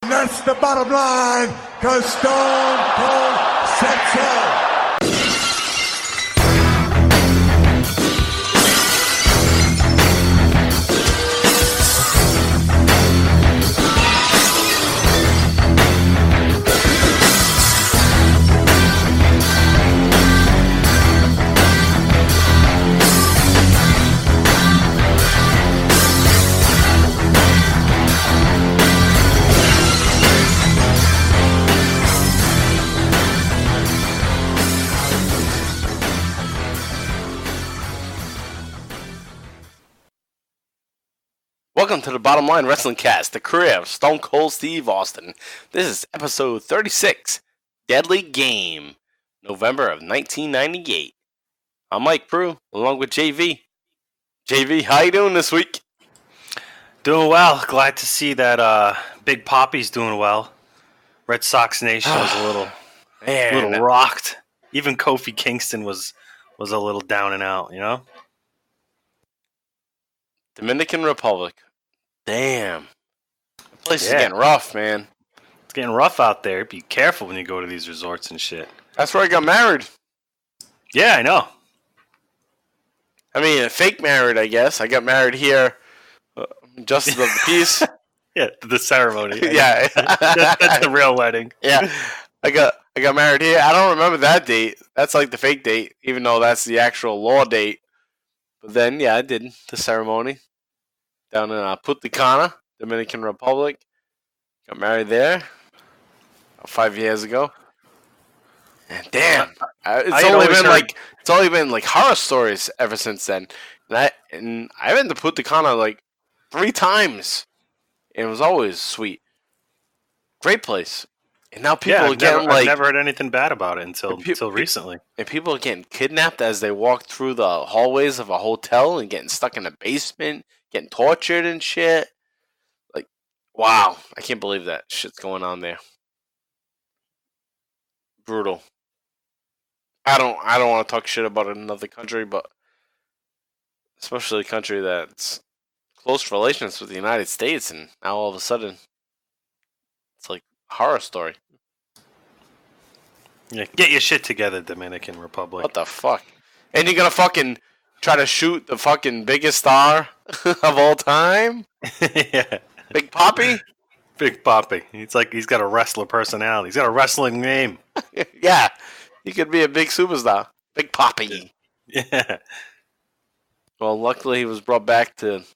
That's the bottom line, because Stone Cold said so. Welcome to the Bottom Line Wrestling Cast, the career of Stone Cold Steve Austin. This is episode 36, Deadly Game, November of 1998. I'm Mike Prue, along with JV. JV, how you doing this week? Doing well. Glad to see that Big Poppy's doing well. Red Sox Nation was a little rocked. Even Kofi Kingston was a little down and out, you know? Dominican Republic. Damn. The place is getting rough, man. It's getting rough out there. Be careful when you go to these resorts and shit. That's where I got married. Yeah, I know. I mean, fake married, I guess. I got married here. Justice of the Peace. Yeah, the ceremony. Yeah. That's the real wedding. Yeah. I got married here. I don't remember that date. That's like the fake date, even though that's the actual law date. But then, yeah, I did the ceremony down in Punta Cana, Dominican Republic. Got married there about 5 years ago. And damn, it's only been like horror stories ever since then. And I went to Punta Cana like 3 times, and it was always sweet, great place. And now people are getting I've never heard anything bad about it until recently. And people are getting kidnapped as they walk through the hallways of a hotel and getting stuck in the basement, getting tortured and shit. Like, wow, I can't believe that shit's going on there. Brutal. I don't want to talk shit about another country, but especially a country that's close relations with the United States, and now all of a sudden it's like a horror story. Yeah, get your shit together, Dominican Republic. What the fuck? And you're gonna fucking try to shoot the fucking biggest star of all time? Yeah. Big Poppy? Big Poppy. It's like he's got a wrestler personality. He's got a wrestling name. Yeah. He could be a big superstar. Big Poppy. Yeah. Well, luckily he was brought back to the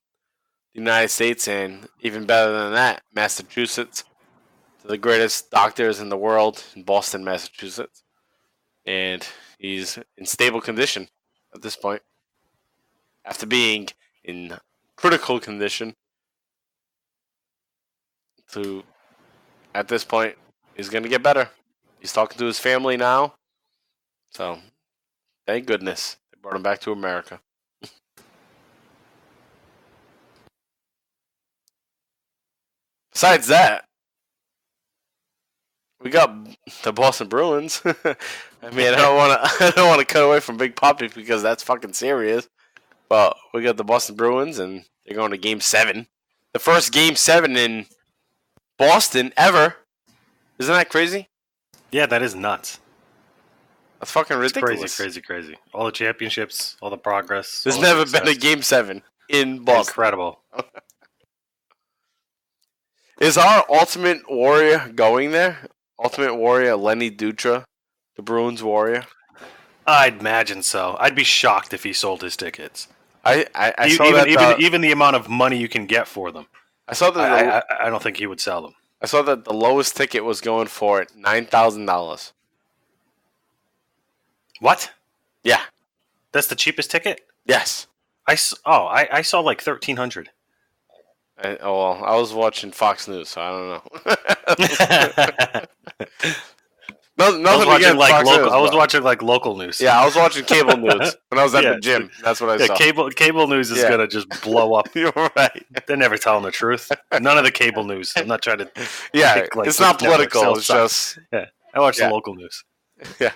United States, and even better than that, Massachusetts. To the greatest doctors in the world in Boston, Massachusetts. And he's in stable condition at this point. After being in critical condition, at this point, he's going to get better. He's talking to his family now. So, thank goodness they brought him back to America. Besides that, we got the Boston Bruins. I mean, I don't want to cut away from Big Poppy because that's fucking serious. But we got the Boston Bruins, and they're going to Game 7. The first Game 7 in Boston ever. Isn't that crazy? Yeah, that is nuts. That's fucking ridiculous. Crazy. All the championships, all the progress. There's never been a Game 7 in Boston. Incredible. Is our Ultimate Warrior going there? Ultimate Warrior Lenny Dutra, the Bruins Warrior? I'd imagine so. I'd be shocked if he sold his tickets. I saw that even the amount of money you can get for them. I saw that. I don't think he would sell them. I saw that the lowest ticket was going for $9,000. What? Yeah. That's the cheapest ticket? Yes. I saw like $1,300. I was watching Fox News, so I don't know. Nothing against Fox News. I was watching like local news. Yeah, I was watching cable news when I was at the gym. That's what I saw. Cable news is gonna just blow up. You're right. They're never telling the truth. None of the cable news. I'm not trying to. Pick, it's not political. It's just. Yeah, I watch the local news. Yeah,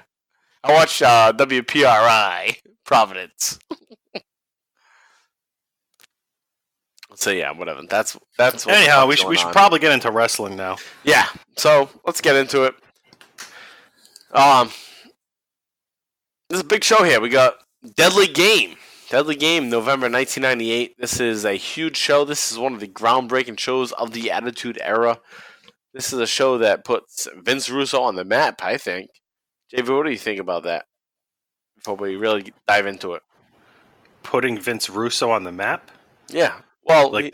I watch WPRI Providence. So yeah, whatever. That's what. Anyhow, we should probably get into wrestling now. Yeah. So let's get into it. Um, this is a big show here. We got Deadly Game. Deadly Game, November 1998. This is a huge show. This is one of the groundbreaking shows of the Attitude Era. This is a show that puts Vince Russo on the map, I think. JV, what do you think about that? Before we really dive into it. Putting Vince Russo on the map? Yeah. Well, like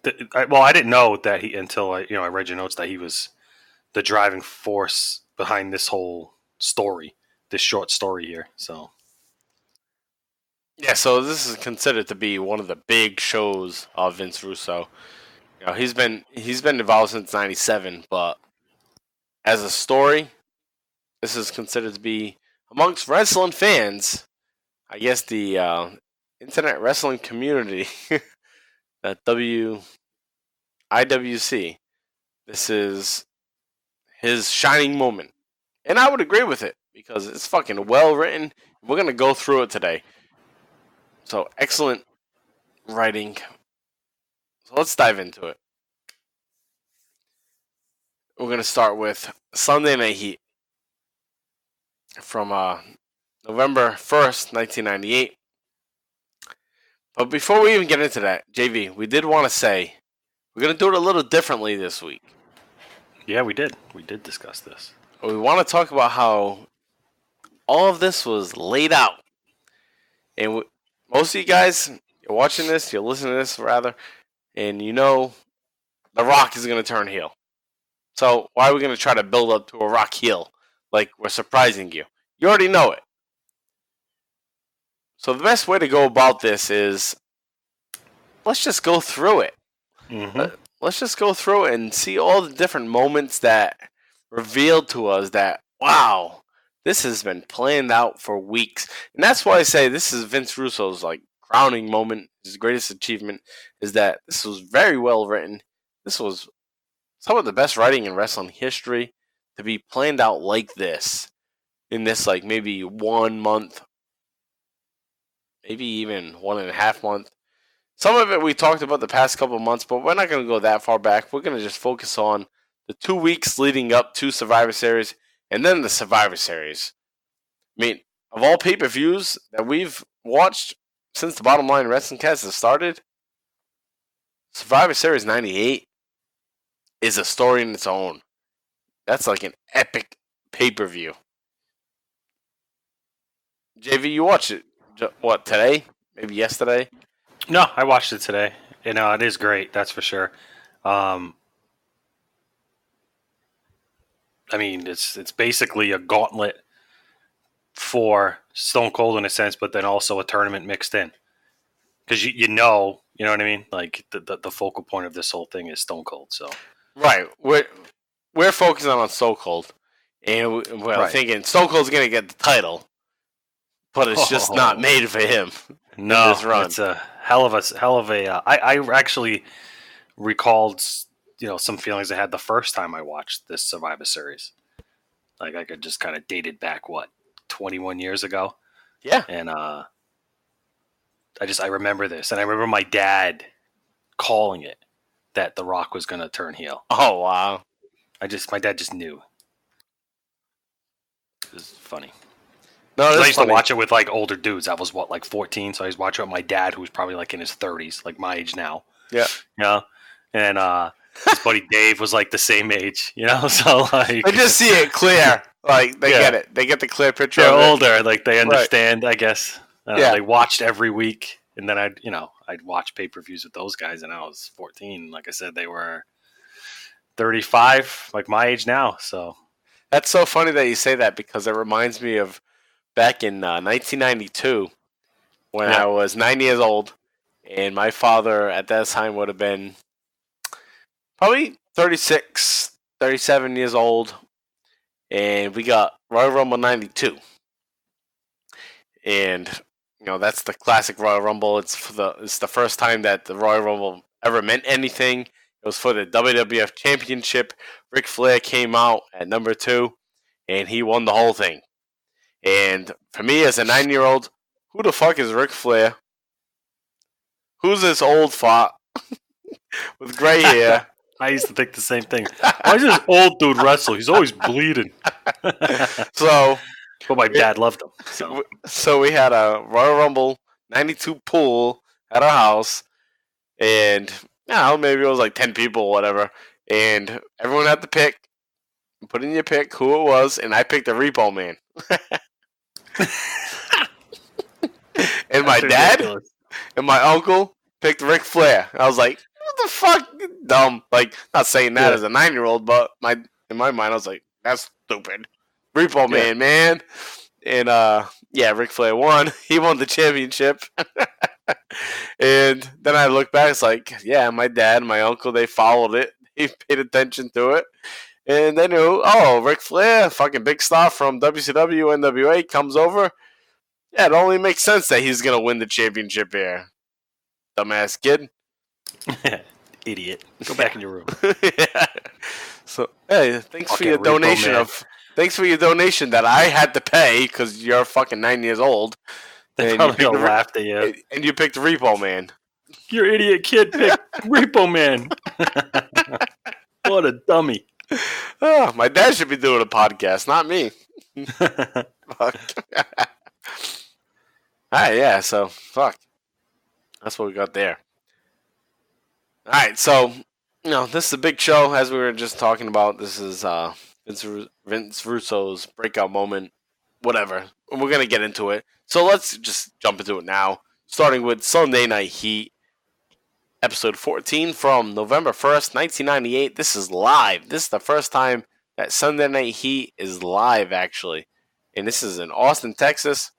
I didn't know that until I read your notes that he was the driving force behind this whole story, this short story here. So yeah, so this is considered to be one of the big shows of Vince Russo. He's been involved since '97, but as a story, this is considered to be amongst wrestling fans. I guess the internet wrestling community, that IWC. This is his shining moment, and I would agree with it because it's fucking well written. We're gonna go through it today. So excellent writing. So let's dive into it. We're going to start with Sunday Night Heat from November 1st, 1998. But before we even get into that, JV, we did want to say we're going to do it a little differently this week. Yeah, we did. We did discuss this. We want to talk about how all of this was laid out. And most of you guys, you're watching this, you're listening to this rather, and you know The Rock is going to turn heel. So why are we going to try to build up to a Rock heel like we're surprising you? You already know it. So the best way to go about this is let's just go through it. Mm-hmm. Let's just go through it and see all the different moments that revealed to us that, wow, this has been planned out for weeks. And that's why I say this is Vince Russo's crowning moment. His greatest achievement is that this was very well written. This was some of the best writing in wrestling history to be planned out like this in this maybe 1 month, maybe even 1.5 month. Some of it we talked about the past couple of months, but we're not going to go that far back. We're going to just focus on the 2 weeks leading up to Survivor Series and then the Survivor Series. I mean, of all pay-per-views that we've watched since the Bottom Line Wrestling Cast has started, Survivor Series 98 is a story in its own. That's like an epic pay-per-view. JV, you watched it, what, today? Maybe yesterday? No, I watched it today. It is great, that's for sure. I mean, it's basically a gauntlet for Stone Cold in a sense, but then also a tournament mixed in. Because you know what I mean? The focal point of this whole thing is Stone Cold, so... Right. We're focusing on Stone Cold, and we're thinking Stone Cold's going to get the title, but it's just not made for him. No, it's a hell of a. I actually recalled some feelings I had the first time I watched this Survivor Series. I could just kind of date it back 21 years ago. Yeah, and I remember this, and I remember my dad calling it that The Rock was going to turn heel. Oh wow! My dad just knew. It was funny. No, I used to watch it with older dudes. I was 14, so I was watching it with my dad, who was probably in his 30s, my age now. Yeah. And his buddy Dave was the same age, so I just see it clear. They get it. They get the clear picture. They're older, they understand, right. I guess. They watched every week, and then I'd watch pay-per-views with those guys, and I was 14. Like I said, they were 35, my age now. So that's so funny that you say that, because it reminds me of back in 1992 when I was 9 years old, and my father at that time would have been probably 36, 37 years old, and we got Royal Rumble 92. And that's the classic Royal Rumble. It's the first time that the Royal Rumble ever meant anything. It was for the WWF Championship. Ric Flair came out at number 2, and he won the whole thing. And for me as a 9-year-old, who the fuck is Ric Flair? Who's this old fart? with gray hair. I used to think the same thing. Why is this old dude wrestle? He's always bleeding. So, But my dad loved him. so we had a Royal Rumble 92 pool at our house, and maybe it was like 10 people or whatever, and everyone had to pick, put in your pick who it was, and I picked the Repo Man. And my dad and my uncle picked Ric Flair. I was like, what the fuck? Dumb. Like, not saying that as a 9-year-old, but in my mind, I was like, that's stupid. Repo Man, man. And, Ric Flair won. He won the championship. And then I look back, it's like, my dad and my uncle, they followed it. They paid attention to it. And they knew, Ric Flair, fucking big star from WCW, NWA, comes over. Yeah, it only makes sense that he's going to win the championship here. Dumbass kid. Idiot. Go back in your room. So, hey, thanks for your donation that I had to pay because you're fucking 9 years old. They probably laughed at you. And you picked Repo Man. Your idiot kid picked Repo Man. What a dummy. Oh, my dad should be doing a podcast, not me. Fuck. Alright, yeah, so, fuck. That's what we got there. Alright, so, this is a big show, as we were just talking about. This is Vince Russo's breakout moment, whatever. And we're going to get into it. So let's just jump into it now, starting with Sunday Night Heat, episode 14 from November 1st, 1998. This is live. This is the first time that Sunday Night Heat is live, actually. And this is in Austin, Texas.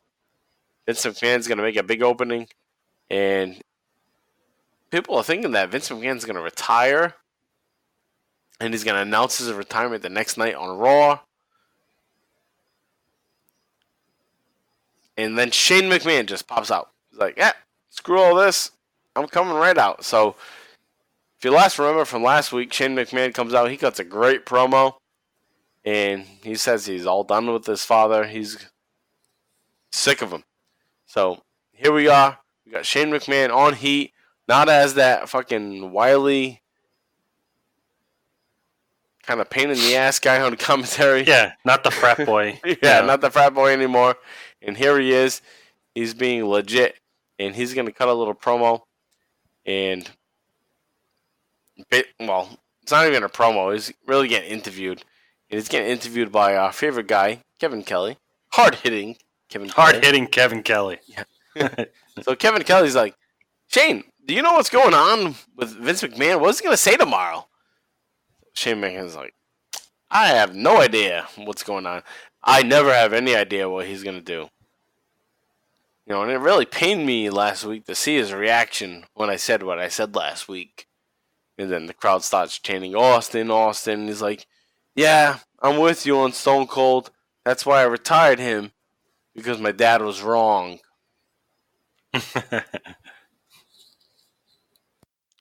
Vince McMahon's going to make a big opening. And people are thinking that Vince McMahon's going to retire. And he's going to announce his retirement the next night on Raw. And then Shane McMahon just pops out. He's like, screw all this. I'm coming right out. So, if you remember from last week, Shane McMahon comes out. He cuts a great promo. And he says he's all done with his father. He's sick of him. So, here we are. We got Shane McMahon on Heat. Not as that fucking wily kind of pain in the ass guy on commentary. Yeah, not the frat boy. Not the frat boy anymore. And here he is. He's being legit. And he's going to cut a little promo. And, it's not even a promo. He's really getting interviewed. And he's getting interviewed by our favorite guy, Kevin Kelly. Hard-hitting Kevin Kelly. Hard-hitting Kevin Kelly. Yeah. So Kevin Kelly's like, Shane, do you know what's going on with Vince McMahon? What's he going to say tomorrow? Shane McMahon's like, I have no idea what's going on. I never have any idea what he's going to do. And it really pained me last week to see his reaction when I said what I said last week. And then the crowd starts chanting, Austin, Austin. And he's like, yeah, I'm with you on Stone Cold. That's why I retired him, because my dad was wrong.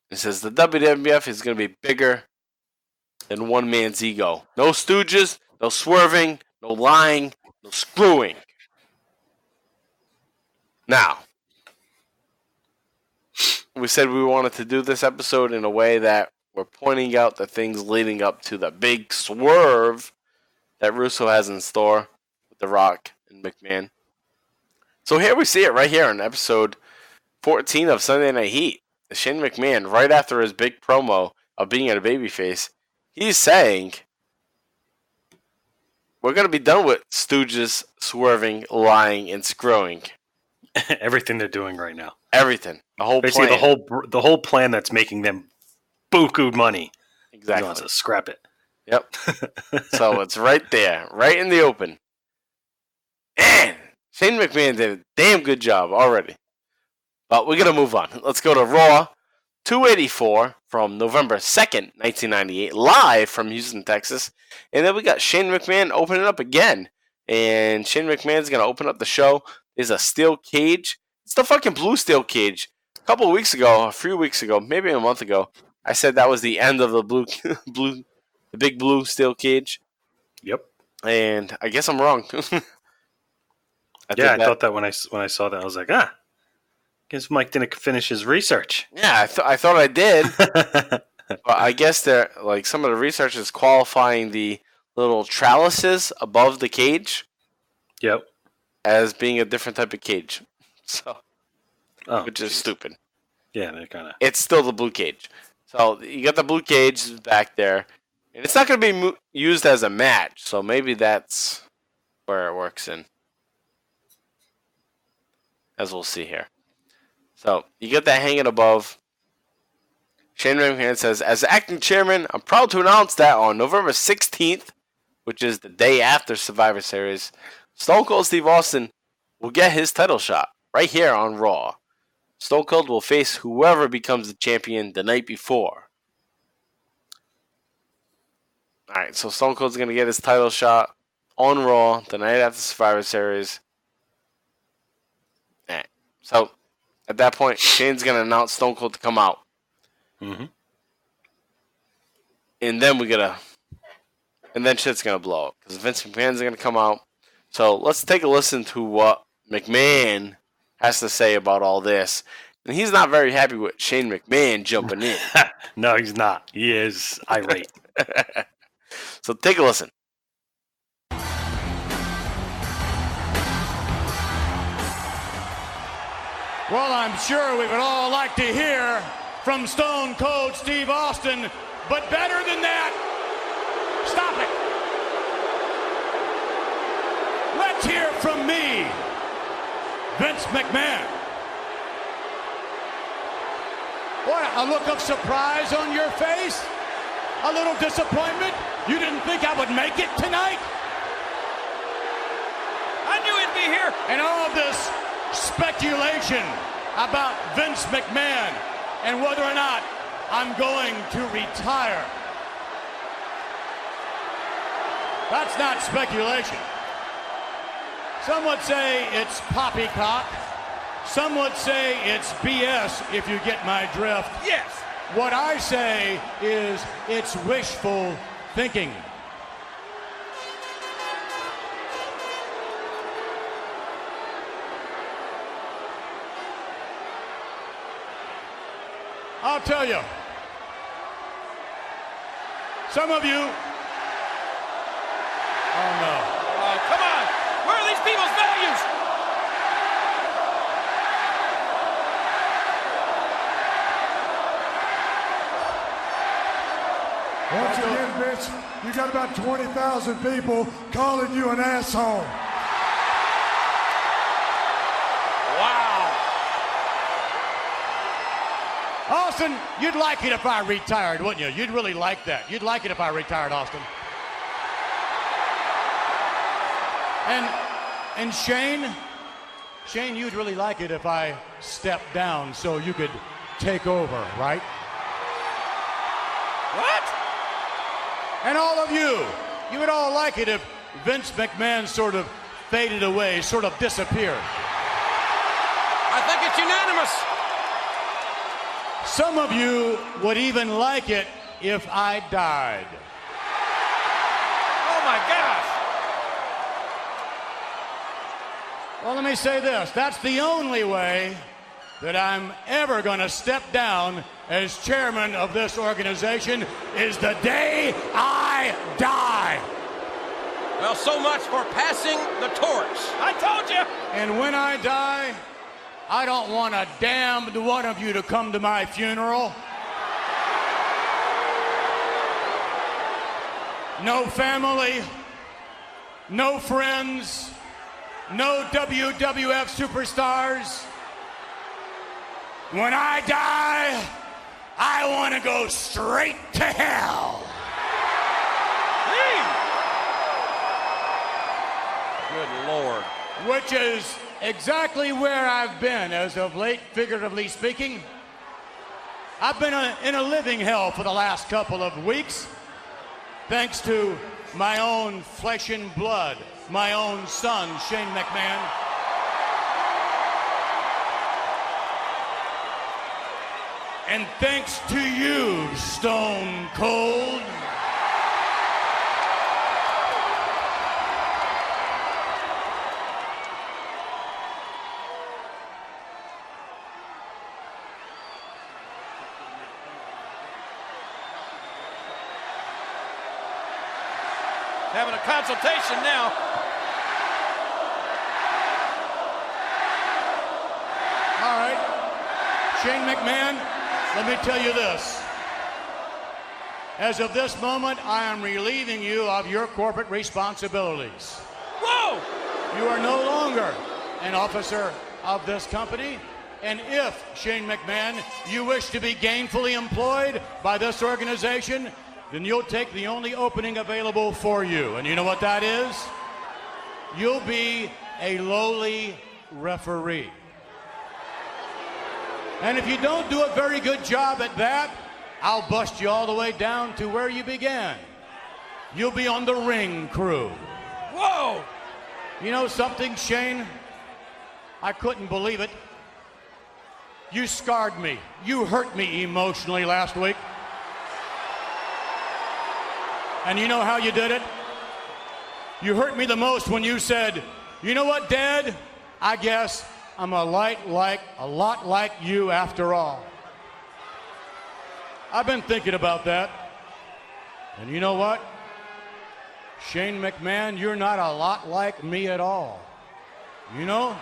He says the WWF is going to be bigger than one man's ego. No stooges, no swerving, no lying, no screwing. Now, we said we wanted to do this episode in a way that we're pointing out the things leading up to the big swerve that Russo has in store with The Rock and McMahon. So here we see it right here in episode 14 of Sunday Night Heat. Shane McMahon, right after his big promo of being a babyface, he's saying, we're going to be done with stooges, swerving, lying, and screwing. Everything they're doing right now. Everything. The whole Basically, plan. the whole plan that's making them buku money. Exactly. He wants to scrap it. Yep. So it's right there, right in the open. And Shane McMahon did a damn good job already. But we're going to move on. Let's go to Raw 284 from November 2nd, 1998, live from Houston, Texas. And then we got Shane McMahon opening up again. And Shane McMahon's going to open up the show. There's a steel cage. It's the fucking blue steel cage. A few weeks ago, maybe a month ago, I said that was the end of the the big blue steel cage. Yep. And I guess I'm wrong. I thought that when I saw that, I was like, Guess Mike didn't finish his research. Yeah, I thought I did. But I guess they're like some of the research is qualifying the little trellises above the cage Yep. as being a different type of cage. So, which is geez. stupid. Yeah, they're kind of. It's still the blue cage. So you got the blue cage back there, and it's not going to be used as a match. So maybe that's where it works in, as we'll see here. So you get that hanging above. Shane McMahon says, as acting chairman, I'm proud to announce that on November 16th, which is the day after Survivor Series, Stone Cold Steve Austin will get his title shot right here on Raw. Stone Cold will face whoever becomes the champion the night before. Alright, so Stone Cold's going to get his title shot on Raw the night after Survivor Series. Alright, so at that point, Shane's going to announce Stone Cold to come out. Mm-hmm. And then and then shit's going to blow up. Because Vince McMahon's going to come out. So let's take a listen to what McMahon has to say about all this. And he's not very happy with Shane McMahon jumping in. No, he's not. He is irate. So take a listen. Well, I'm sure we would all like to hear from Stone Cold Steve Austin, but better than that, stop it. Let's hear from me, Vince McMahon. What, a look of surprise on your face? A little disappointment? You didn't think I would make it tonight? I knew he'd be here. And all this speculation about Vince McMahon and whether or not I'm going to retire. That's not speculation. Some would say it's poppycock. Some would say it's BS, if you get my drift. Yes. What I say is it's wishful thinking. I'll tell you. Some of you. Oh no. Oh, come on. Where are these people's values? Once again, Vince, you got about 20,000 people calling you an asshole. Wow. Austin, you'd like it if I retired, wouldn't you? You'd really like that. You'd like it if I retired, Austin. And Shane, you'd really like it if I stepped down so you could take over, right? What? And all of you would all like it if Vince McMahon sort of faded away, sort of disappeared. I think it's unanimous. Some of you would even like it if I died. Oh my gosh. Well, let me say this. That's the only way that I'm ever going to step down as chairman of this organization is the day I die. Well, so much for passing the torch. I told you. And when I die, I don't want a damned one of you to come to my funeral. No family, no friends, no WWF superstars. When I die, I want to go straight to hell. Good Lord. Which is exactly where I've been as of late, figuratively speaking. I've been in a living hell for the last couple of weeks, thanks to my own flesh and blood, my own son, Shane McMahon. And thanks to you, Stone Cold. having a consultation now. All right. Shane McMahon, let me tell you this. As of this moment, I am relieving you of your corporate responsibilities. Whoa! You are no longer an officer of this company. And if, Shane McMahon, you wish to be gainfully employed by this organization, then you'll take the only opening available for you. And you know what that is? You'll be a lowly referee. And if you don't do a very good job at that, I'll bust you all the way down to where you began. You'll be on the ring crew. Whoa! You know something, Shane? I couldn't believe it. You scarred me. You hurt me emotionally last week. And you know how you did it? You hurt me the most when you said, you know what, Dad? I guess I'm a lot like you after all. I've been thinking about that. And you know what? Shane McMahon, you're not a lot like me at all. You know?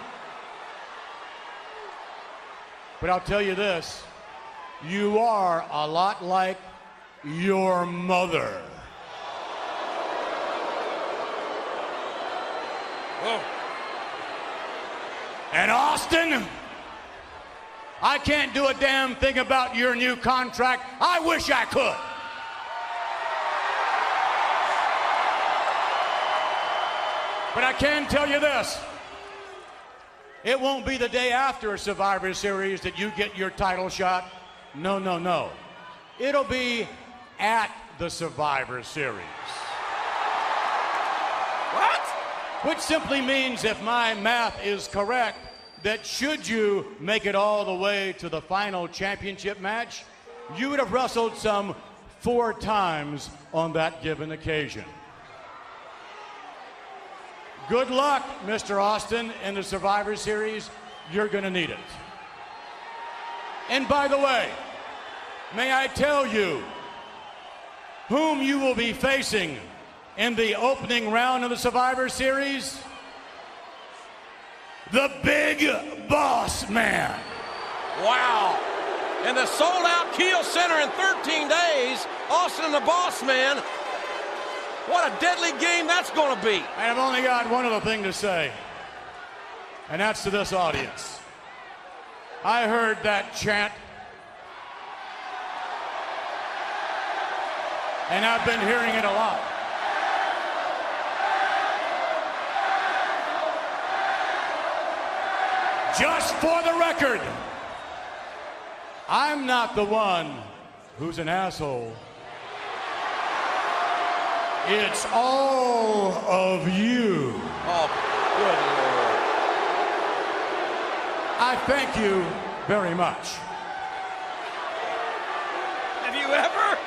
But I'll tell you this. You are a lot like your mother. Whoa. And Austin, I can't do a damn thing about your new contract. I wish I could. But I can tell you this. It won't be the day after a Survivor Series that you get your title shot. No, no, no. It'll be at the Survivor Series. What? Which simply means, if my math is correct, that should you make it all the way to the final championship match, you would have wrestled some 4 times on that given occasion. Good luck, Mr. Austin, in the Survivor Series. You're going to need it. And by the way, may I tell you whom you will be facing in the opening round of the Survivor Series? The Big Boss Man. Wow. In the sold-out Kiel Center in 13 days, Austin the Boss Man. What a deadly game that's going to be. And I've only got one other thing to say, and that's to this audience. I heard that chant, and I've been hearing it a lot. Just for the record, I'm not the one who's an asshole. It's all of you. Oh, good Lord. I thank you very much. Have you ever?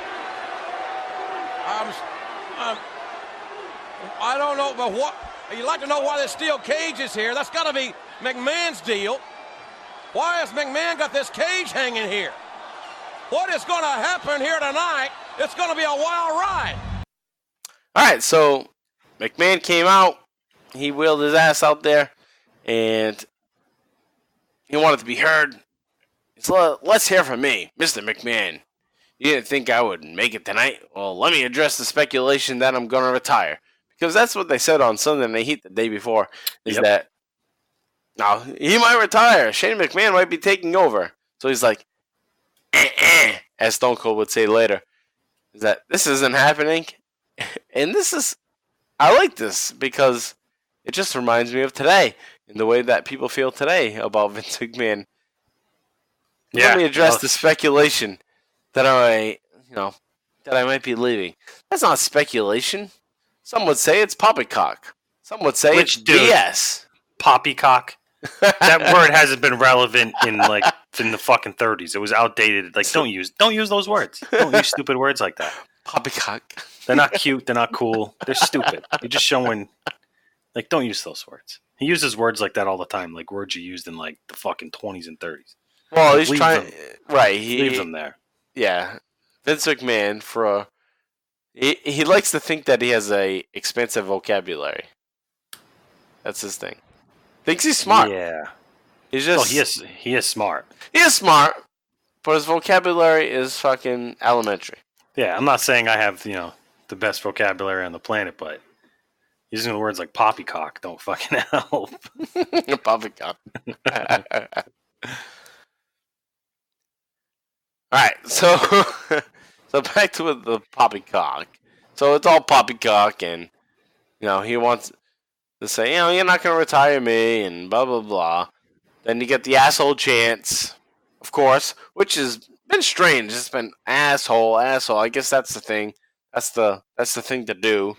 I don't know, but what? You'd like to know why this steel cage is here. That's got to be McMahon's deal. Why has McMahon got this cage hanging here? What is going to happen here tonight? It's going to be a wild ride. All right, so McMahon came out. He wheeled his ass out there, and he wanted to be heard. So let's hear from me, Mr. McMahon. You didn't think I would make it tonight? Well, let me address the speculation that I'm going to retire. Because that's what they said on Sunday Night Heat the day before, is that now he might retire. Shane McMahon might be taking over. So he's like, as Stone Cold would say later, is that this isn't happening. And I like this because it just reminds me of today in the way that people feel today about Vince McMahon. Let me address the speculation that I might be leaving. That's not speculation. Some would say it's poppycock. Some would say it's BS. Poppycock. That word hasn't been relevant in the fucking 30s. It was outdated. Don't use those words. Don't use stupid words like that. Poppycock. They're not cute. They're not cool. They're stupid. You're just showing. Don't use those words. He uses words like that all the time, like words you used in the fucking 20s and 30s. Well, he's trying. Right. He leaves them there. Yeah. Vince McMahon, for He likes to think that he has a expansive vocabulary. That's his thing. Thinks he's smart. Yeah. He's just He is smart. he is smart, but his vocabulary is fucking elementary. Yeah, I'm not saying I have, the best vocabulary on the planet, but using the words like poppycock don't fucking help. Poppycock. All right, so back to the poppycock. So it's all poppycock, and he wants to say, you're not gonna retire me, and blah blah blah. Then you get the asshole chance, of course, which has been strange. It's been asshole. I guess that's the thing. That's the thing to do.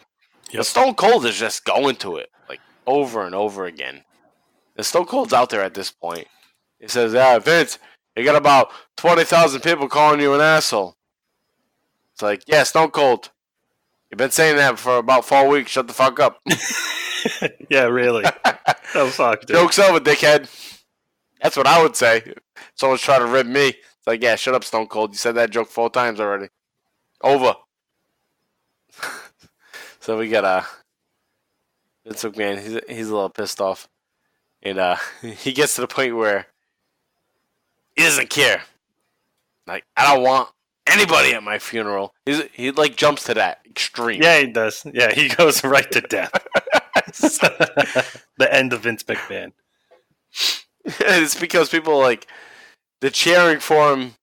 Yep. But Stone Cold is just going to it like over and over again. The Stone Cold's out there at this point. He says, Vince, you got about 20,000 people calling you an asshole. It's like, yeah, Stone Cold. You've been saying that for about 4 weeks. Shut the fuck up. Yeah, really. Oh, fuck, dude. Joke's over, dickhead. That's what I would say. Someone's trying to rib me. It's like, yeah, shut up, Stone Cold. You said that joke 4 times already. Over. So we got Vince McMahon. He's a little pissed off. And he gets to the point where he doesn't care. Like, I don't want anybody at my funeral. He like jumps to that extreme. Yeah, he does. Yeah, he goes right to death. The end of Vince McMahon. It's because people they're cheering for him,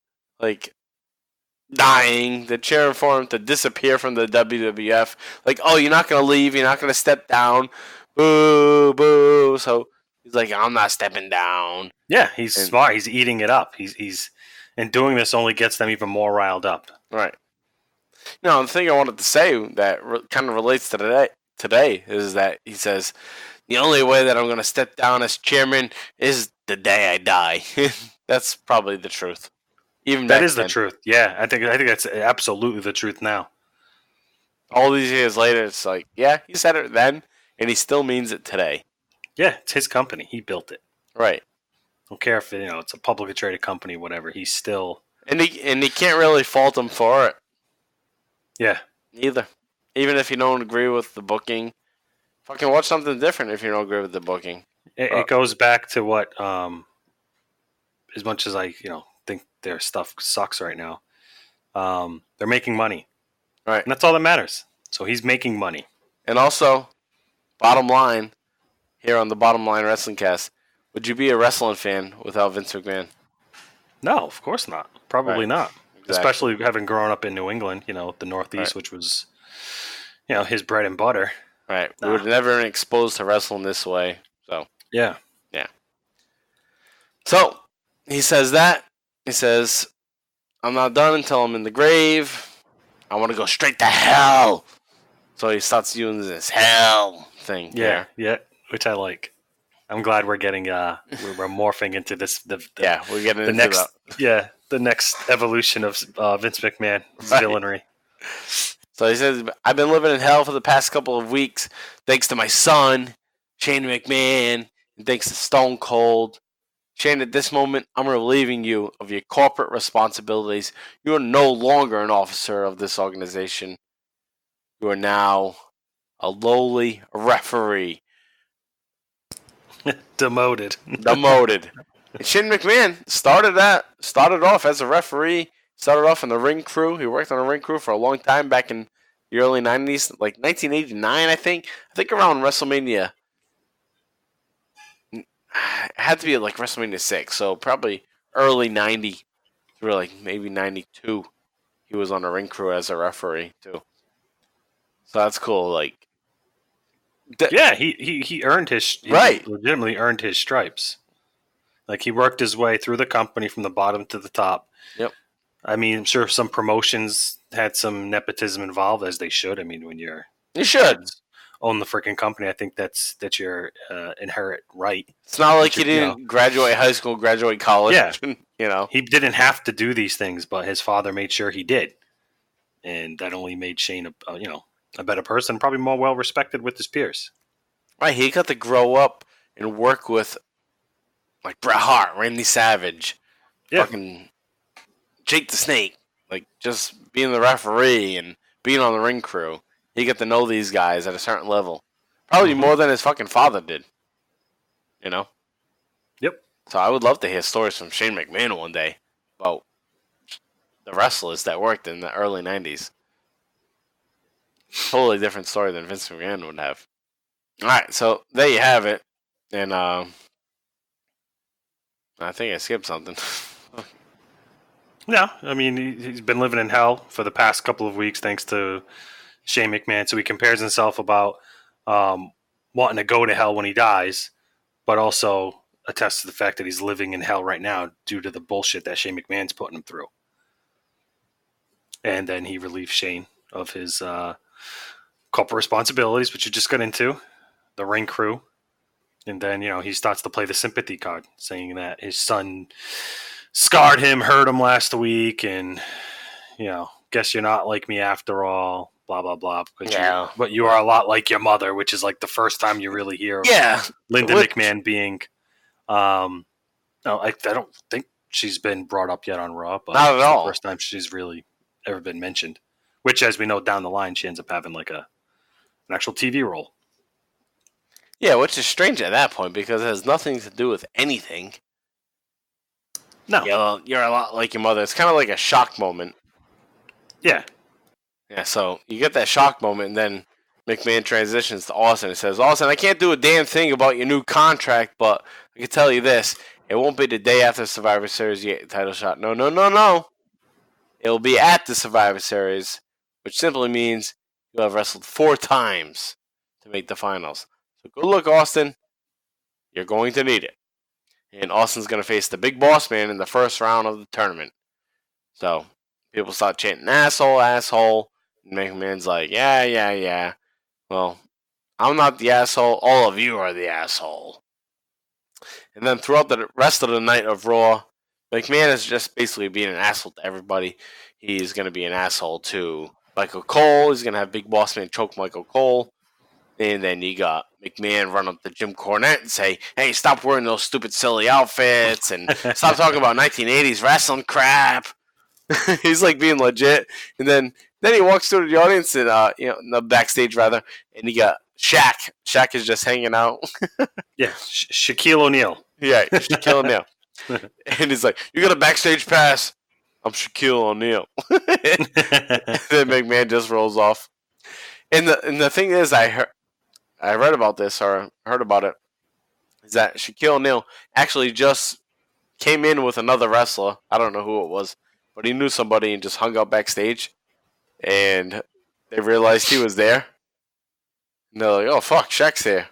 dying. They're cheering for him to disappear from the WWF. Like, oh, you're not gonna leave. You're not gonna step down. Boo, boo. So he's like, I'm not stepping down. Yeah, he's smart. He's eating it up. He's and doing this only gets them even more riled up. Right. No, the thing I wanted to say that kind of relates to today is that he says the only way that I'm going to step down as chairman is the day I die. That's probably the truth. Even that is the truth. Yeah, I think that's absolutely the truth now. All these years later, it's like, yeah, he said it then, and he still means it today. Yeah, it's his company. He built it. Right. Don't care if it's a publicly traded company, whatever. He's still and he can't really fault him for it. Yeah. Either. Even if you don't agree with the booking, fucking watch something different if you don't agree with the booking. It goes back to what, as much as I think their stuff sucks right now, they're making money. Right. And that's all that matters. So he's making money. And also, bottom line, here on the Bottom Line Wrestling Cast, would you be a wrestling fan without Vince McMahon? No, of course not. Probably not. Exactly. Especially having grown up in New England, the Northeast, which was, his bread and butter. Right. We were never exposed to wrestling this way. So. Yeah. Yeah. So, he says that. He says, I'm not done until I'm in the grave. I want to go straight to hell. So he starts using this hell thing. Yeah. Yeah. Which I like. I'm glad we're getting we're morphing into this. We're getting the into next. that. Yeah, the next evolution of Vince McMahon villainy. So he says, I've been living in hell for the past couple of weeks, thanks to my son, Shane McMahon, and thanks to Stone Cold. Shane, at this moment, I'm relieving you of your corporate responsibilities. You are no longer an officer of this organization. You are now a lowly referee. Demoted. And Shane McMahon started off as a referee, started off in the ring crew. He worked on the ring crew for a long time back in the early 90s, like 1989, I think. I think around WrestleMania. It had to be like WrestleMania 6, so probably early 90 through like maybe 92. He was on the ring crew as a referee, too. So that's cool, like. Yeah, he earned his right. He legitimately earned his stripes. Like he worked his way through the company from the bottom to the top. Yep. I mean, I'm sure some promotions had some nepotism involved, as they should. I mean, when you should own the freaking company, I think that's your inherent right. It's not like he didn't graduate high school, graduate college. Yeah. He didn't have to do these things, but his father made sure he did, and that only made Shane a better person, probably more well respected with his peers. Right, he got to grow up and work with like Bret Hart, Randy Savage, fucking Jake the Snake, like just being the referee and being on the ring crew, he got to know these guys at a certain level. Probably more than his fucking father did. You know? Yep. So I would love to hear stories from Shane McMahon one day about the wrestlers that worked in the early 90s. Totally different story than Vince McMahon would have. All right, so there you have it. And I think I skipped something. Yeah, I mean, he's been living in hell for the past couple of weeks thanks to Shane McMahon. So he compares himself about wanting to go to hell when he dies, but also attests to the fact that he's living in hell right now due to the bullshit that Shane McMahon's putting him through. And then he relieves Shane of his corporate responsibilities, which you just got into, the ring crew. And then, he starts to play the sympathy card, saying that his son scarred him, hurt him last week, and, guess you're not like me after all, blah, blah, blah. But you are a lot like your mother, which is like the first time you really hear of Linda McMahon being... no, I don't think she's been brought up yet on Raw, but not at all. The first time she's really ever been mentioned. Which, as we know, down the line, she ends up having like an actual TV role. Yeah, which is strange at that point because it has nothing to do with anything. No, you're a lot like your mother. It's kind of like a shock moment. Yeah. Yeah. So you get that shock moment, and then McMahon transitions to Austin and says, "Austin, I can't do a damn thing about your new contract, but I can tell you this: it won't be the day after Survivor Series you get the title shot. No. It will be at the Survivor Series, which simply means you'll have wrestled 4 times to make the finals. So good luck, Austin. You're going to need it." And Austin's going to face the big boss man in the first round of the tournament. So people start chanting, "Asshole, asshole." And McMahon's like, yeah. Well, I'm not the asshole. All of you are the asshole. And then throughout the rest of the night of Raw, McMahon is just basically being an asshole to everybody. He's going to be an asshole to Michael Cole. He's going to have Big Boss Man choke Michael Cole. And then you got McMahon run up to Jim Cornette and say, "Hey, stop wearing those stupid, silly outfits and stop talking about 1980s wrestling crap." He's like being legit. And then he walks through the audience and, the backstage rather, and you got Shaq. Shaq is just hanging out. Yeah, Shaquille O'Neal. Yeah, Shaquille O'Neal. And he's like, "You got a backstage pass? I'm Shaquille O'Neal." And then McMahon just rolls off. And the thing is, I read about this or heard about it, is that Shaquille O'Neal actually just came in with another wrestler. I don't know who it was, but he knew somebody and just hung out backstage. And they realized he was there. And they're like, "Oh, fuck, Shaq's here."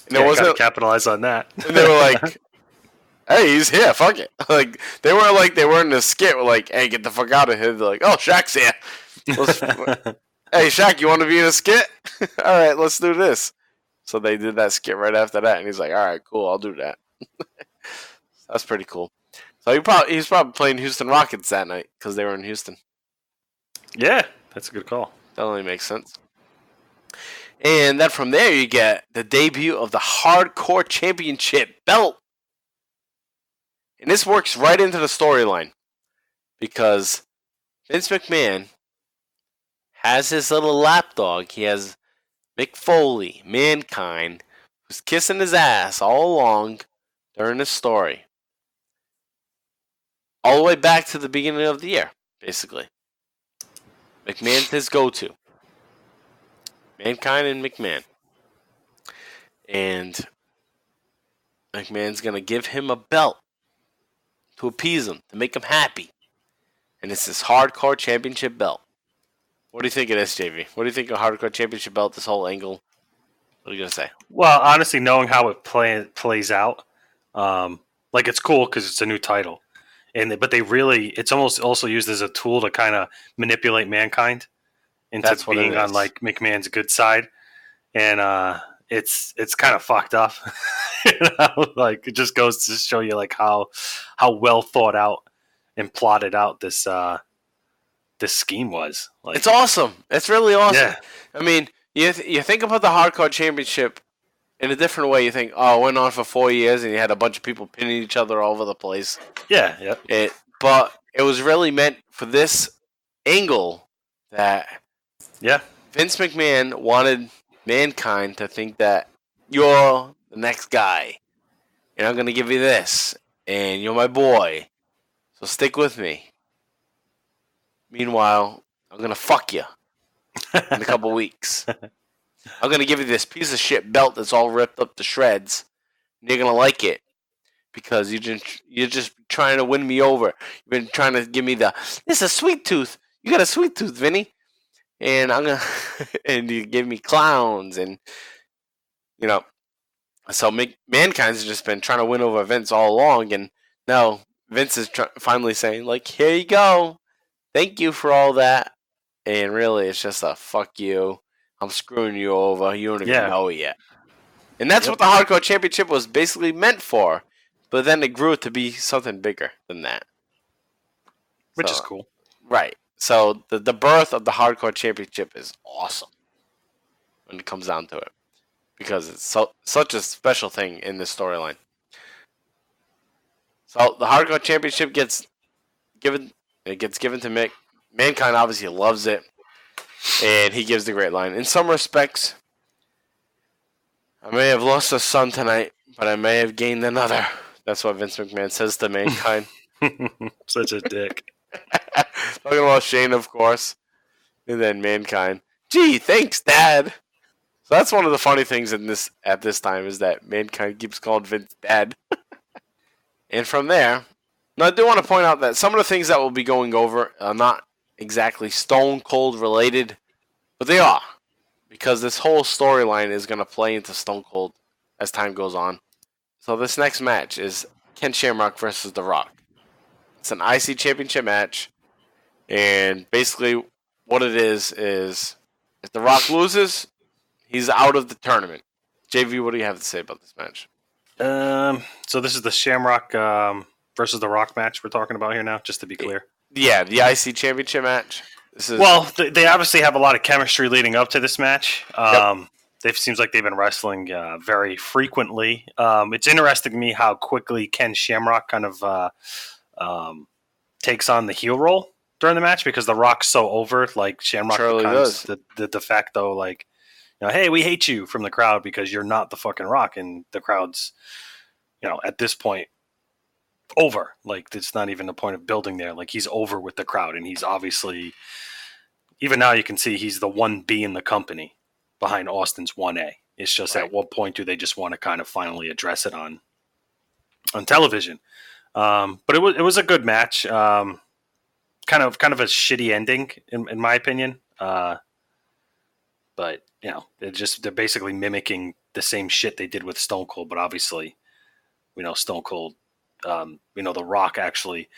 And it wasn't capitalize on that. And they were like, "Hey, he's here. Fuck it." Like they weren't like they weren't in a skit. We're like, "Hey, get the fuck out of here." They're like, "Oh, Shaq's here. Hey, Shaq, you want to be in a skit? All right, let's do this." So they did that skit right after that, and he's like, "All right, cool, I'll do that." That's pretty cool. So he's probably playing Houston Rockets that night because they were in Houston. Yeah, that's a good call. That only makes sense. And then from there, you get the debut of the Hardcore Championship belt. And this works right into the storyline because Vince McMahon has his little lapdog. He has Mick Foley, Mankind, who's kissing his ass all along during the story. All the way back to the beginning of the year, basically. McMahon's his go-to. Mankind and McMahon. And McMahon's going to give him a belt to appease him, to make him happy. And it's this Hardcore Championship belt. What do you think of this, JV? What do you think of Hardcore Championship belt, this whole angle? What are you going to say? Well, honestly, knowing how it plays out, it's cool because it's a new title. But it's almost also used as a tool to kind of manipulate Mankind into being on like McMahon's good side. And it's kind of fucked up. Like it just goes to show you like how well thought out and plotted out this scheme was. Like, it's awesome. It's really awesome. Yeah. I mean, you think about the Hardcore Championship in a different way. You think, oh, it went on for 4 years and you had a bunch of people pinning each other all over the place. Yeah. But it was really meant for this angle that Yeah. Vince McMahon wanted Mankind to think that you're the next guy. And I'm going to give you this. And you're my boy. So stick with me. Meanwhile, I'm going to fuck you in a couple weeks. I'm going to give you this piece of shit belt that's all ripped up to shreds. And you're going to like it. Because you're just trying to win me over. You've been trying to give me this is a sweet tooth. You got a sweet tooth, Vinny. And I'm going to, and you give me clowns. And, so Mankind's just been trying to win over Vince all along. And now Vince is finally saying, like, here you go. Thank you for all that. And really, it's just a fuck you. I'm screwing you over. You don't even know it yet. And that's what the Hardcore Championship was basically meant for. But then it grew to be something bigger than that. Which is cool. Right. So the birth of the Hardcore Championship is awesome when it comes down to it. Because it's such a special thing in this storyline. So the Hardcore Championship gets given to Mick. Mankind obviously loves it. And he gives the great line. In some respects, I may have lost a son tonight, but I may have gained another. That's what Vince McMahon says to Mankind. Such a dick. Talking about Shane, of course. And then Mankind. Gee, thanks, Dad. So that's one of the funny things at this time is that Mankind keeps calling Vince Dad. And from there, now I do want to point out that some of the things that we'll be going over are not exactly Stone Cold related, but they are. Because this whole storyline is going to play into Stone Cold as time goes on. So this next match is Ken Shamrock versus The Rock. It's an IC Championship match. And basically what it is if The Rock loses, he's out of the tournament. JV, what do you have to say about this match? So this is the Shamrock versus The Rock match we're talking about here now, just to be clear. Yeah, the IC Championship match. Well, they obviously have a lot of chemistry leading up to this match. It seems like they've been wrestling very frequently. It's interesting to me how quickly Ken Shamrock kind of takes on the heel role during the match because The Rock's so over. Like Shamrock becomes the de facto, like, hey, we hate you from the crowd because you're not the fucking Rock, and the crowd's, at this point over. Like it's not even a point of building there. Like he's over with the crowd, and he's obviously, even now you can see he's the 1B in the company behind Austin's 1A. It's just at what point do they just want to kind of finally address it on television? But it was a good match. Kind of a shitty ending in my opinion. But they're basically mimicking the same shit they did with Stone Cold. But obviously, we know Stone Cold. We know The Rock actually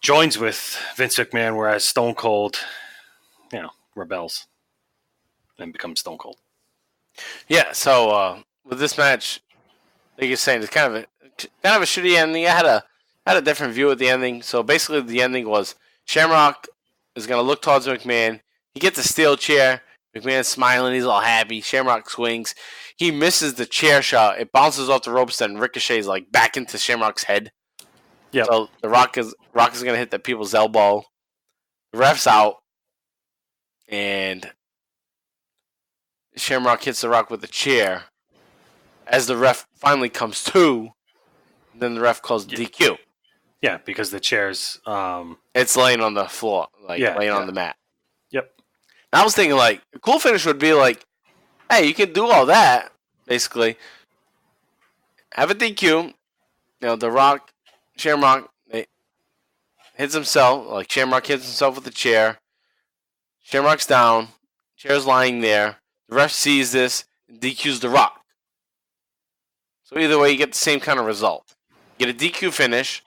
joins with Vince McMahon, whereas Stone Cold, rebels and becomes Stone Cold. Yeah. So with this match, like you're saying, it's kind of a shitty ending. I had a different view of the ending. So basically, the ending was Shamrock is going to look towards McMahon. He gets a steel chair. McMahon's smiling. He's all happy. Shamrock swings. He misses the chair shot. It bounces off the ropes and ricochets like back into Shamrock's head. Yeah. So the Rock is going to hit the people's elbow. The ref's out, and Shamrock hits the Rock with a chair. As the ref finally comes to, then the ref calls DQ. Yeah, because the chair's it's laying on the floor, laying on the mat. Yep. And I was thinking, like, a cool finish would be like, hey, you can do all that, basically. Have a DQ. The Rock, Shamrock hits himself, like Shamrock hits himself with the chair. Shamrock's down. Chair's lying there. The ref sees this and DQs the Rock. So either way, you get the same kind of result. You get a DQ finish.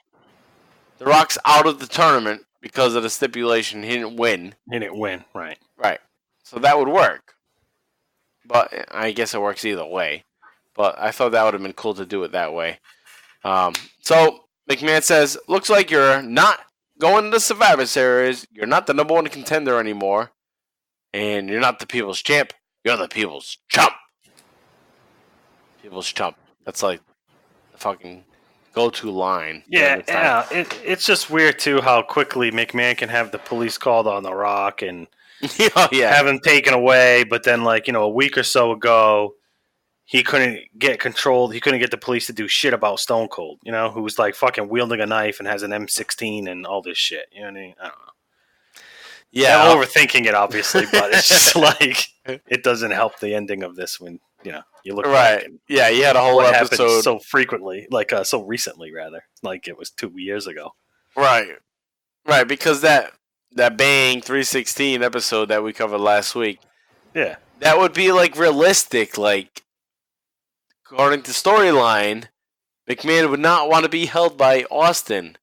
The Rock's out of the tournament because of the stipulation. He didn't win. Right. Right. So that would work. But I guess it works either way. But I thought that would have been cool to do it that way. So McMahon says, looks like you're not going to the Survivor Series. You're not the number one contender anymore. And you're not the people's champ. You're the people's chump. People's chump. That's like the fucking go-to line. Yeah. It's just weird, too, how quickly McMahon can have the police called on The Rock. And, Oh yeah. have him taken away, but then a week or so ago, he couldn't get controlled. He couldn't get the police to do shit about Stone Cold, who was like fucking wielding a knife and has an M16 and all this shit. You know what I mean? I don't know. Yeah. I'm overthinking it, obviously, but it's just like it doesn't help the ending of this when you look back. And yeah, you had a whole what episode happened so frequently, so recently, rather, like it was 2 years ago. Right. Right, because that Bang 316 episode that we covered last week, Yeah. that would be like realistic. Like, according to storyline, McMahon would not want to be held by Austin.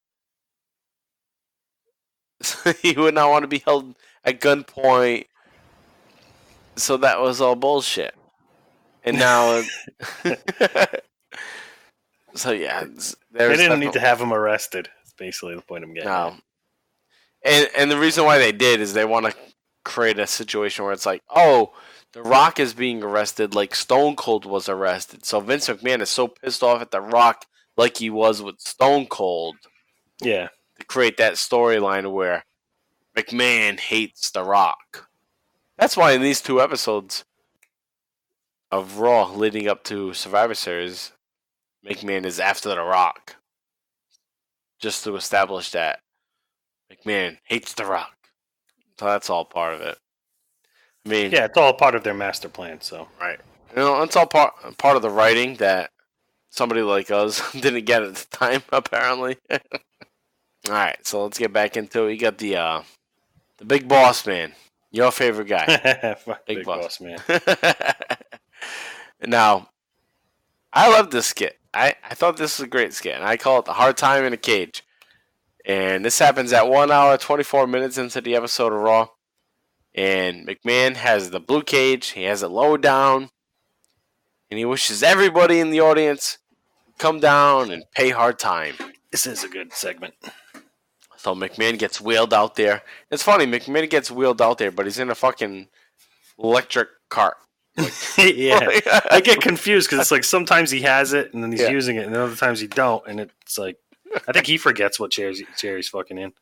He would not want to be held at gunpoint. So that was all bullshit. And now, so yeah, they didn't need to have him arrested. That's basically the point I'm getting. No. And the reason why they did is they want to create a situation where it's like, oh, The Rock is being arrested like Stone Cold was arrested. So Vince McMahon is so pissed off at The Rock like he was with Stone Cold. Yeah. To create that storyline where McMahon hates The Rock. That's why in these 2 episodes of Raw leading up to Survivor Series, McMahon is after The Rock. Just to establish that McMahon hates The Rock. So that's all part of it. I mean, yeah, it's all part of their master plan. So right, it's all part of the writing that somebody like us didn't get at the time, apparently. All right, so let's get back into it. You got the Big Boss Man, your favorite guy, Big Boss Man. Now, I love this skit. I thought this was a great skit, and I call it the hard time in a cage. And this happens at 1 hour, 24 minutes into the episode of Raw. And McMahon has the blue cage. He has it lowered down. And he wishes everybody in the audience to come down and pay hard time. This is a good segment. So McMahon gets wheeled out there. It's funny, McMahon gets wheeled out there, but he's in a fucking electric cart. Yeah. I get confused because it's like sometimes he has it and then he's using it, and then other times he don't. And it's like, I think he forgets what chair he's fucking in.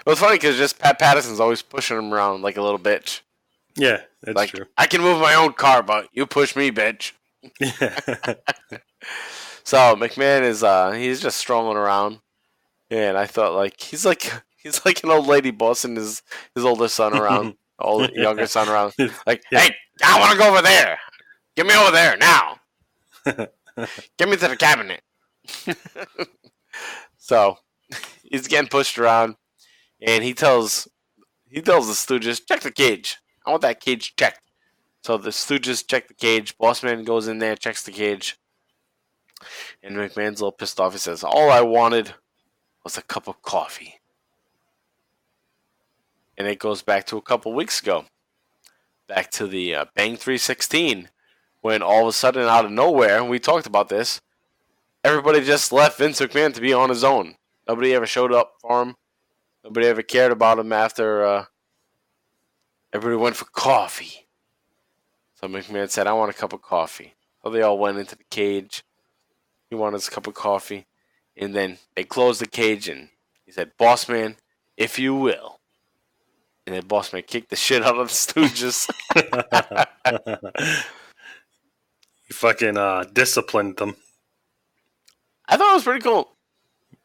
Well, it's funny because just Pat Patterson's always pushing him around like a little bitch. Yeah, that's like, true. I can move my own car, but you push me, bitch. So McMahon is he's just strolling around, and I thought like he's like an old lady bossing his older son around, younger son around. Like, hey, I want to go over there. Get me over there now. Get me to the cabinet. So he's getting pushed around. And he tells the Stooges, check the cage. I want that cage checked. So the Stooges check the cage. Bossman goes in there, checks the cage. And McMahon's a little pissed off. He says, all I wanted was a cup of coffee. And it goes back to a couple weeks ago. Back to the Bang 316. When all of a sudden, out of nowhere, and we talked about this, everybody just left Vince McMahon to be on his own. Nobody ever showed up for him. Nobody ever cared about him after everybody went for coffee. So McMahon said, I want a cup of coffee. So they all went into the cage. He wanted his cup of coffee. And then they closed the cage and he said, Boss Man, if you will. And then Boss Man kicked the shit out of the Stooges. He fucking disciplined them. I thought it was pretty cool.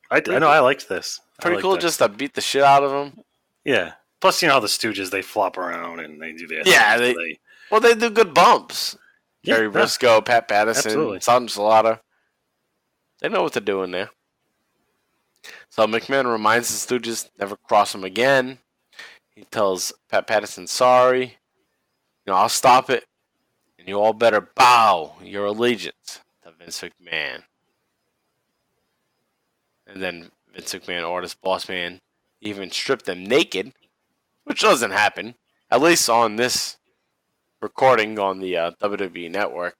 I know, I liked this. Pretty cool just to beat the shit out of them. Yeah. Plus, how the Stooges, they flop around and they do that. Yeah, they do good bumps. Yeah, Jerry Briscoe, Pat Patterson, absolutely. Sergeant Slaughter. They know what they're doing there. So McMahon reminds the Stooges never cross him again. He tells Pat Patterson, sorry. I'll stop it. And you all better bow your allegiance to Vince McMahon. And then Vince McMahon orders Boss Man even strip them naked, which doesn't happen, at least on this recording on the WWE Network.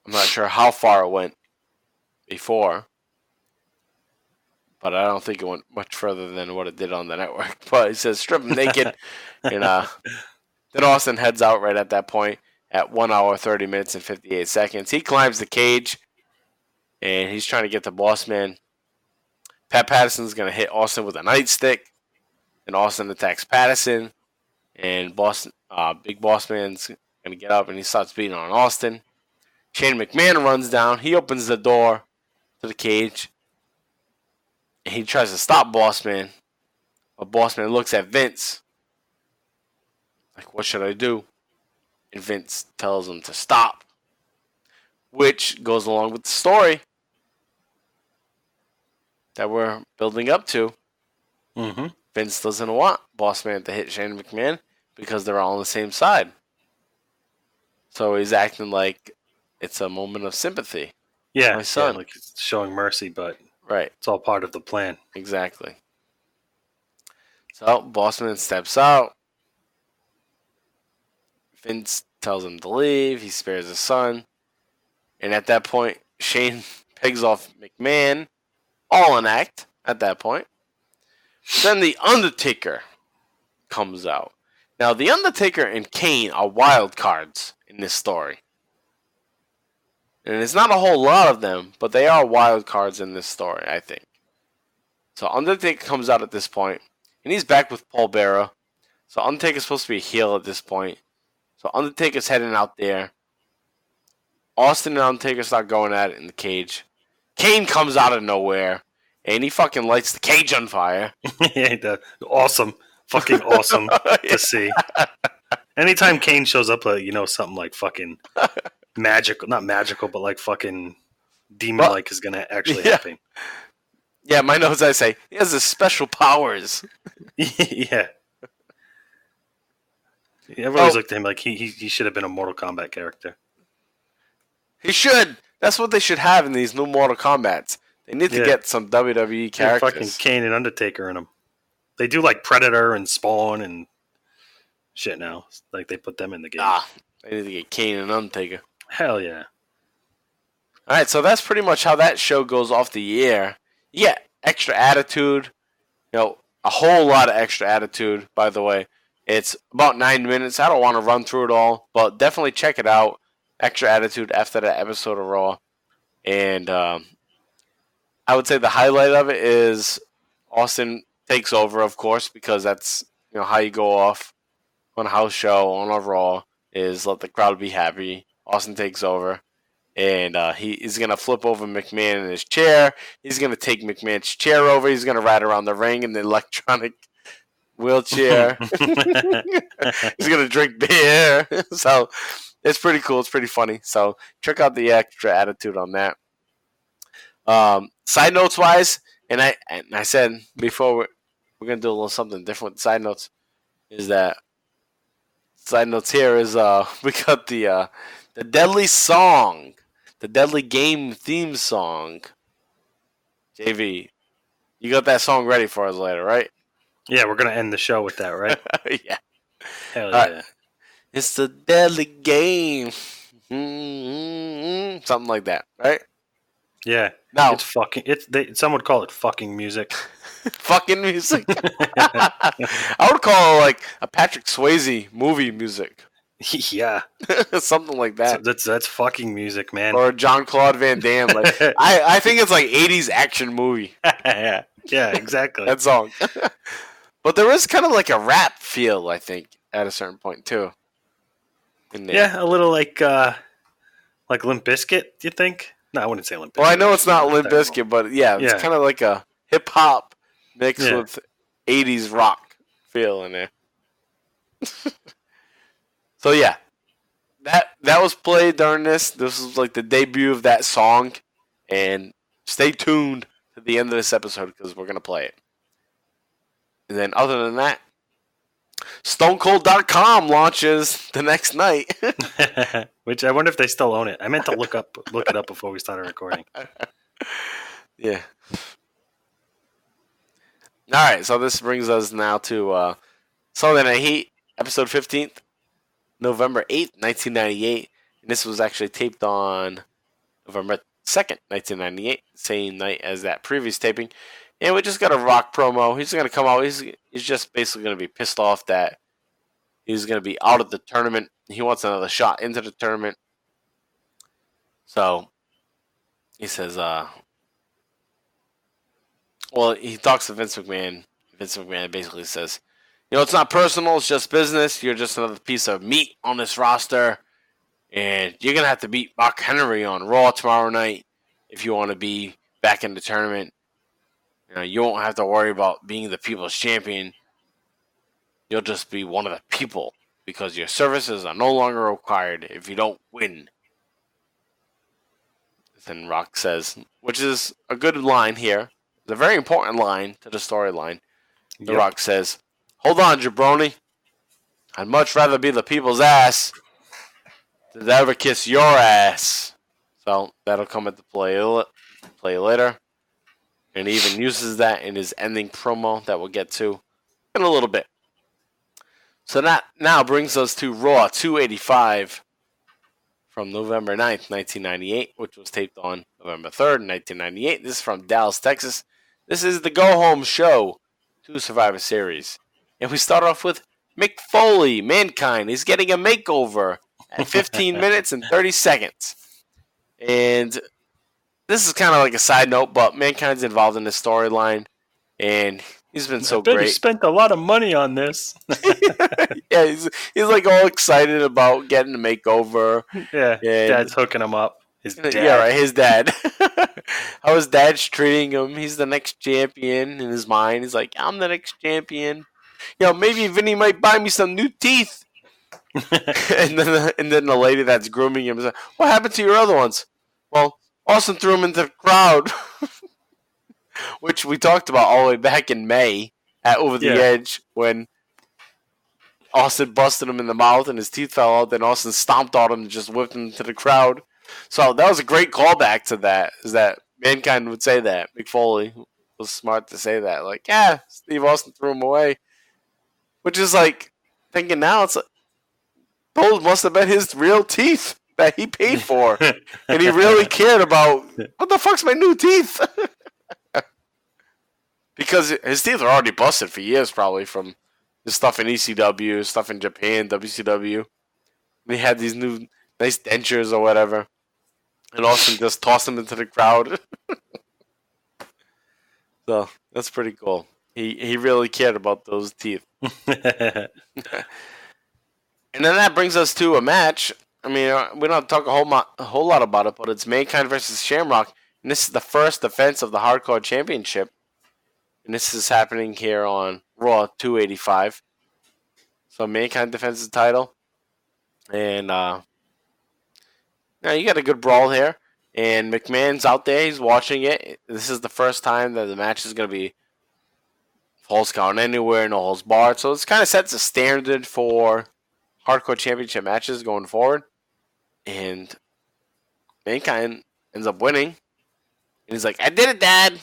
I'm not sure how far it went before, but I don't think it went much further than what it did on the network. But he says strip them naked, and then Austin heads out right at that point at 1 hour, 30 minutes, and 58 seconds. He climbs the cage, and he's trying to get the Boss Man. Pat Patterson's going to hit Austin with a nightstick, and Austin attacks Patterson. And Big Boss Man's gonna get up and he starts beating on Austin. Shane McMahon runs down. He opens the door to the cage. And he tries to stop Boss Man. But Boss Man looks at Vince. Like, what should I do? And Vince tells him to stop. Which goes along with the story that we're building up to. Mm-hmm. Vince doesn't want Boss Man to hit Shane McMahon because they're all on the same side. So he's acting like it's a moment of sympathy. Yeah, My son. yeah, like it's showing mercy, but Right. it's all part of the plan. Exactly. So Bossman steps out. Vince tells him to leave. He spares his son. And at that point, Shane pegs off McMahon. All an act at that point. Then The Undertaker comes out. Now, The Undertaker and Kane are wild cards in this story. And it's not a whole lot of them, but they are wild cards in this story, I think. So Undertaker comes out at this point, and he's back with Paul Bearer. So Undertaker's supposed to be a heel at this point. So Undertaker's heading out there. Austin and Undertaker start going at it in the cage. Kane comes out of nowhere, and he fucking lights the cage on fire. Yeah, awesome. Fucking awesome to see. Anytime Kane shows up, something like fucking magical, not magical, but like fucking demon-like is going to actually happen. Yeah, my notes I say, he has his special powers. Yeah. I've always looked at him like he should have been a Mortal Kombat character. He should. That's what they should have in these new Mortal Kombats. They need to get some WWE characters. Fucking Kane and Undertaker in them. They do like Predator and Spawn and shit now. Like they put them in the game. They need to get Kane and Undertaker. Hell yeah. Alright, so that's pretty much how that show goes off the air. Yeah, extra attitude. A whole lot of extra attitude, by the way. It's about 9 minutes. I don't want to run through it all, but definitely check it out. Extra attitude after that episode of Raw. And I would say the highlight of it is Austin takes over, of course, because that's how you go off on a house show, on a Raw, is let the crowd be happy. Austin takes over. And he's going to flip over McMahon in his chair. He's going to take McMahon's chair over. He's going to ride around the ring in the electronic wheelchair. He's going to drink beer. So it's pretty cool. It's pretty funny. So check out the extra attitude on that. Side notes wise, and I said before we're going to do a little something different with side notes, is that side notes here is we got the Deadly Song. The Deadly Game theme song. JV, you got that song ready for us later, right? Yeah, we're going to end the show with that, right? Yeah. Hell yeah. It's the Deadly Game. Something like that, right? Yeah. No. It's fucking... some would call it fucking music. Fucking music? I would call it like a Patrick Swayze movie music. Yeah. Something like that. So that's fucking music, man. Or Jean-Claude Van Damme. Like, I think it's like 80s action movie. Yeah, exactly. That song. But there is kind of like a rap feel, I think, at a certain point, too. Yeah, a little like Limp Bizkit, do you think? No, I wouldn't say Limp Bizkit. Well, I know it's not Limp Bizkit, but yeah, it's kind of like a hip-hop mixed with 80s rock feel in there. So yeah, that was played during this. This was like the debut of that song, and stay tuned to the end of this episode because we're gonna play it. And then other than that, StoneCold.com launches the next night. Which I wonder if they still own it. I meant to look it up before we started recording. Yeah. All right, so this brings us now to Sunday Night Heat, episode 15th. November 8th, 1998. And this was actually taped on November 2nd, 1998. Same night as that previous taping. And we just got a Rock promo. He's going to come out. He's just basically going to be pissed off that he's going to be out of the tournament. He wants another shot into the tournament. So, he says, well, he talks to Vince McMahon. Vince McMahon basically says, it's not personal. It's just business. You're just another piece of meat on this roster. And you're going to have to beat Mark Henry on Raw tomorrow night if you want to be back in the tournament. You won't have to worry about being the People's Champion. You'll just be one of the people because your services are no longer required if you don't win. Then Rock says, which is a good line here. It's a very important line to the storyline. The Rock says, "Hold on, jabroni. I'd much rather be the people's ass than to ever kiss your ass." So that'll come into play later. And he even uses that in his ending promo that we'll get to in a little bit. So that now brings us to Raw 285 from November 9th, 1998, which was taped on November 3rd, 1998. This is from Dallas, Texas. This is the go-home show to Survivor Series. And we start off with Mick Foley, Mankind. He's getting a makeover at 15 minutes and 30 seconds. And this is kind of like a side note, but Mankind's involved in the storyline. And he's been so great. He spent a lot of money on this. Yeah, he's like all excited about getting a makeover. Yeah, Dad's hooking him up. His dad. Yeah, right, his dad. How his dad's treating him. He's the next champion in his mind. He's like, I'm the next champion. Maybe Vinny might buy me some new teeth. and then the lady that's grooming him is like, what happened to your other ones? Well, Austin threw him into the crowd. Which we talked about all the way back in May at Over the Edge when Austin busted him in the mouth and his teeth fell out. Then Austin stomped on him and just whipped him into the crowd. So that was a great callback to that. Is that Mankind would say that. Mick Foley was smart to say that. Like, Steve Austin threw him away. Which is like, thinking now, it's like, those must have been his real teeth that he paid for. And he really cared about, what the fuck's my new teeth? Because his teeth are already busted for years, probably, from the stuff in ECW, stuff in Japan, WCW. They had these new nice dentures or whatever. And Austin just tossed them into the crowd. So, that's pretty cool. He really cared about those teeth. And then that brings us to a match. I mean, we don't talk a whole lot about it, but it's Mankind versus Shamrock. And this is the first defense of the Hardcore Championship. And this is happening here on Raw 285. So Mankind defends the title. And you got a good brawl here. And McMahon's out there. He's watching it. This is the first time that the match is going to be falls count anywhere, no holds barred. So this kind of sets a standard for Hardcore Championship matches going forward. And Mankind ends up winning. And he's like, I did it, Dad.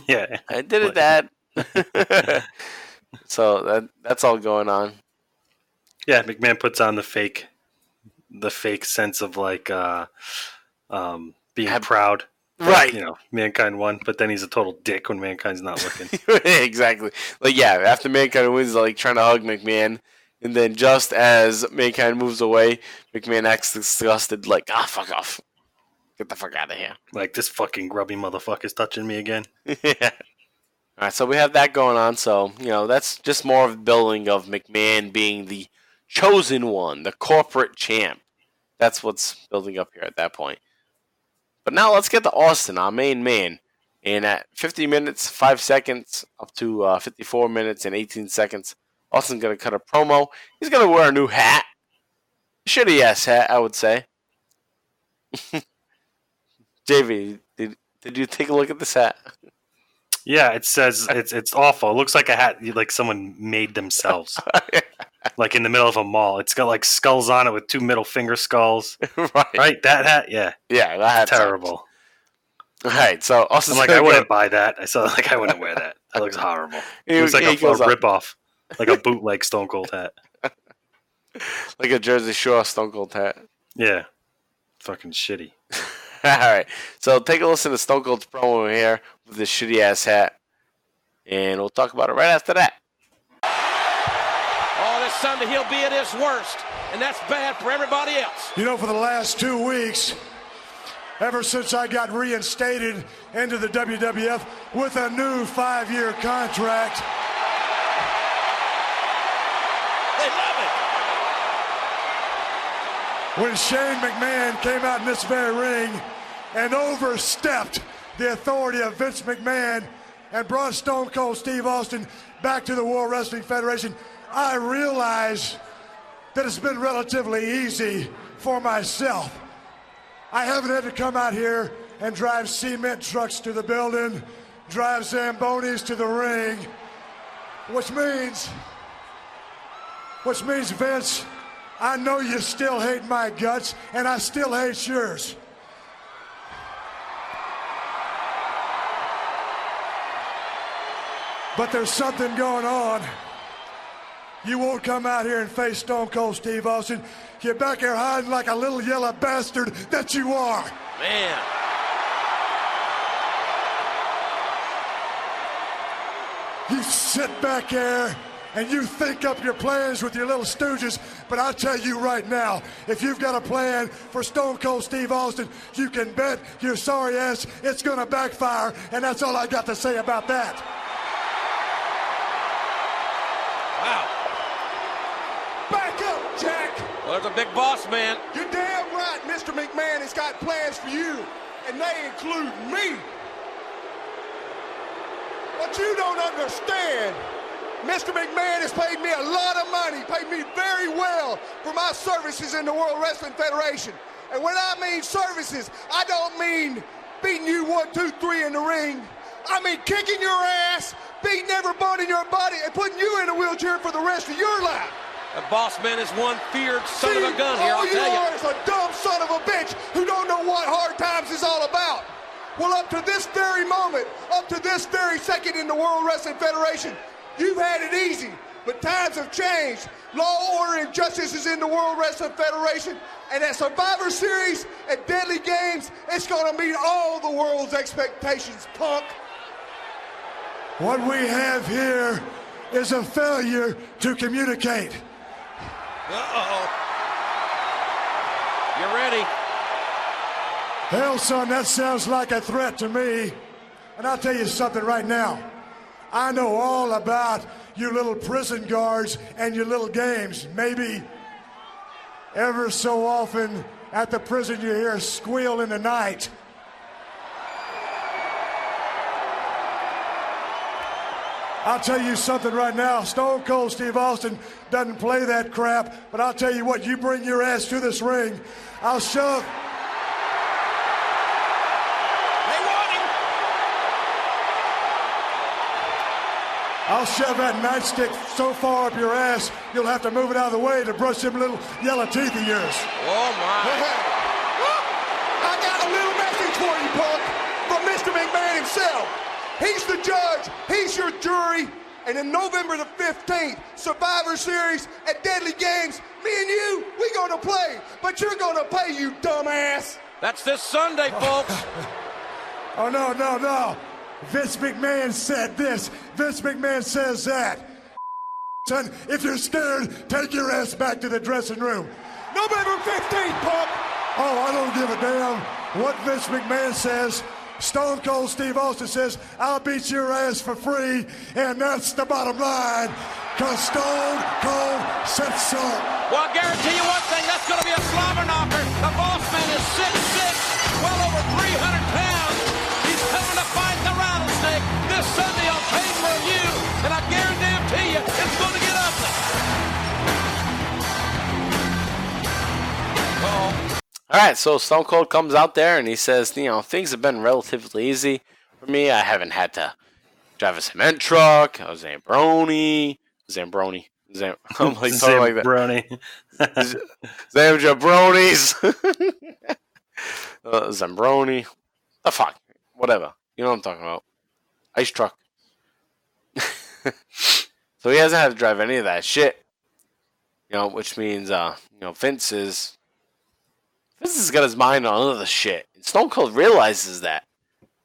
Yeah. I did it, Dad. So that's all going on. Yeah, McMahon puts on the fake sense of like being proud. Right. Mankind won, but then he's a total dick when Mankind's not looking. Exactly. Like, after Mankind wins, like trying to hug McMahon. And then just as Mankind moves away, McMahon acts disgusted, like, fuck off. Get the fuck out of here. Like, this fucking grubby motherfucker's touching me again. Yeah. All right, so we have that going on. So, that's just more of the building of McMahon being the chosen one, the corporate champ. That's what's building up here at that point. But now let's get to Austin, our main man. And at 50 minutes, 5 seconds, up to 54 minutes and 18 seconds, Austin's going to cut a promo. He's going to wear a new hat. Shitty-ass hat, I would say. JV, did you take a look at this hat? Yeah, it says it's awful. It looks like a hat like someone made themselves. Like in the middle of a mall. It's got like skulls on it with 2 middle finger skulls. Right? That hat? Yeah. Yeah, that hat's terrible. All right, so Austin's I wouldn't buy that. I wouldn't wear that. That looks horrible. It looks like a rip-off. Like a bootleg Stone Cold hat. Like a Jersey Shore Stone Cold hat. Yeah. Fucking shitty. All right. So take a listen to Stone Cold's promo here with this shitty-ass hat. And we'll talk about it right after that. Oh, this Sunday he'll be at his worst. And that's bad for everybody else. For the last 2 weeks, ever since I got reinstated into the WWF with a new 5-year contract, when Shane McMahon came out in this very ring and overstepped the authority of Vince McMahon and brought Stone Cold Steve Austin back to the World Wrestling Federation, I realize that it's been relatively easy for myself. I haven't had to come out here and drive cement trucks to the building, drive Zambonis to the ring, which means, Vince, I know you still hate my guts, and I still hate yours. But there's something going on. You won't come out here and face Stone Cold Steve Austin. You're back here hiding like a little yellow bastard that you are. Man. You sit back there and you think up your plans with your little stooges, but I'll tell you right now, if you've got a plan for Stone Cold Steve Austin, you can bet your sorry ass it's gonna backfire, and that's all I got to say about that. Wow. Back up, Jack. Well, there's a big boss man. You're damn right. Mr. McMahon has got plans for you, and they include me. What you don't understand, Mr. McMahon has paid me a lot of money, paid me very well for my services in the World Wrestling Federation. And when I mean services, I don't mean beating you 1, 2, 3 in the ring. I mean kicking your ass, beating every bone in your body, and putting you in a wheelchair for the rest of your life. The boss man is one feared son of a gun here, I'll tell you. All you are is a dumb son of a bitch who don't know what hard times is all about. Well, up to this very moment, up to this very second in the World Wrestling Federation, you've had it easy, but times have changed. Law, order, and justice is in the World Wrestling Federation, and at Survivor Series, at Deadly Games, it's going to meet all the world's expectations, punk. What we have here is a failure to communicate. Uh-oh. You ready? Hell, son, that sounds like a threat to me. And I'll tell you something right now. I know all about you little prison guards and your little games. Maybe ever so often at the prison you hear a squeal in the night. I'll tell you something right now. Stone Cold Steve Austin doesn't play that crap, but I'll tell you what, you bring your ass to this ring, I'll shove. They want him. I'll shove that nightstick so far up your ass, you'll have to move it out of the way to brush them little yellow teeth of yours. Oh, my. I got a little message for you, punk, from Mr. McMahon himself. He's the judge, he's your jury, and in November the 15th, Survivor Series at Deadly Games, me and you, we gonna play, but you're gonna pay, you dumbass. That's this Sunday, folks. Oh, no. Vince McMahon said this. Vince McMahon says that. Son, if you're scared, take your ass back to the dressing room. November 15th, punk. Oh, I don't give a damn what Vince McMahon says. Stone Cold Steve Austin says, I'll beat your ass for free, and that's the bottom line, because Stone Cold said so. Well, I guarantee you one thing, that's going to be a slobber knocker. The boss man is 6'6", well over 300 pounds. He's coming to fight the rattlesnake this Sunday on pay-per-view, and I guarantee you it's going to get ugly. All right, so Stone Cold comes out there and he says, things have been relatively easy for me. I haven't had to drive a cement truck, a Zambroni. I'm like talking like that. Zambroni. Zambronies. Zambroni. The fuck. Whatever. You know what I'm talking about. Ice truck. So he hasn't had to drive any of that shit. Which means, Vince has got his mind on other shit. And Stone Cold realizes that.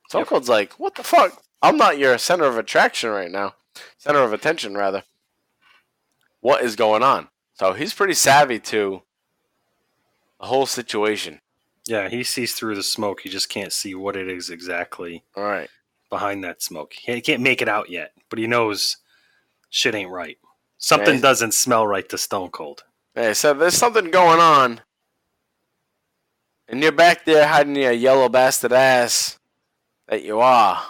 Stone Cold's like, what the fuck? I'm not your center of attraction right now. Center of attention, rather. What is going on? So he's pretty savvy to the whole situation. Yeah, he sees through the smoke. He just can't see what it is exactly All right. behind that smoke. He can't make it out yet, but he knows shit ain't right. Something doesn't smell right to Stone Cold. Hey, so there's something going on when you're back there hiding your yellow bastard ass that you are.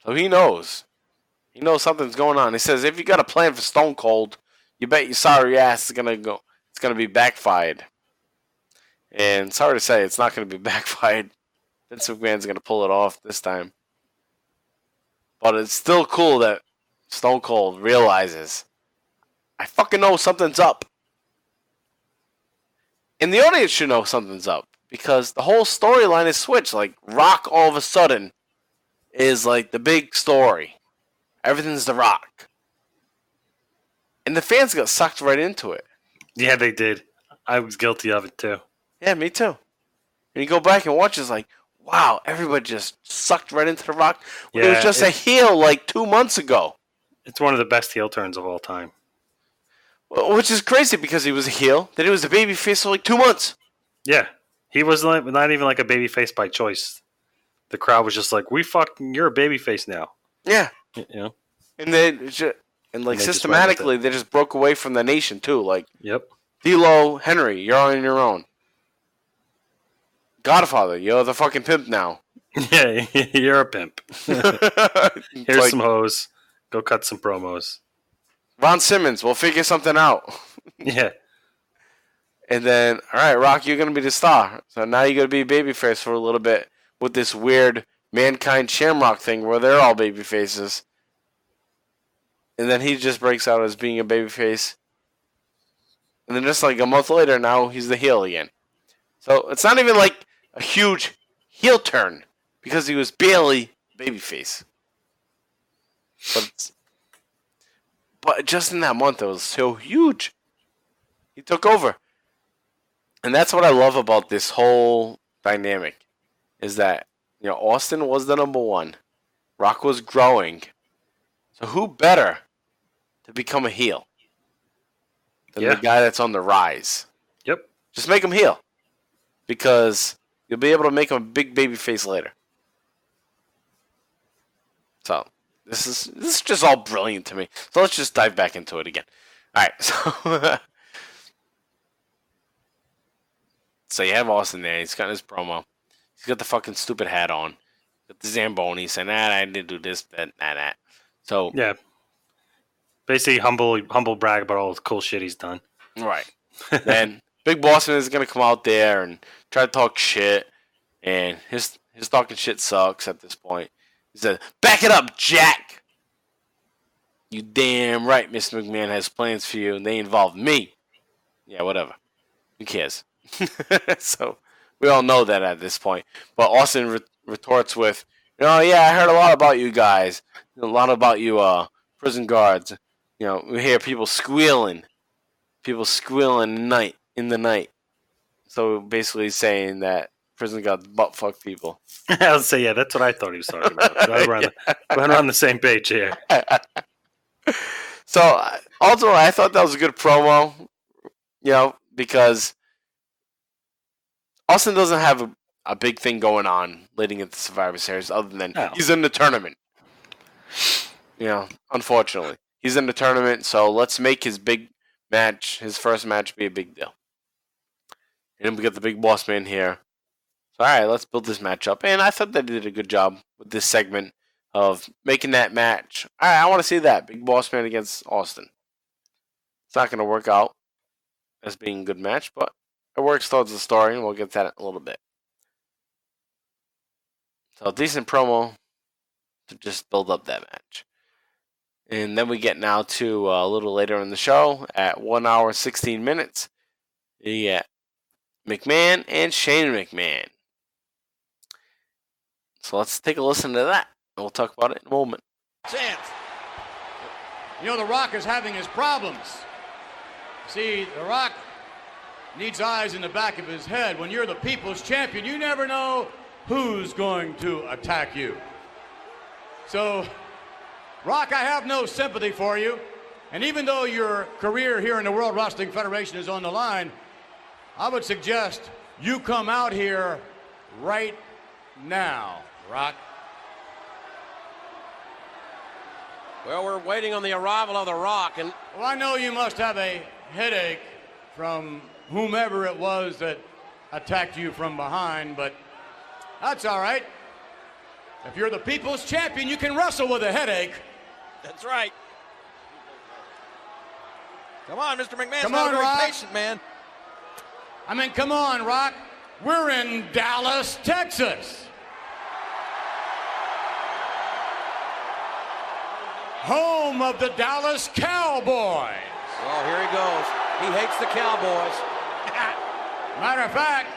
So he knows. He knows something's going on. He says, if you got a plan for Stone Cold, you bet your sorry ass is gonna go. It's gonna be backfired. And sorry to say, it's not gonna be backfired. Vince McMahon's gonna pull it off this time. But it's still cool that Stone Cold realizes, I fucking know something's up. And the audience should know something's up. Because the whole storyline is switched. Like, Rock all of a sudden is like the big story. Everything's The Rock. And the fans got sucked right into it. Yeah, they did. I was guilty of it too. Yeah, me too. And you go back and watch, it's like, wow, everybody just sucked right into The Rock. When it was just a heel like 2 months ago. It's one of the best heel turns of all time. Well, which is crazy because he was a heel. Then he was a babyface for like 2 months. Yeah. He was not even like a babyface by choice. The crowd was just like, you're a babyface now. Yeah. You know? And they systematically, they just broke away from the nation too. Like, yep. D'Lo, Henry, you're on your own. Godfather, you're the fucking pimp now. Yeah, you're a pimp. Here's some hoes. Go cut some promos. Ron Simmons, we'll figure something out. Yeah. And then, all right, Rock, you're going to be the star. So now you're going to be babyface for a little bit with this weird Mankind Shamrock thing where they're all babyfaces. And then he just breaks out as being a babyface. And then just like a month later, now he's the heel again. So it's not even like a huge heel turn because he was barely babyface. But just in that month, it was so huge. He took over. And that's what I love about this whole dynamic is that, Austin was the number one. Rock was growing. So who better to become a heel than the guy that's on the rise? Yep. Just make him heel. Because you'll be able to make him a big baby face later. So, this is just all brilliant to me. So let's just dive back into it again. Alright, so you have Austin there. He's got his promo. He's got the fucking stupid hat on. Got the Zamboni saying, I didn't do this, that. So yeah, basically humble brag about all the cool shit he's done. Right. Then Big Bossman is gonna come out there and try to talk shit, and his talking shit sucks at this point. He said, "Back it up, Jack. You damn right, Mr. McMahon has plans for you, and they involve me." Yeah, whatever. Who cares? So we all know that at this point. But Austin retorts with, yeah, I heard a lot about you guys. A lot about you prison guards. We hear people squealing. People squealing in the night. So basically saying that prison guards butt fuck people. I would say, yeah, that's what I thought he was talking about. We're on the same page here. So ultimately, I thought that was a good promo. Because Austin doesn't have a big thing going on leading into Survivor Series other than he's in the tournament. Unfortunately. He's in the tournament, so let's make his big match, his first match, be a big deal. And then we got the Big Boss Man here. So, all right, let's build this match up. And I thought they did a good job with this segment of making that match. All right, I want to see that. Big Boss Man against Austin. It's not going to work out as being a good match, but it works towards the story, and we'll get to that in a little bit. So, a decent promo to just build up that match. And then we get now to a little later in the show at 1 hour 16 minutes. You get McMahon and Shane McMahon. So let's take a listen to that, and we'll talk about it in a moment. The Rock is having his problems. See, The Rock needs eyes in the back of his head. When you're the people's champion, you never know who's going to attack you. So, Rock, I have no sympathy for you. And even though your career here in the World Wrestling Federation is on the line, I would suggest you come out here right now, Rock. Well, we're waiting on the arrival of The Rock, and Well, I know you must have a headache from whomever it was that attacked you from behind, but that's all right. If you're the people's champion, you can wrestle with a headache. That's right. Come on, Mr. McMahon's Come not on, very Rock. patient, man. I mean, come on, Rock. We're in Dallas, Texas. Home of the Dallas Cowboys. Oh, here he goes. He hates the Cowboys. Matter of fact,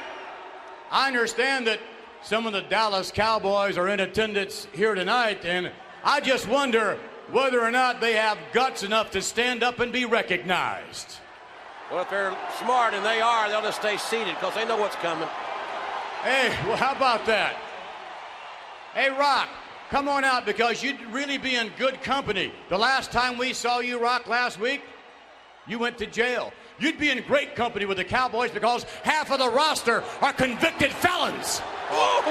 I understand that some of the Dallas Cowboys are in attendance here tonight, and I just wonder whether or not they have guts enough to stand up and be recognized. Well, if they're smart, and they are, they'll just stay seated because they know what's coming. Hey, well, how about that? Hey, Rock, come on out because you'd really be in good company. The last time we saw you, Rock, last week, you went to jail. You'd be in great company with the Cowboys because half of the roster are convicted felons. Oh.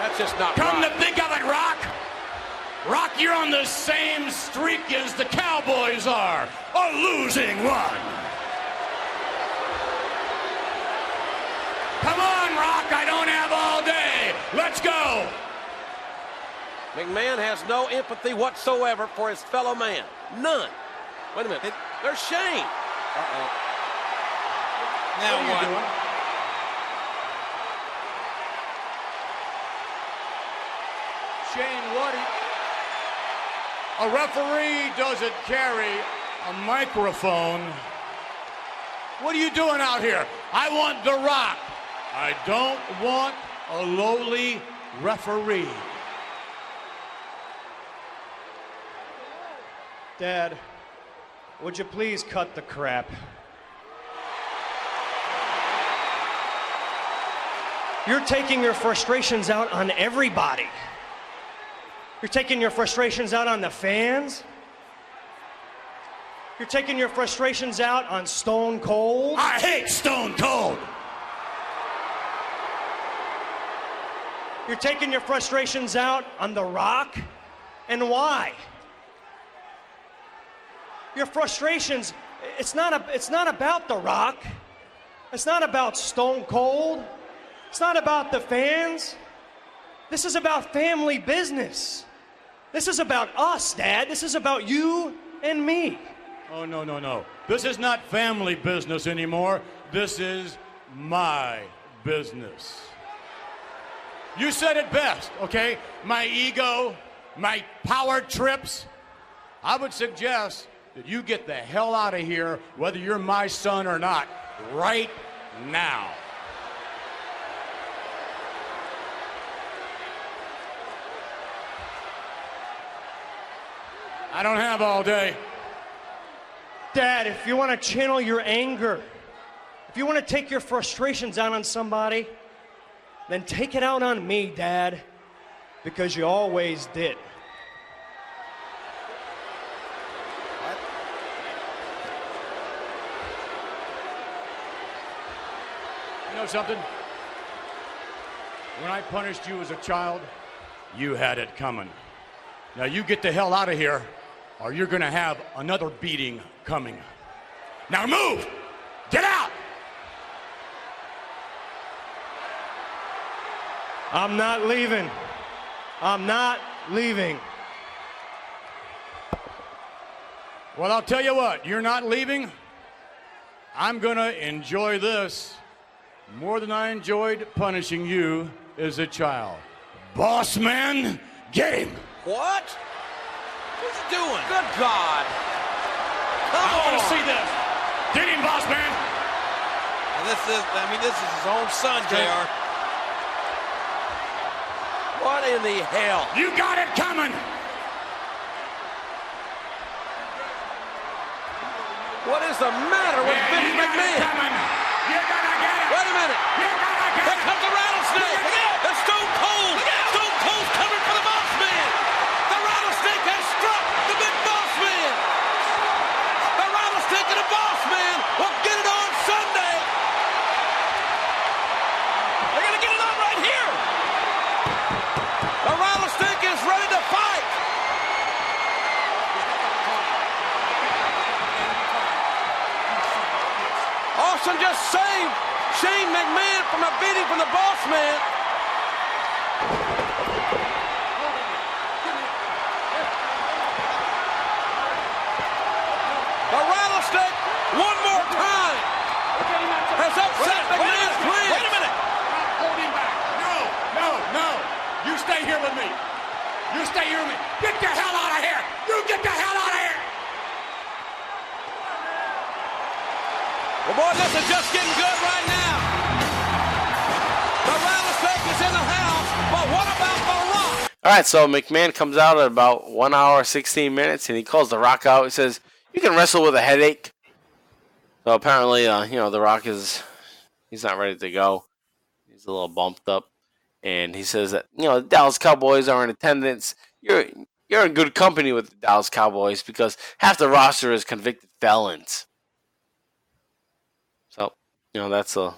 That's just not Come right. to think of it, Rock. Rock, you're on the same streak as the Cowboys are, a losing one. Come on, Rock, I don't have all day. Let's go. McMahon has no empathy whatsoever for his fellow man. None. Wait a minute. There's Shane. Uh-oh. Now What are you doing? Shane, what? A referee doesn't carry a microphone. What are you doing out here? I want The Rock. I don't want a lowly referee. Dad, would you please cut the crap? You're taking your frustrations out on everybody. You're taking your frustrations out on the fans. You're taking your frustrations out on Stone Cold. I hate Stone Cold. You're taking your frustrations out on The Rock. And why? Your frustrations, it's not about The Rock. It's not about Stone Cold. It's not about the fans. This is about family business. This is about us, Dad. This is about you and me. Oh, no, no, no. This is not family business anymore. This is my business. You said it best, okay? My ego, my power trips. I would suggest that you get the hell out of here, whether you're my son or not, right now. I don't have all day. Dad, if you want to channel your anger, if you want to take your frustrations out on somebody, then take it out on me, Dad, because you always did. You know something? When I punished you as a child, you had it coming. Now you get the hell out of here, or you're gonna have another beating coming. Now move! Get out! I'm not leaving. I'm not leaving. Well, I'll tell you what, you're not leaving. I'm gonna enjoy this more than I enjoyed punishing you as a child. Boss man, get him! What? What's he doing? Good God. I want to see this. Get him, boss man. This is his own son, JR. What in the hell? You got it coming. What is the matter with Vince McMahon? You're gonna get it. Wait a minute. You're gonna get Here it. comes the rattlesnake. It's Stone Cold. Stone Cold's coming for the boss man. The rattlesnake has struck the big boss man. The rattlesnake and the boss man will get it on Sunday. They're going to get it on right here. The rattlesnake is ready to fight. and just saved Shane McMahon from a beating from the boss man. The rattlesnake, one more time, has upset McMahon's plans. Wait a minute. Hold him back. No. You stay here with me. You stay here with me. Get the hell out of here. You get the hell out of here. Well, boy, this is just getting good right now. The rattlesnake is in the house, but what about The Rock? All right, so McMahon comes out at about 1 hour, 16 minutes, and he calls The Rock out. He says, "You can wrestle with a headache." So apparently, The Rock he's not ready to go. He's a little bumped up. And he says that, the Dallas Cowboys are in attendance. You're in good company with the Dallas Cowboys because half the roster is convicted felons. So, that's a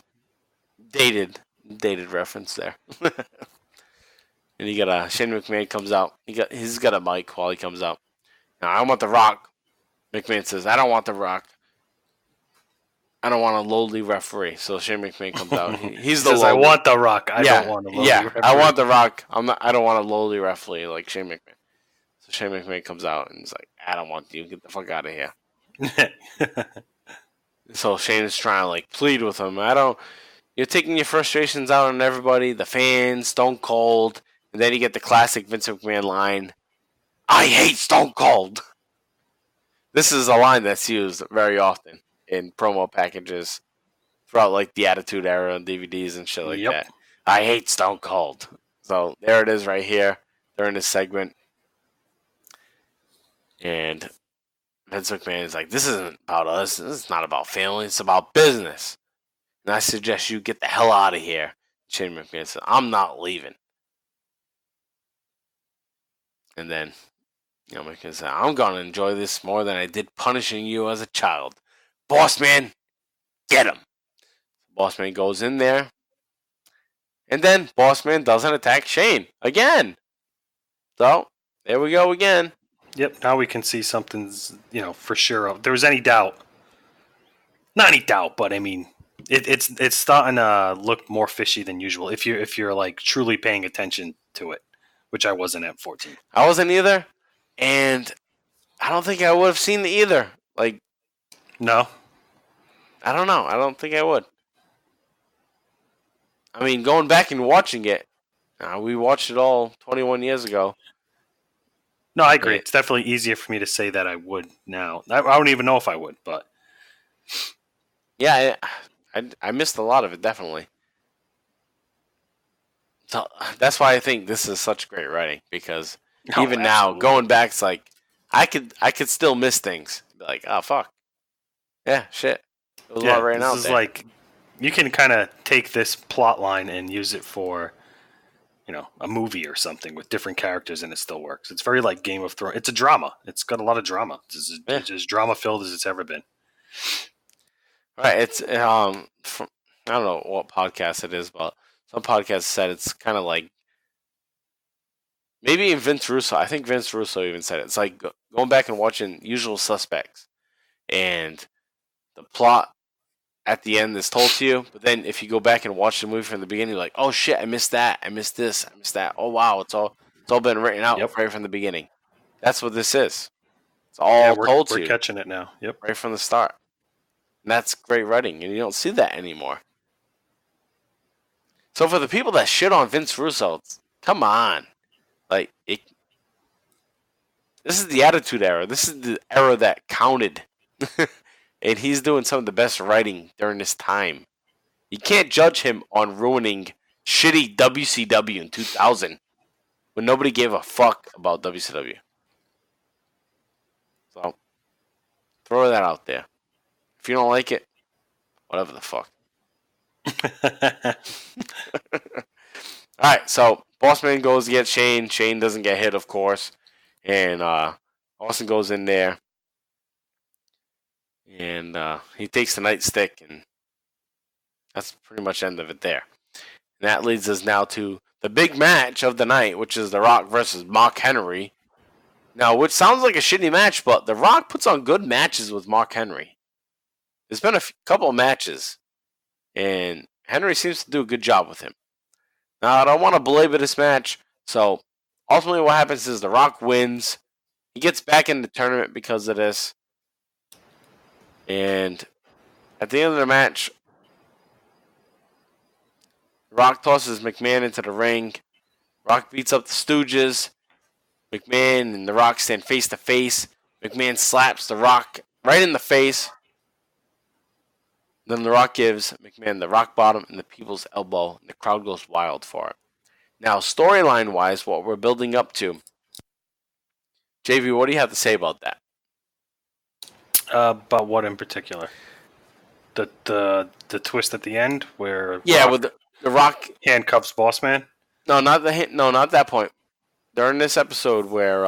dated reference there. And you got Shane McMahon comes out. He's got a mic while he comes out. Now, I want The Rock. McMahon says, "I don't want The Rock. I don't want a lowly referee." So Shane McMahon comes out. He's the says, "I want The Rock. I don't want a lowly referee." I want The Rock. I don't want a lowly referee like Shane McMahon. So Shane McMahon comes out and he's like, "I don't want you. Get the fuck out of here." So Shane is trying to plead with him. You're taking your frustrations out on everybody, the fans, Stone Cold, and then you get the classic Vince McMahon line, "I hate Stone Cold." This is a line that's used very often in promo packages throughout the Attitude Era and DVDs and shit like that. "I hate Stone Cold." So there it is right here during this segment. And Vince McMahon is like, "This isn't about us. This is not about family. It's about business. And I suggest you get the hell out of here." Shane McMahon said, "I'm not leaving." And then, McMahon said, "I'm going to enjoy this more than I did punishing you as a child. Boss man, get him." Boss man goes in there. And then Boss man doesn't attack Shane again. So, there we go again. Yep, now we can see something's, for sure. If there was any doubt. Not any doubt, but I mean, it's starting to look more fishy than usual if you're truly paying attention to it, which I wasn't at 14. I wasn't either, and I don't think I would have seen it either. No. I don't know. I don't think I would. I mean, going back and watching it, we watched it all 21 years ago. No, I agree. It's definitely easier for me to say that I would now. I don't even know if I would, but yeah, I missed a lot of it, definitely. So that's why I think this is such great writing, because even now, going back, it's I could still miss things. Be like, "Oh fuck, yeah, shit." It was a lot right now. This is you can kind of take this plot line and use it for, a movie or something with different characters, and it still works. It's very like Game of Thrones. It's a drama. It's got a lot of drama. It's as drama filled as it's ever been. Right. It's I don't know what podcast it is, but some podcast said it's kind of like maybe even Vince Russo. I think Vince Russo even said it. It's like going back and watching Usual Suspects, and the plot at the end is told to you, but then if you go back and watch the movie from the beginning, you're like, "Oh shit, I missed that. I missed this. I missed that. Oh wow, it's all been written out right from the beginning." That's what this is. It's all told to you. We're catching it now. Yep, right from the start. And that's great writing, and you don't see that anymore. So for the people that shit on Vince Russo, come on, this is the Attitude Era. This is the era that counted. And he's doing some of the best writing during this time. You can't judge him on ruining shitty WCW in 2000 when nobody gave a fuck about WCW. So, throw that out there. If you don't like it, whatever the fuck. Alright, so Bossman goes to get Shane. Shane doesn't get hit, of course. And Austin goes in there. And he takes the nightstick, and that's pretty much the end of it there. And that leads us now to the big match of the night, which is The Rock versus Mark Henry. Now, which sounds like a shitty match, but The Rock puts on good matches with Mark Henry. There's been a couple of matches and Henry seems to do a good job with him. Now, I don't want to belabor this match, so ultimately what happens is The Rock wins. He gets back in the tournament because of this, and at the end of the match, Rock tosses McMahon into the ring. Rock beats up the Stooges. McMahon and The Rock stand face to face. McMahon slaps The Rock right in the face. Then The Rock gives McMahon the rock bottom and the people's elbow, and the crowd goes wild for it. Now, storyline wise, what we're building up to, JV, what do you have to say about that? About what in particular? The twist at the end where with the Rock handcuffs Boss Man. No, not that point. During this episode where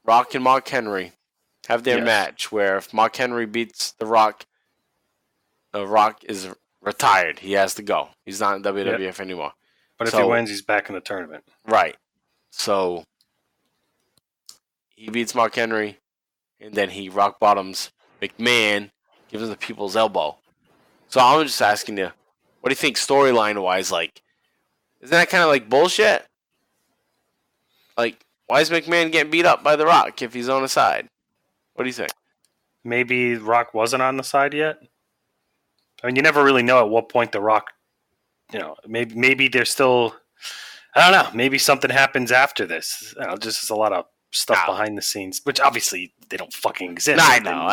Rock and Mark Henry have their match, where if Mark Henry beats The Rock is retired. He has to go. He's not in WWF anymore. But if he wins, he's back in the tournament. Right. So he beats Mark Henry, and then he rock bottoms McMahon, gives him the people's elbow. So I'm just asking you, what do you think storyline wise? Like, isn't that kind of like bullshit? Like, why is McMahon getting beat up by The Rock if he's on the side? What do you think? Maybe Rock wasn't on the side yet. I mean, you never really know at what point The Rock, maybe they're still, I don't know, maybe something happens after this. Just a lot of stuff behind the scenes, which obviously they don't fucking exist. No, I know.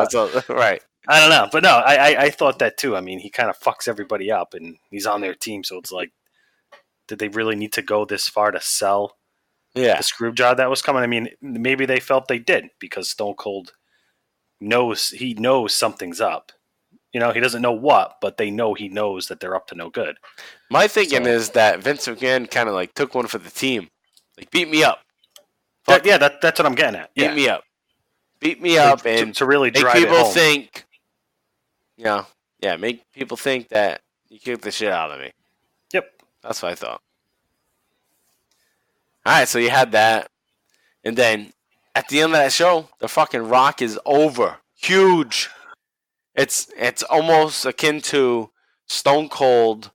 That's right. I don't know. But no, I thought that too. I mean, he kind of fucks everybody up and he's on their team. So it's like, did they really need to go this far to sell the screw job that was coming? I mean, maybe they felt they did because Stone Cold knows something's up. He doesn't know what, but they know he knows that they're up to no good. My thinking is that Vince McMahon kind of like took one for the team. Like, beat me up. That's what I'm getting at. Beat me up. Beat me up and to really drive make people it home. think, make people think that you kicked the shit out of me. Yep. That's what I thought. All right, so you had that. And then at the end of that show, the fucking Rock is over. Huge. It's almost akin to Stone Cold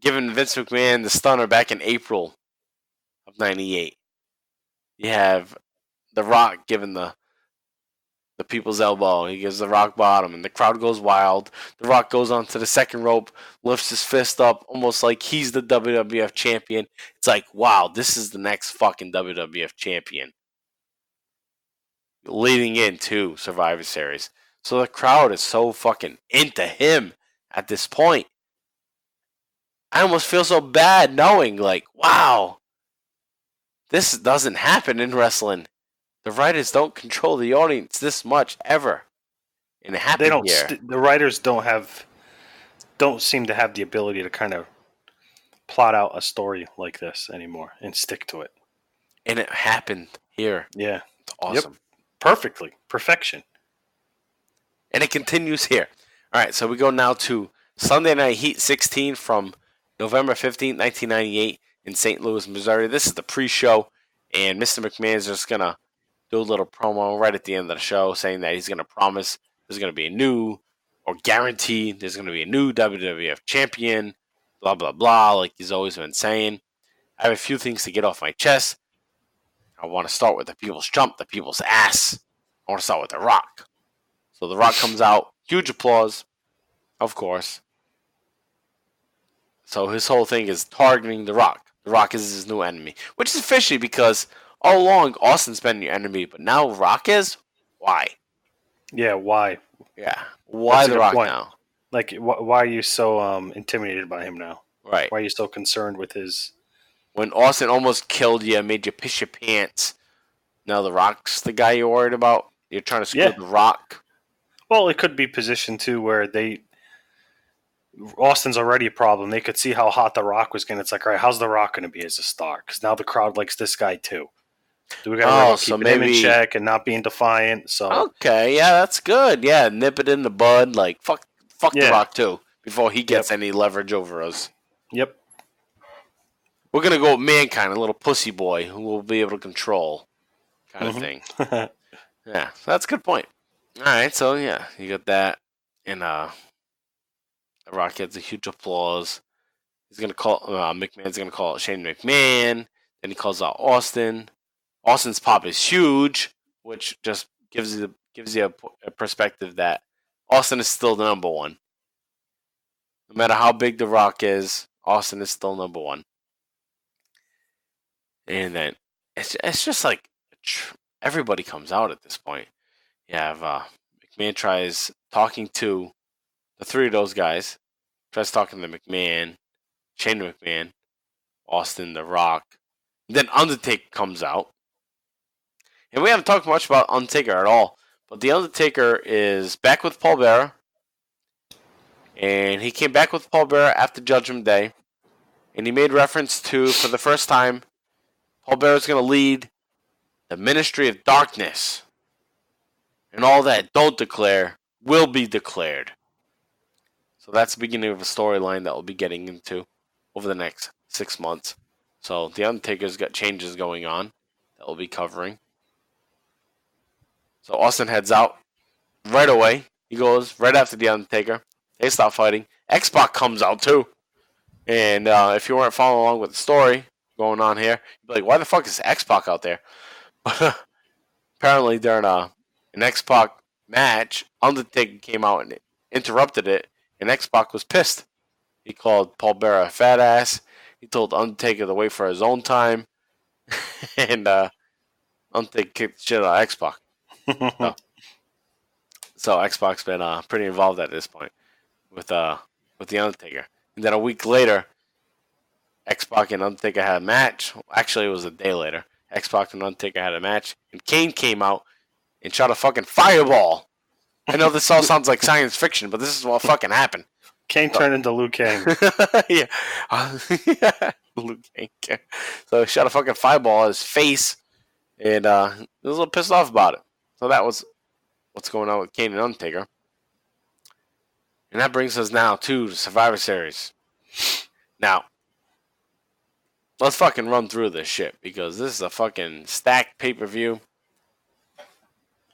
giving Vince McMahon the stunner back in April of '98. You have The Rock giving the people's elbow. He gives the rock bottom, and the crowd goes wild. The Rock goes onto the second rope, lifts his fist up, almost like he's the WWF champion. It's like, wow, this is the next fucking WWF champion. Leading into Survivor Series. So the crowd is so fucking into him at this point. I almost feel so bad knowing, like, wow, this doesn't happen in wrestling. The writers don't control the audience this much ever. And it happened here. The writers don't seem to have the ability to kind of plot out a story like this anymore and stick to it. And it happened here. Yeah. It's awesome. Yep. Perfectly. Perfection. And it continues here. All right, so we go now to Sunday Night Heat 16 from November 15th, 1998 in St. Louis, Missouri. This is the pre-show, and Mr. McMahon is just going to do a little promo right at the end of the show saying that he's going to promise there's going to be a new, or guaranteed, there's going to be a new WWF champion, blah, blah, blah, like he's always been saying. I have a few things to get off my chest. I want to start with the people's jump, the people's ass. I want to start with The Rock. So The Rock comes out, huge applause, of course. So his whole thing is targeting The Rock. The Rock is his new enemy, which is fishy because all along Austin's been your enemy, but now Rock is? Why? Yeah, why? Yeah, why The Rock now? Like, why are you so intimidated by him now? Right. Why are you so concerned with his... When Austin almost killed you, made you piss your pants, now The Rock's the guy you're worried about? You're trying to screw The Rock? Well, it could be positioned too where Austin's already a problem. They could see how hot The Rock was going. It's like, all right, how's The Rock going to be as a star? Because now the crowd likes this guy too. Do we got to keep him in check and not being defiant? So okay, yeah, that's good. Yeah, nip it in the bud. Like fuck The Rock too before he gets any leverage over us. Yep. We're gonna go with Mankind, a little pussy boy who we'll be able to control, kind of thing. Yeah, so that's a good point. All right, so yeah, you got that, and The Rock gets a huge applause. He's gonna call McMahon's gonna call out Shane McMahon. Then he calls out Austin. Austin's pop is huge, which just gives you a perspective that Austin is still the number one. No matter how big The Rock is, Austin is still number one. And then it's just like everybody comes out at this point. You have McMahon tries talking to the three of those guys. Tries talking to McMahon, Shane McMahon, Austin, The Rock. And then Undertaker comes out. And we haven't talked much about Undertaker at all. But The Undertaker is back with Paul Bearer. And he came back with Paul Bearer after Judgment Day. And he made reference to, for the first time, Paul Bearer is going to lead the Ministry of Darkness. And all that don't declare will be declared. So that's the beginning of a storyline that we'll be getting into over the next 6 months. So The Undertaker's got changes going on that we'll be covering. So Austin heads out right away. He goes right after The Undertaker. They stop fighting. X-Pac comes out too. And if you weren't following along with the story going on here, you'd be like, why the fuck is X-Pac out there? But apparently during an X-Pac match, Undertaker came out and interrupted it, and X-Pac was pissed. He called Paul Bearer a fat ass. He told Undertaker to wait for his own time. And Undertaker kicked the shit out of X-Pac. So X-Pac's been pretty involved at this point with The Undertaker. And then a week later, X-Pac and Undertaker had a match. Actually, it was a day later. X-Pac and Undertaker had a match. And Kane came out and shot a fucking fireball. I know this all sounds like science fiction, but this is what fucking happened. Kane turned into Luke Kane. Yeah. Luke Kane. So he shot a fucking fireball at his face. And he was a little pissed off about it. So that was what's going on with Kane and Undertaker. And that brings us now to the Survivor Series. Now, let's fucking run through this shit because this is a fucking stacked pay-per-view. I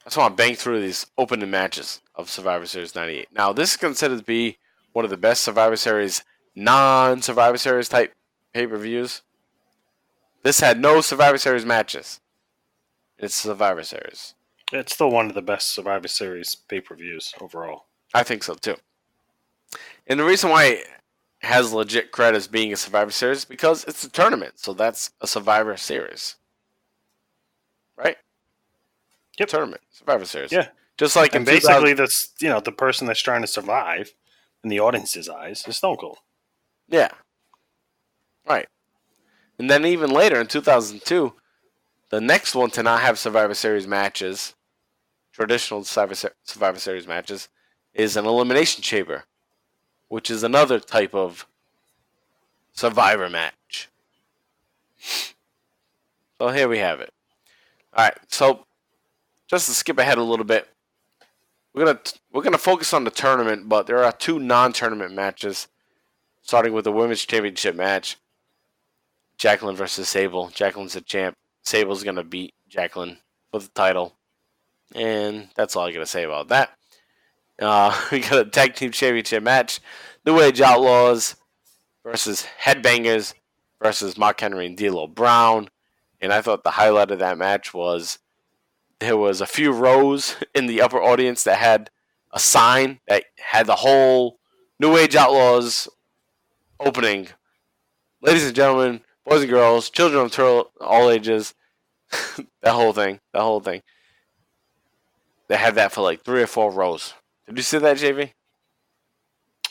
just want to bang through these opening matches of Survivor Series 98. Now, this is considered to be one of the best Survivor Series, non-Survivor Series type pay-per-views. This had no Survivor Series matches. It's Survivor Series. It's still one of the best Survivor Series pay-per-views overall. I think so, too. And the reason why it has legit credit as being a Survivor Series is because it's a tournament. So that's a Survivor Series. Right? Yep. Tournament. Survivor Series. Yeah. Just like and basically, the person that's trying to survive in the audience's eyes is Stone Cold. Yeah. Right. And then even later in 2002, the next one to not have Survivor Series matches, traditional Survivor Series matches, is an Elimination Chamber, which is another type of Survivor match. So here we have it. All right, so just to skip ahead a little bit, we're gonna focus on the tournament, but there are two non-tournament matches, starting with the Women's Championship match. Jacqueline versus Sable. Jacqueline's the champ. Sable's gonna beat Jacqueline for the title, and that's all I gotta say about that. We got a Tag Team Championship match. New Age Outlaws versus Headbangers versus Mark Henry and D'Lo Brown. And I thought the highlight of that match was there was a few rows in the upper audience that had a sign that had the whole New Age Outlaws opening. Ladies and gentlemen, boys and girls, children of all ages, that whole thing. They had that for like 3 or 4 rows. Did you see that, JV?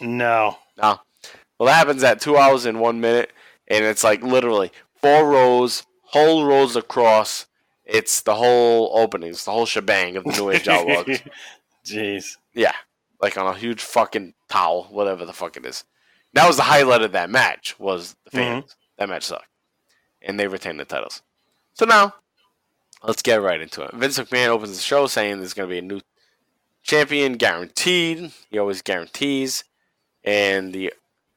No. No. Well, that happens at 2 hours and 1 minute, and it's like literally 4 rows, whole rows across. It's the whole openings, the whole shebang of the New Age Outlaws. Jeez. Yeah. Like on a huge fucking towel, whatever the fuck it is. That was the highlight of that match, was the fans. Mm-hmm. That match sucked. And they retained the titles. So now, let's get right into it. Vince McMahon opens the show saying there's going to be a new champion guaranteed. He always guarantees. And the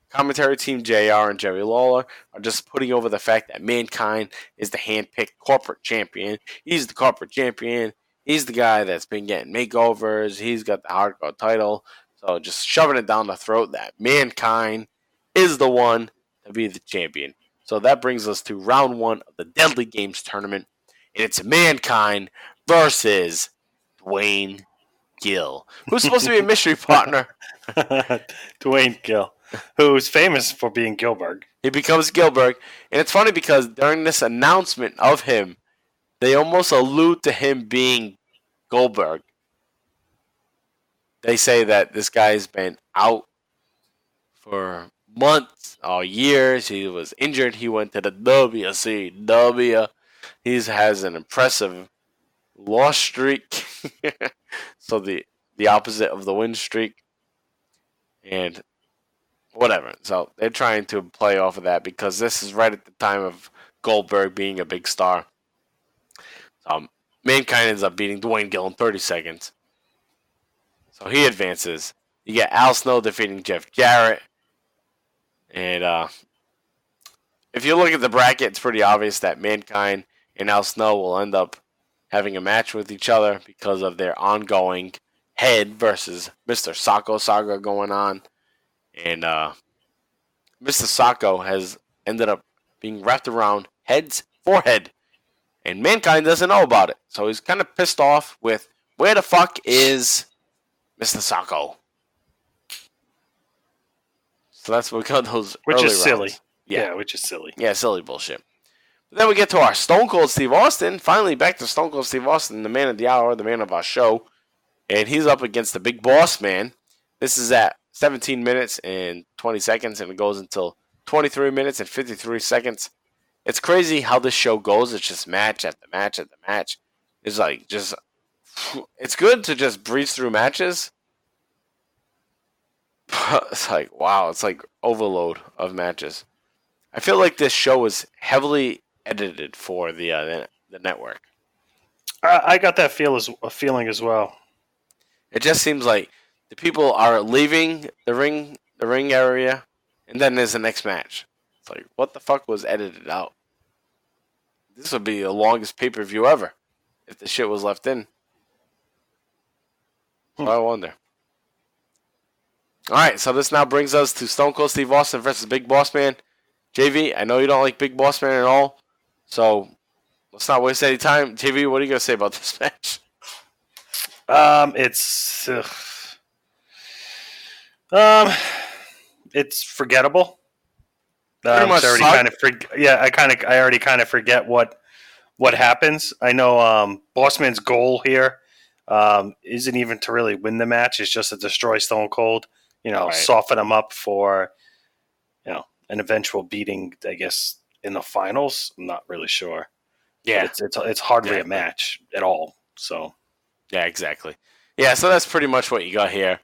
commentary team, JR and Jerry Lawler, are just putting over the fact that Mankind is the hand-picked corporate champion. He's the corporate champion. He's the guy that's been getting makeovers. He's got the hardcore title. So just shoving it down the throat that Mankind is the one to be the champion. So that brings us to round 1 of the Deadly Games tournament. And it's Mankind versus Dwayne Gill, who's supposed to be a mystery partner. Dwayne Gill, who's famous for being Gilbert. He becomes Gilbert. And it's funny because during this announcement of him, they almost allude to him being Goldberg. They say that this guy's been out for months or years. He was injured. He went to the WCW. He has an impressive loss streak. So the opposite of the win streak. And whatever. So they're trying to play off of that because this is right at the time of Goldberg being a big star. Mankind ends up beating Dwayne Gill in 30 seconds. So he advances. You get Al Snow defeating Jeff Jarrett. And if you look at the bracket, it's pretty obvious that Mankind and Al Snow will end up having a match with each other because of their ongoing Head versus Mr. Socko saga going on. And Mr. Socko has ended up being wrapped around Head's forehead. And Mankind doesn't know about it. So he's kind of pissed off with, where the fuck is Mr. Socko? So that's what we got those Which early is silly. rounds. Yeah, which is silly. Yeah, silly bullshit. But then we get to our Stone Cold Steve Austin. Finally back to Stone Cold Steve Austin, the man of the hour, the man of our show. And he's up against the Big Boss Man. This is at 17 minutes and 20 seconds, and it goes until 23 minutes and 53 seconds. It's crazy how this show goes. It's just match after match after match. It's like just... It's good to just breeze through matches. But it's like, wow, it's like overload of matches. I feel like this show is heavily edited for the network. I got that feeling as well. It just seems like the people are leaving the ring area, and then there's the next match. It's like, what the fuck was edited out? This would be the longest pay-per-view ever if the shit was left in. So I wonder. All right, so this now brings us to Stone Cold Steve Austin versus Big Boss Man. JV, I know you don't like Big Boss Man at all, so let's not waste any time. JV, what are you going to say about this match? It's forgettable. Pretty much I already kind of forget what happens. I know Bossman's goal here isn't even to really win the match. It's just to destroy Stone Cold. Right. Soften him up for an eventual beating. I guess in the finals. I'm not really sure. Yeah, but it's hardly a match at all. So yeah, exactly. Yeah, so that's pretty much what you got here.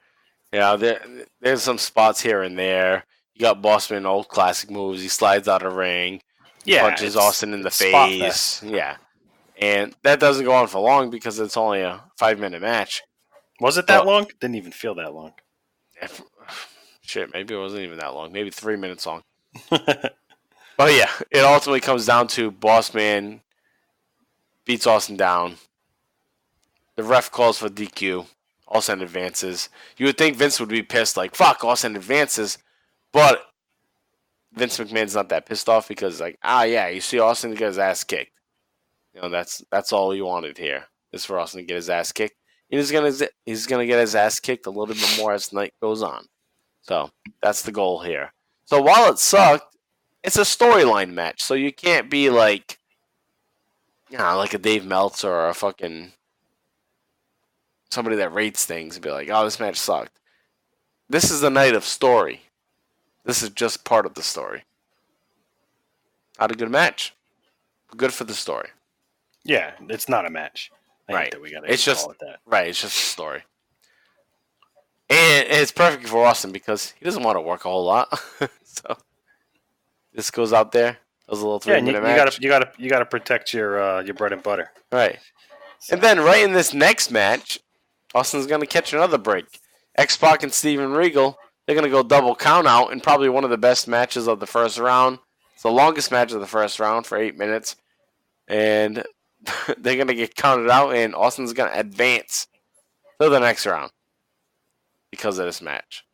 There's some spots here and there. You got Bossman old classic moves. He slides out of ring. Punches Austin in the face. Yeah. And that doesn't go on for long because it's only a 5-minute match. Was it that long? Didn't even feel that long. Shit, maybe it wasn't even that long. Maybe 3 minutes long. But yeah, it ultimately comes down to Bossman beats Austin down. The ref calls for DQ. Austin advances. You would think Vince would be pissed, like, fuck, Austin advances. But Vince McMahon's not that pissed off because, like, you see Austin get his ass kicked. That's all you wanted here, is for Austin to get his ass kicked. And he's gonna get his ass kicked a little bit more as the night goes on. So that's the goal here. So while it sucked, it's a storyline match. So you can't be like, like a Dave Meltzer or a fucking somebody that rates things and be like, oh, this match sucked. This is the night of story. This is just part of the story. Not a good match. Good for the story. Yeah, it's not a match. Right. It's just call it that. Right. It's just a story. And it's perfect for Austin because he doesn't want to work a whole lot. So this goes out there. Does a little 3-minute match. You gotta protect your bread and butter. Right. So. And then right in this next match, Austin's gonna catch another break. X-Pac and Steven Regal, they're gonna go double count out in probably one of the best matches of the first round. It's the longest match of the first round for 8 minutes. And they're going to get counted out, and Austin's going to advance to the next round. because of this match.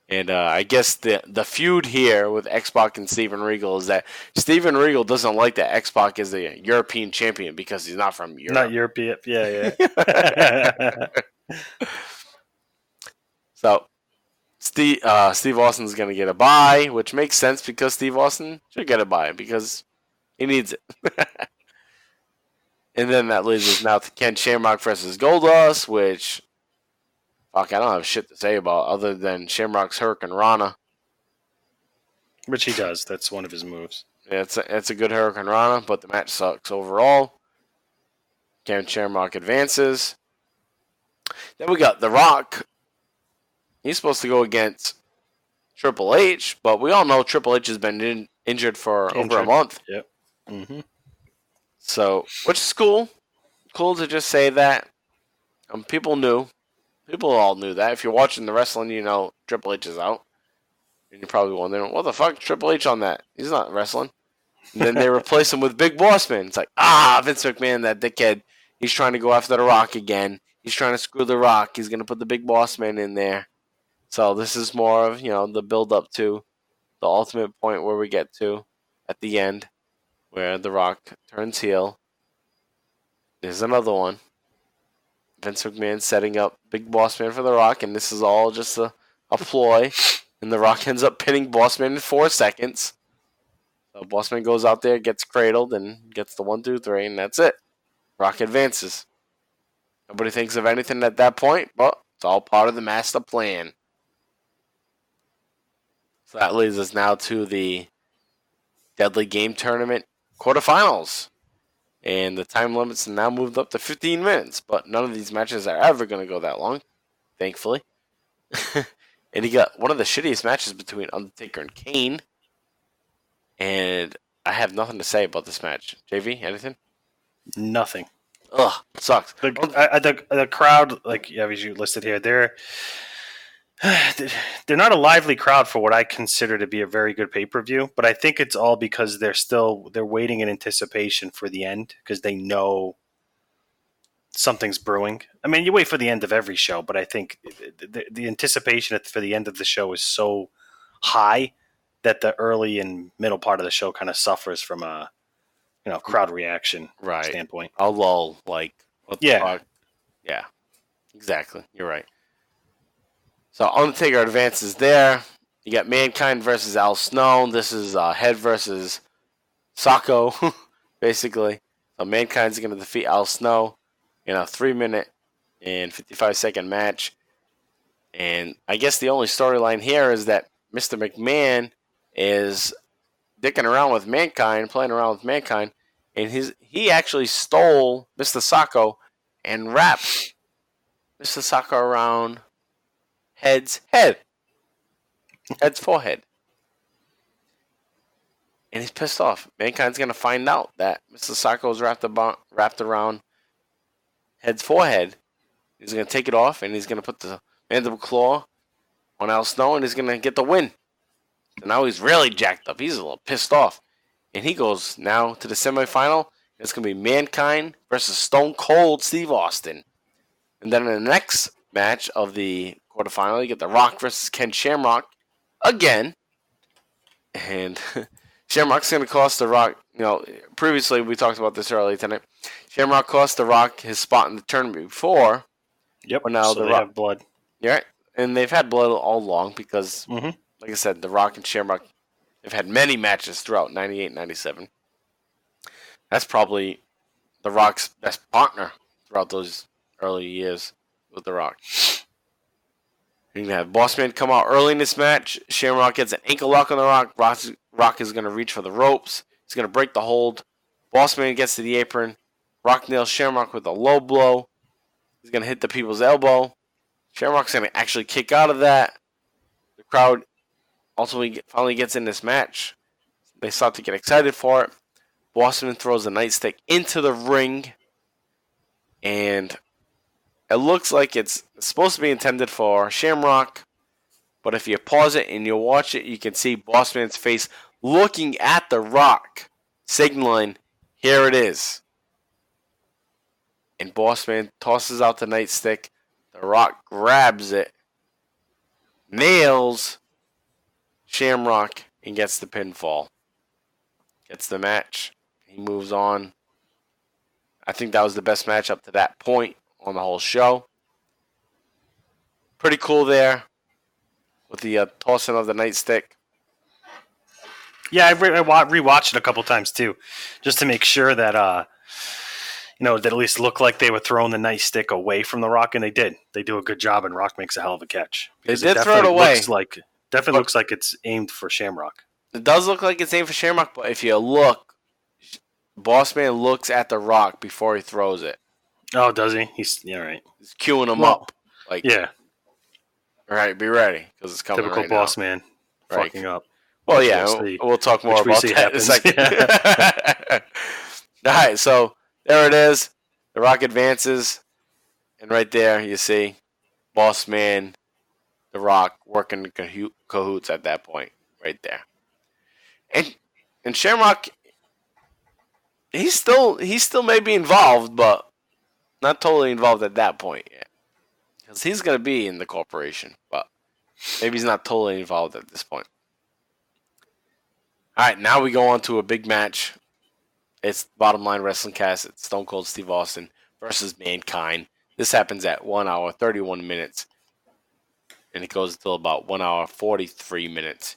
And I guess the feud here with X-Pac and Steven Regal is that Steven Regal doesn't like that X-Pac is the European champion because he's not from Europe. Not European. Yeah. So Steve Austin's going to get a bye, which makes sense because Steve Austin should get a bye because he needs it. And then that leads us now to Ken Shamrock versus Goldust, which, fuck, I don't have shit to say about other than Shamrock's Hurricane Rana. Which he does. That's one of his moves. Yeah, it's a good Hurricane Rana, but the match sucks overall. Ken Shamrock advances. Then we got The Rock. He's supposed to go against Triple H, but we all know Triple H has been injured for over a month. Yep. Mm-hmm. So, which is cool. Cool to just say that. People knew. People all knew that. If you're watching the wrestling, you know Triple H is out. And you're probably wondering, what the fuck? Triple H on that? He's not wrestling. And then they replace him with Big Boss Man. It's like, Vince McMahon, that dickhead. He's trying to go after The Rock again. He's trying to screw The Rock. He's going to put the Big Boss Man in there. So this is more of, the build-up to the ultimate point where we get to at the end, where The Rock turns heel. There's another one. Vince McMahon setting up Big Boss Man for The Rock, and this is all just a ploy. And The Rock ends up pinning Boss Man in 4 seconds. So Boss Man goes out there, gets cradled, and gets the 1, 2, 3, and that's it. Rock advances. Nobody thinks of anything at that point, but it's all part of the master plan. So that leads us now to the Deadly Game Tournament quarterfinals. And the time limits are now moved up to 15 minutes. But none of these matches are ever going to go that long, thankfully. And you got one of the shittiest matches between Undertaker and Kane. And I have nothing to say about this match. JV, anything? Nothing. Ugh, sucks. The crowd, like you listed here, they're not a lively crowd for what I consider to be a very good pay-per-view, but I think it's all because they're waiting in anticipation for the end because they know something's brewing. I mean, you wait for the end of every show, but I think the anticipation for the end of the show is so high that the early and middle part of the show kind of suffers from a crowd reaction standpoint. A lull, like what the fuck? Yeah, exactly. You're right. So Undertaker advances there. You got Mankind versus Al Snow. This is Head versus Sacco, basically. So Mankind's going to defeat Al Snow in a 3-minute and 55-second match. And I guess the only storyline here is that Mr. McMahon is dicking around with Mankind, playing around with Mankind, and he actually stole Mr. Sacco and wrapped Mr. Sacco around Head's forehead. And he's pissed off. Mankind's going to find out that Mr. Sacco is wrapped around Head's forehead. He's going to take it off, and he's going to put the mandible claw on Al Snow, and he's going to get the win. So now he's really jacked up. He's a little pissed off. And he goes now to the semifinal. It's going to be Mankind versus Stone Cold Steve Austin. And then in the next match of the quarterfinal, you get The Rock versus Ken Shamrock again. And Shamrock's going to cost The Rock, previously we talked about this earlier tonight. Shamrock cost The Rock his spot in the tournament before. Yep, but now so they have blood. Yeah, and they've had blood all along because, like I said, The Rock and Shamrock have had many matches throughout 98, 97. That's probably The Rock's best partner throughout those early years with The Rock. You're going to have Boss Man come out early in this match. Shamrock gets an ankle lock on The Rock. Rock is going to reach for the ropes. He's going to break the hold. Boss Man gets to the apron. Rock nails Shamrock with a low blow. He's going to hit the people's elbow. Shamrock's going to actually kick out of that. The crowd ultimately finally gets in this match. They start to get excited for it. Bossman throws a nightstick into the ring. And it looks like it's supposed to be intended for Shamrock. But if you pause it and you watch it, you can see Bossman's face looking at The Rock, signaling, here it is. And Bossman tosses out the nightstick. The The Rock grabs it, nails Shamrock, and gets the pinfall. Gets the match. He moves on. I think that was the best match up to that point on the whole show. Pretty cool there with the tossing of the nightstick. Yeah, I rewatched it a couple times too, just to make sure that that at least looked like they were throwing the nightstick away from the Rock, and they did. They do a good job, and Rock makes a hell of a catch. They did throw it away. Looks like it's aimed for Shamrock. It does look like it's aimed for Shamrock, but if you look, Boss Man looks at the Rock before he throws it. Oh, does he? He's right. He's queuing him up. Like, yeah. All right, be ready because it's coming. Typical right Boss now. Man, right. Fucking up. Well, yeah, we'll talk more about that in a second. All right, so there it is. The Rock advances, and right there you see Boss Man, The Rock working cahoots at that point, right there. And Shamrock, he's still maybe involved, but not totally involved at that point yet, because he's gonna be in the corporation, but maybe he's not totally involved at this point. All right, now we go on to a big match. It's Bottom Line Wrestling Cast. It's Stone Cold Steve Austin versus Mankind. This happens at 1 hour, 31 minutes. And it goes until about 1 hour, 43 minutes.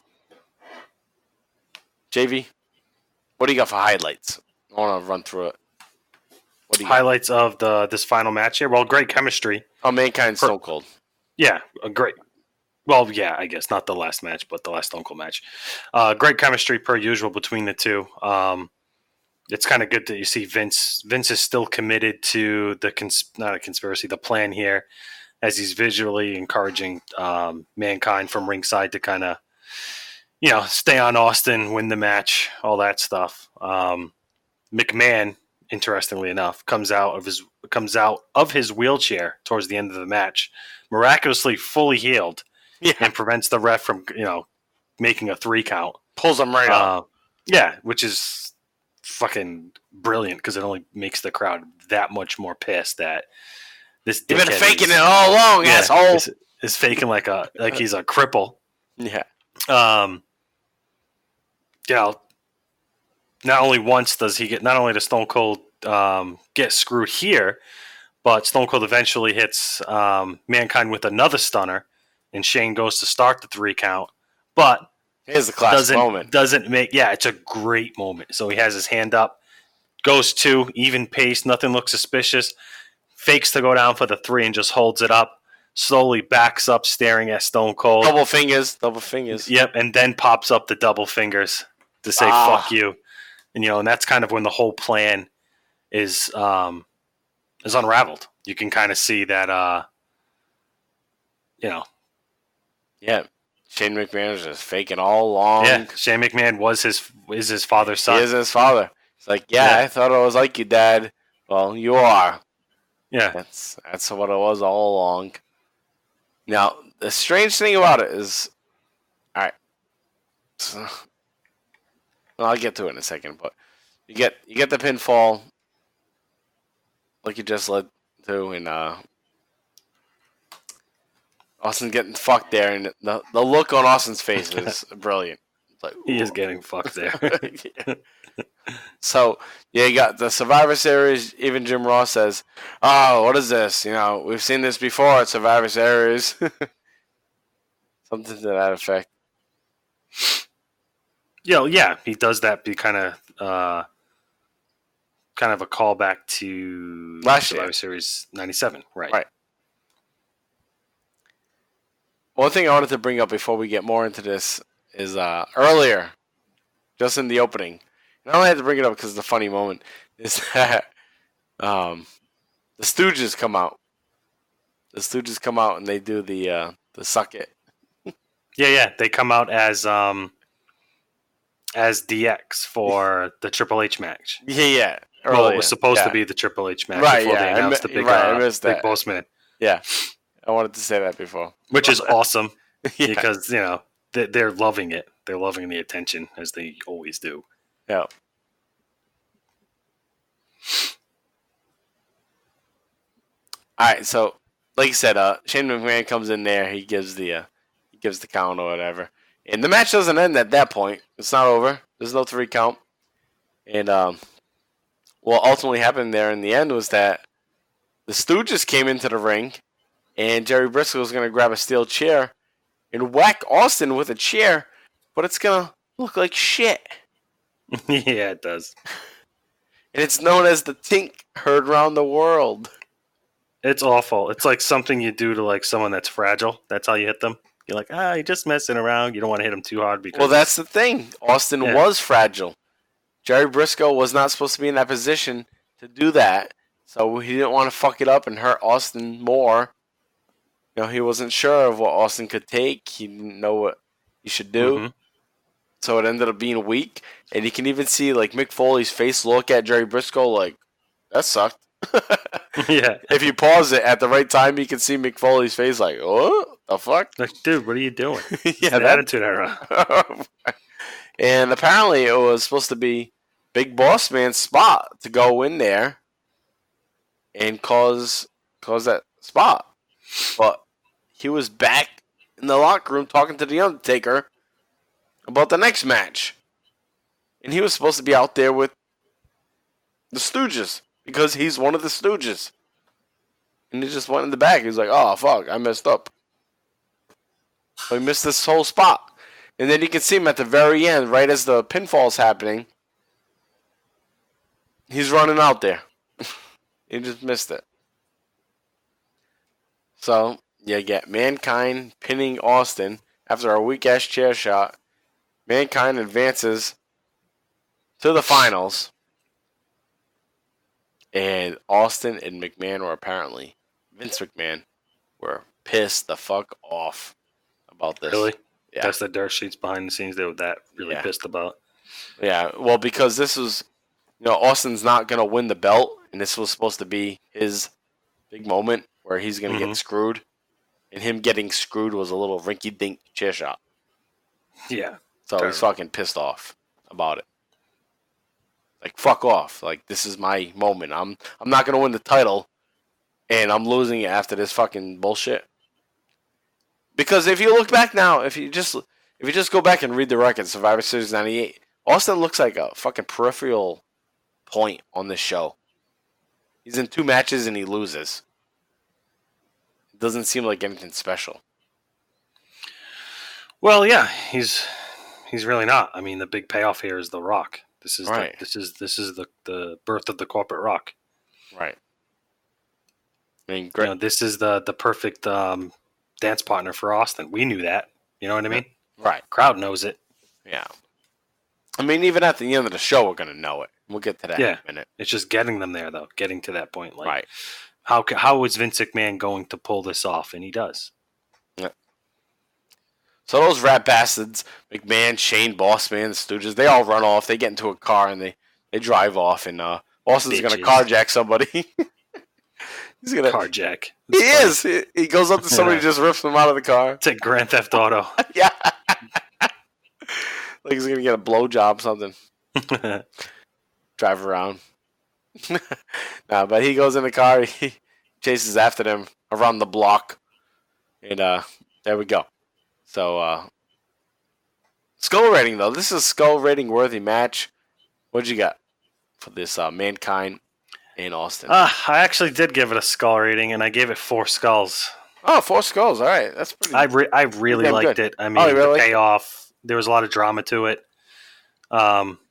JV, what do you got for highlights? I want to run through it. What do you highlights of this final match here? Well, great chemistry. Oh, Mankind Stone Cold. Yeah, great. Well, yeah, I guess not the last match, but the last Stone Cold match. Great chemistry per usual between the two. It's kind of good that you see Vince. Vince is still committed to the plan here, as he's visually encouraging Mankind from ringside to kind of, stay on Austin, win the match, all that stuff. McMahon, interestingly enough, comes out of his wheelchair towards the end of the match, miraculously fully healed, and prevents the ref from making a 3 count. Pulls him right up. Yeah, which is fucking brilliant because it only makes the crowd that much more pissed that this you've been faking it all along, asshole. Is faking like he's a cripple. Yeah. Not only does Stone Cold get screwed here, but Stone Cold eventually hits Mankind with another stunner, and Shane goes to start the 3 count, but here's the classic moment. It's a great moment. So he has his hand up, goes 2, even pace, nothing looks suspicious, fakes to go down for the 3 and just holds it up, slowly backs up staring at Stone Cold. Double fingers. Yep, and then pops up the double fingers to say fuck you. And and that's kind of when the whole plan is unraveled. You can kind of see that Yeah. Shane McMahon is just faking all along. Yeah, Shane McMahon is his father's son. He is his father. It's like, I thought I was like you, Dad. Well, you are. Yeah. That's what it was all along. Now, the strange thing about it is, all right. So, well, I'll get to it in a second, but you get the pinfall, like you just led to, and Austin getting fucked there, and the look on Austin's face is brilliant. It's like, he is getting fucked there. Yeah. So, you got the Survivor Series. Even Jim Ross says, "Oh, what is this? We've seen this before at Survivor Series." Something to that effect. Yeah, he does that. Be kind of a callback to last Survivor year. Series '97, right? Right. One thing I wanted to bring up before we get more into this is earlier, just in the opening, and I only had to bring it up because it's a funny moment, is that the Stooges come out. The Stooges come out and they do the suck it. Yeah, they come out as DX for the Triple H match. Yeah. Earlier. Well, it was supposed to be the Triple H match before they announced the big Boss Man. Yeah. I wanted to say that before. Which is awesome because, they're loving it. They're loving the attention, as they always do. Yeah. All right, so like you said, Shane McMahon comes in there. He gives the count or whatever, and the match doesn't end at that point. It's not over. There's no 3 count, and what ultimately happened there in the end was that the Stooges came into the ring, and Jerry Briscoe was going to grab a steel chair and whack Austin with a chair, but it's going to look like shit. Yeah, it does. And it's known as the tink heard round the world. It's awful. It's like something you do to like someone that's fragile. That's how you hit them. You're like, you're just messing around. You don't want to hit him too hard because. Well, that's the thing. Austin was fragile. Jerry Briscoe was not supposed to be in that position to do that, so he didn't want to fuck it up and hurt Austin more. You know, he wasn't sure of what Austin could take. He didn't know what he should do. Mm-hmm. So it ended up being weak. And you can even see like Mick Foley's face look at Jerry Briscoe like, that sucked. Yeah. If you pause it at the right time, you can see Mick Foley's face like, oh, the fuck? Like, dude, what are you doing? Yeah, that attitude era. And apparently it was supposed to be Big Boss Man's spot to go in there and cause that spot. But he was back in the locker room talking to The Undertaker about the next match. And he was supposed to be out there with the Stooges because he's one of the Stooges. And he just went in the back. He was like, oh, fuck, I messed up. So he missed this whole spot. And then you can see him at the very end, right as the pinfall's happening. He's running out there. He just missed it. So, you get Mankind pinning Austin after a weak-ass chair shot. Mankind advances to the finals. And Austin and McMahon were apparently, Vince McMahon, were pissed the fuck off about this. Really? Yeah. That's the dirt sheets behind the scenes they were that really pissed about. Yeah, well, because this was, Austin's not going to win the belt, and this was supposed to be his big moment where he's going to get screwed. And him getting screwed was a little rinky-dink chair shot. Yeah. So he's fucking pissed off about it. Like, fuck off. Like, this is my moment. I'm not going to win the title, and I'm losing it after this fucking bullshit. Because if you look back now, if you just go back and read the record, Survivor Series 98, Austin looks like a fucking peripheral point on this show. He's in 2 matches and he loses. It doesn't seem like anything special. Well, yeah, he's really not. I mean, the big payoff here is The Rock. This is right. This is the birth of the corporate Rock. Right. I mean, great. This is the perfect dance partner for Austin. We knew that. You know what I mean? Right. Crowd knows it. Yeah. I mean, even at the end of the show, we're going to know it. We'll get to that in a minute. It's just getting them there, though. Getting to that point. Like, right. How is Vince McMahon going to pull this off? And he does. Yeah. So those rat bastards, McMahon, Shane, Bossman, the Stooges, they all run off. They get into a car and they drive off. And Austin's going to carjack somebody. He's going to carjack. He is. He goes up to somebody and just rips them out of the car. It's like Grand Theft Auto. Yeah. Like he's going to get a blowjob or something. Drive around. No, but he goes in the car. He chases after them around the block. And there we go. So, skull rating, though. This is a skull rating worthy match. What'd you got for this Mankind and Austin? I actually did give it a skull rating, and I gave it 4 skulls. Oh, 4 skulls. All right. That's pretty I really liked it. I mean, really? The payoff, there was a lot of drama to it.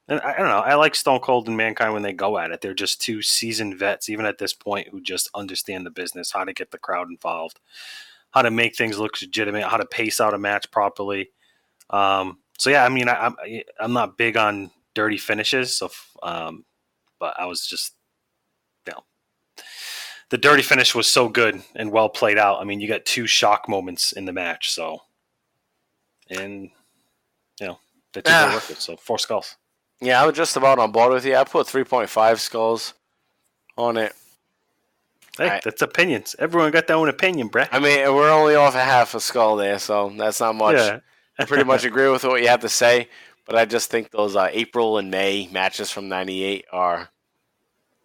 And I don't know. I like Stone Cold and Mankind when they go at it. They're just 2 seasoned vets, even at this point, who just understand the business, how to get the crowd involved, how to make things look legitimate, how to pace out a match properly. So yeah, I mean, I'm not big on dirty finishes, so but I was just, the dirty finish was so good and well played out. I mean, you got 2 shock moments in the match, so they took their work. So 4 skulls. Yeah, I was just about on board with you. I put 3.5 skulls on it. Hey, that's opinions. Everyone got their own opinion, Brett. I mean, we're only off a half a skull there, so that's not much. Yeah. I pretty much agree with what you have to say, but I just think those April and May matches from 98 are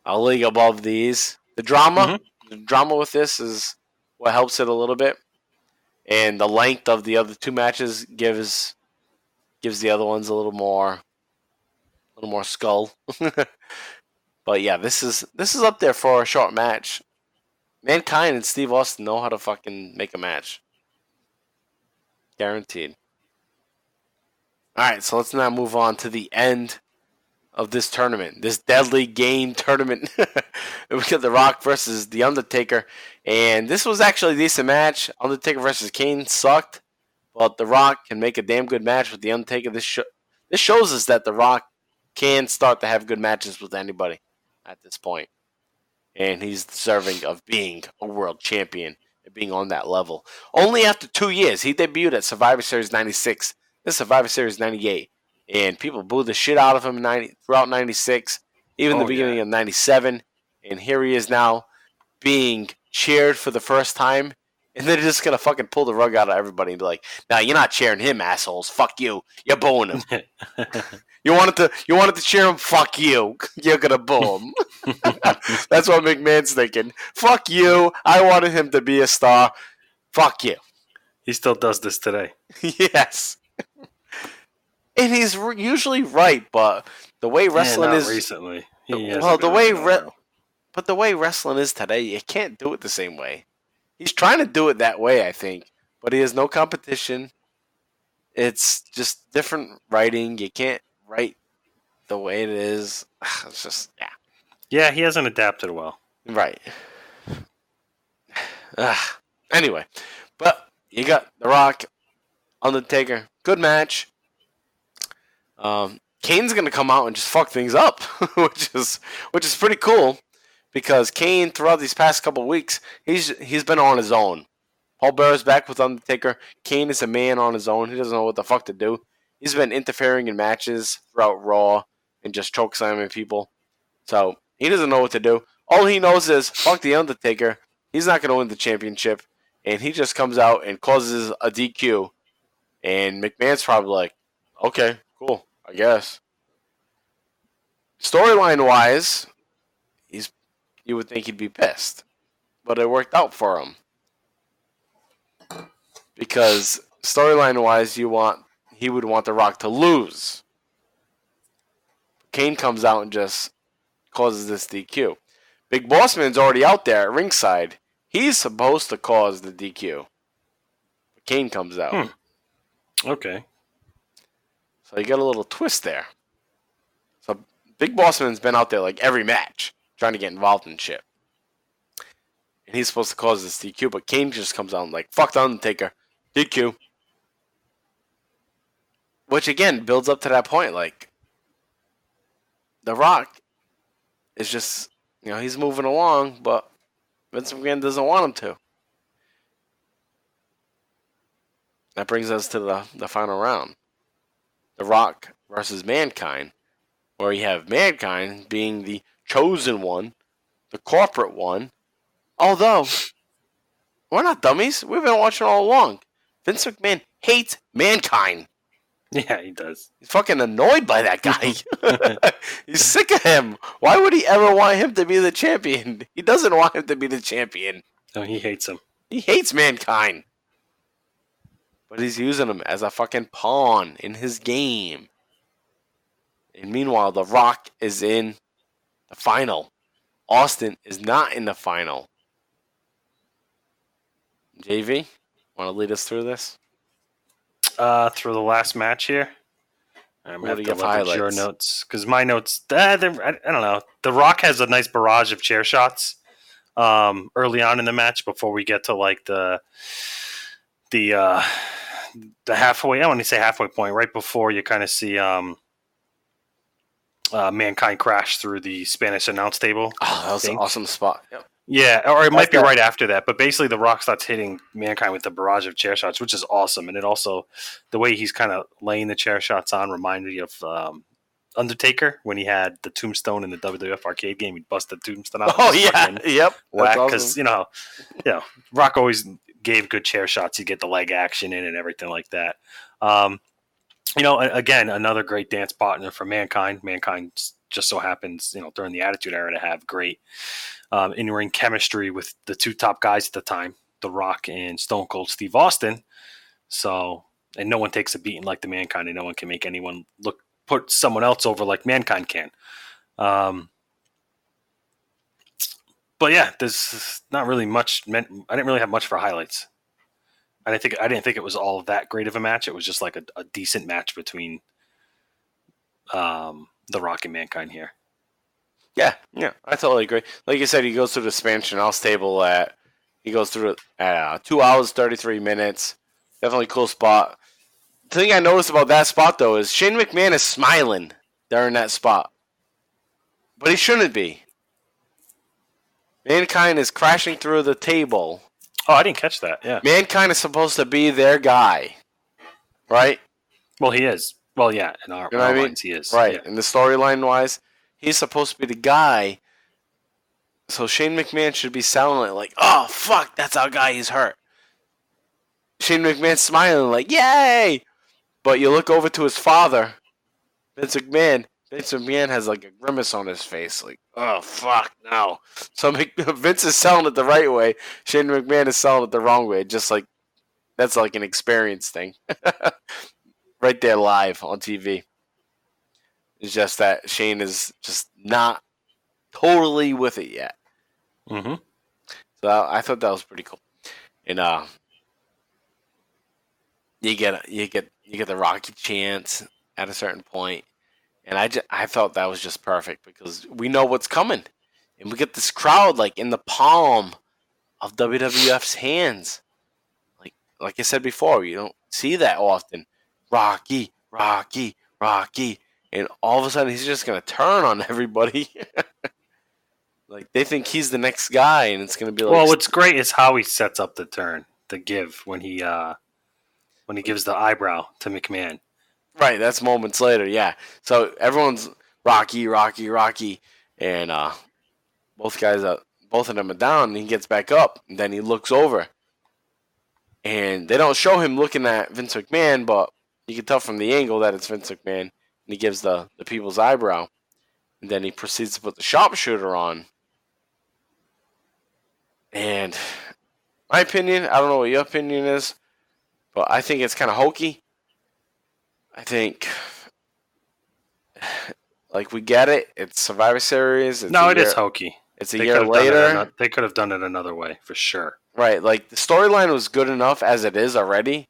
a league above these. The drama with this is what helps it a little bit. And the length of the other two matches gives the other ones a little more skull. But yeah, this is up there for a short match. Mankind and Steve Austin know how to fucking make a match. Guaranteed. Alright, so let's now move on to the end of this tournament. This deadly game tournament. We got The Rock versus The Undertaker. And this was actually a decent match. Undertaker versus Kane sucked. But The Rock can make a damn good match with The Undertaker. This shows us that The Rock can start to have good matches with anybody at this point. And he's deserving of being a world champion and being on that level. Only after 2 years. He debuted at Survivor Series 96. This is Survivor Series 98. And people booed the shit out of him throughout 96, even the beginning of 97. And here he is now being cheered for the first time. And they're just going to fucking pull the rug out of everybody and be like, "Nah, you're not cheering him, assholes. Fuck you. You're booing him." You wanted to cheer him? Fuck you. You're going to boo him. That's what McMahon's thinking. Fuck you. I wanted him to be a star. Fuck you. He still does this today. Yes. And he's usually right, but the way wrestling is recently. But the way wrestling is today, you can't do it the same way. He's trying to do it that way, I think, but he has no competition. It's just different writing. You can't write the way it is. It's just Yeah, he hasn't adapted well. Right. Anyway, but you got The Rock, Undertaker, good match. Kane's gonna come out and just fuck things up, which is pretty cool, because Kane throughout these past couple of weeks he's been on his own. Paul Bearer's back with Undertaker. Kane is a man on his own. He doesn't know what the fuck to do. He's been interfering in matches throughout Raw and just chokeslamming people. So he doesn't know what to do. All he knows is fuck the Undertaker. He's not gonna win the championship, and he just comes out and causes a DQ. And McMahon's probably like, okay, cool, I guess. Storyline-wise, you would think he'd be pissed. But it worked out for him. Because storyline-wise, he would want The Rock to lose. Kane comes out and just causes this DQ. Big Boss Man's already out there at ringside. He's supposed to cause the DQ. But Kane comes out. Okay. So you got a little twist there. So Big Boss Man's been out there like every match, trying to get involved in shit. And he's supposed to cause this DQ, but Kane just comes out and like, fuck the Undertaker. DQ. Which again builds up to that point, like The Rock is just, he's moving along, but Vince McMahon doesn't want him to. That brings us to the final round. The Rock versus Mankind, where you have Mankind being the chosen one, the corporate one. Although, we're not dummies. We've been watching all along. Vince McMahon hates Mankind. Yeah, he does. He's fucking annoyed by that guy. He's sick of him. Why would he ever want him to be the champion? He doesn't want him to be the champion. No, he hates him. He hates Mankind. But he's using him as a fucking pawn in his game. And meanwhile, The Rock is in the final. Austin is not in the final. JV, want to lead us through this? Through the last match here. I'm going to have to leverage your notes. Because my notes, I don't know. The Rock has a nice barrage of chair shots early on in the match before we get to like the halfway, I want to say halfway point, right before you kind of see Mankind crash through the Spanish announce table. Oh, that was an awesome spot. Yep. Yeah, or it might be right after that. But basically, The Rock starts hitting Mankind with the barrage of chair shots, which is awesome. And it also, the way he's kind of laying the chair shots on reminded me of Undertaker when he had the tombstone in the WWF arcade game. He busted the tombstone out. Oh, yeah. Yep. Because, awesome. Rock always gave good chair shots. You get the leg action in and everything like that. Again, another great dance partner for Mankind. Mankind just so happens, during the Attitude Era to have great in-ring chemistry with the two top guys at the time, The Rock and Stone Cold Steve Austin. So, and no one takes a beating like the Mankind, and no one can make anyone put someone else over like Mankind can. But yeah, there's not really much. I didn't really have much for highlights. I didn't think it was all that great of a match. It was just like a decent match between The Rock and Mankind here. Yeah, I totally agree. Like you said, he goes through the Spanish Announce table he goes through it at 2 hours 33 minutes. Definitely cool spot. The thing I noticed about that spot though is Shane McMahon is smiling during that spot, but he shouldn't be. Mankind is crashing through the table. Oh, I didn't catch that. Yeah, Mankind is supposed to be their guy, right? Well, he is. Well, yeah, in our minds, he is. Right, yeah. in the storyline wise, he's supposed to be the guy. So Shane McMahon should be selling it like, oh, fuck, that's our guy, he's hurt. Shane McMahon smiling like, yay! But you look over to his father, Vince McMahon. Vince McMahon has like a grimace on his face, like, oh, fuck, no. So Vince is selling it the right way. Shane McMahon is selling it the wrong way. Just like, that's like an experience thing. Right there live on TV. It's just that Shane is just not totally with it yet. Mm-hmm. So I thought that was pretty cool. And you get the Rocky chants at a certain point, and I thought that was just perfect because we know what's coming, and we get this crowd like in the palm of WWF's hands. Like I said before, you don't see that often. Rocky, Rocky, Rocky. And all of a sudden, he's just going to turn on everybody. Like, they think he's the next guy, and it's going to be like... Well, what's great is how he sets up the turn, the give, when he gives the eyebrow to McMahon. Right, that's moments later, yeah. So, everyone's Rocky, Rocky, Rocky. And both of them are down, and he gets back up. And then he looks over. And they don't show him looking at Vince McMahon, but you can tell from the angle that it's Vince McMahon. And he gives the people's eyebrow. And then he proceeds to put the sharpshooter on. And my opinion, I don't know what your opinion is, but I think it's kind of hokey. I think, like, we get it. It's Survivor Series. It is hokey. It's a year later. They could have done it another way, for sure. Right. Like, the storyline was good enough as it is already.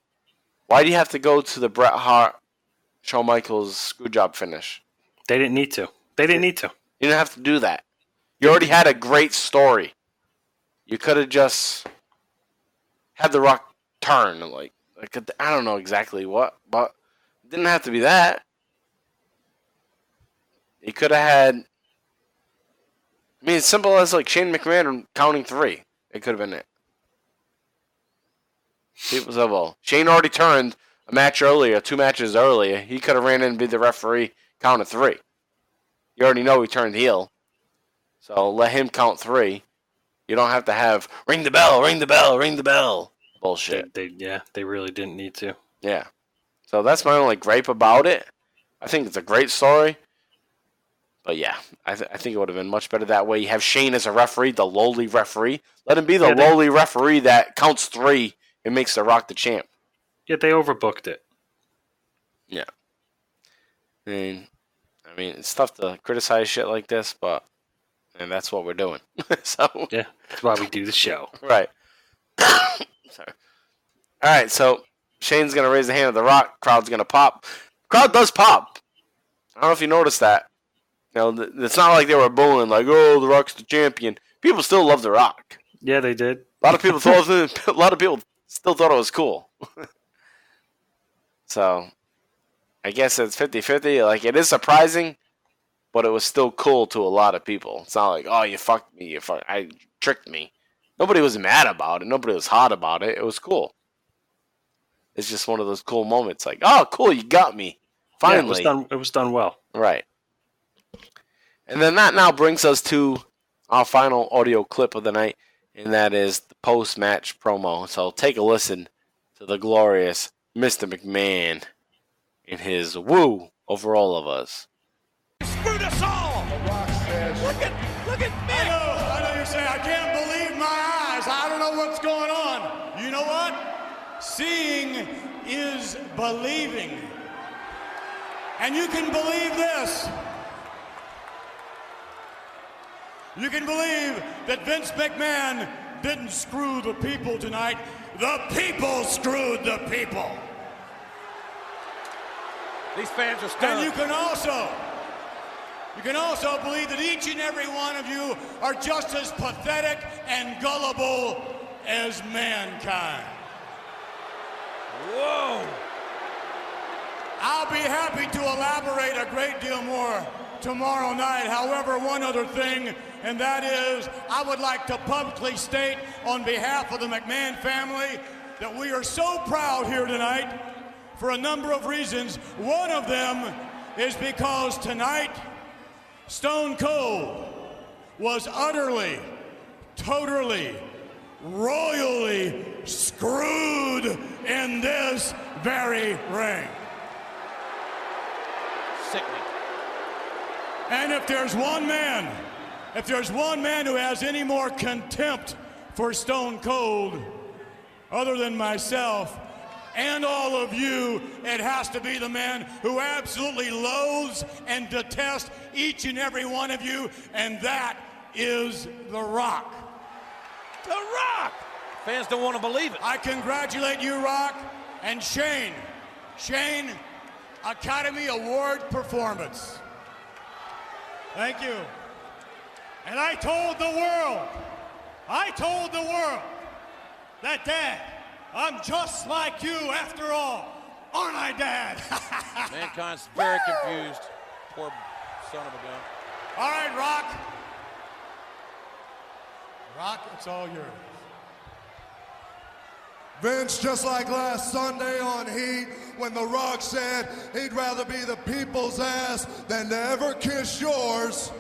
Why do you have to go to the Bret Hart, Shawn Michaels Screwjob finish? They didn't need to. You didn't have to do that. You already had a great story. You could have just had The Rock turn. Like I don't know exactly what, but it didn't have to be that. You could have had... I mean, as simple as like Shane McMahon counting 3. It could have been it. People said, well, Shane already turned a match earlier, 2 matches earlier. He could have ran in and be the referee, count of 3. You already know he turned heel. So let him count 3. You don't have to have ring the bell, ring the bell, ring the bell. Bullshit. They really didn't need to. Yeah. So that's my only gripe about it. I think it's a great story. But yeah, I think it would have been much better that way. You have Shane as a referee, the lowly referee. Let him be the lowly referee that counts 3 and makes The Rock the champ. Yeah, they overbooked it. Yeah. I mean, it's tough to criticize shit like this, and that's what we're doing. So yeah, that's why we do the show. Right. Sorry. All right, so Shane's going to raise the hand of The Rock. Crowd's going to pop. Crowd does pop. I don't know if you noticed that. You know, it's not like they were booing like, "Oh, The Rock's the champion." People still love The Rock. Yeah, they did. A lot of people still thought it was cool. So, I guess it's 50-50. Like, it is surprising, but it was still cool to a lot of people. It's not like, "Oh, you fucked me. I tricked me." Nobody was mad about it. Nobody was hot about it. It was cool. It's just one of those cool moments. Like, "Oh, cool, you got me. Finally." Yeah, it was done well. Right. And then that now brings us to our final audio clip of the night, and that is the post-match promo. So take a listen to the glorious Mr. McMahon and his woo over all of us. Screwed us all! The Rock says, Look at Mick! I know you're saying, I can't believe my eyes. eyes. I don't know what's going on. You know what? Seeing is believing. And you can believe this. You can believe that Vince McMahon didn't screw the people tonight. The people screwed the people. These fans are stunned. And you can also believe that each and every one of you are just as pathetic and gullible as mankind. Whoa! I'll be happy to elaborate a great deal more tomorrow night. However, one other thing, and that is I would like to publicly state on behalf of the McMahon family that we are so proud here tonight for a number of reasons. One of them is because tonight Stone Cold was utterly, totally, royally screwed in this very ring. Sickening. And if there's one man who has any more contempt for Stone Cold, other than myself and all of you, it has to be the man who absolutely loathes and detests each and every one of you, and that is The Rock. The Rock! Fans don't want to believe it. I congratulate you, Rock, and Shane. Shane, Academy Award performance. Thank you. And I told the world that, Dad, I'm just like you after all. Aren't I, Dad? Mankind's very confused. Poor son of a gun. All right, Rock. Rock, it's all yours. Vince, just like last Sunday on Heat, when The Rock said he'd rather be the people's ass than to ever kiss yours.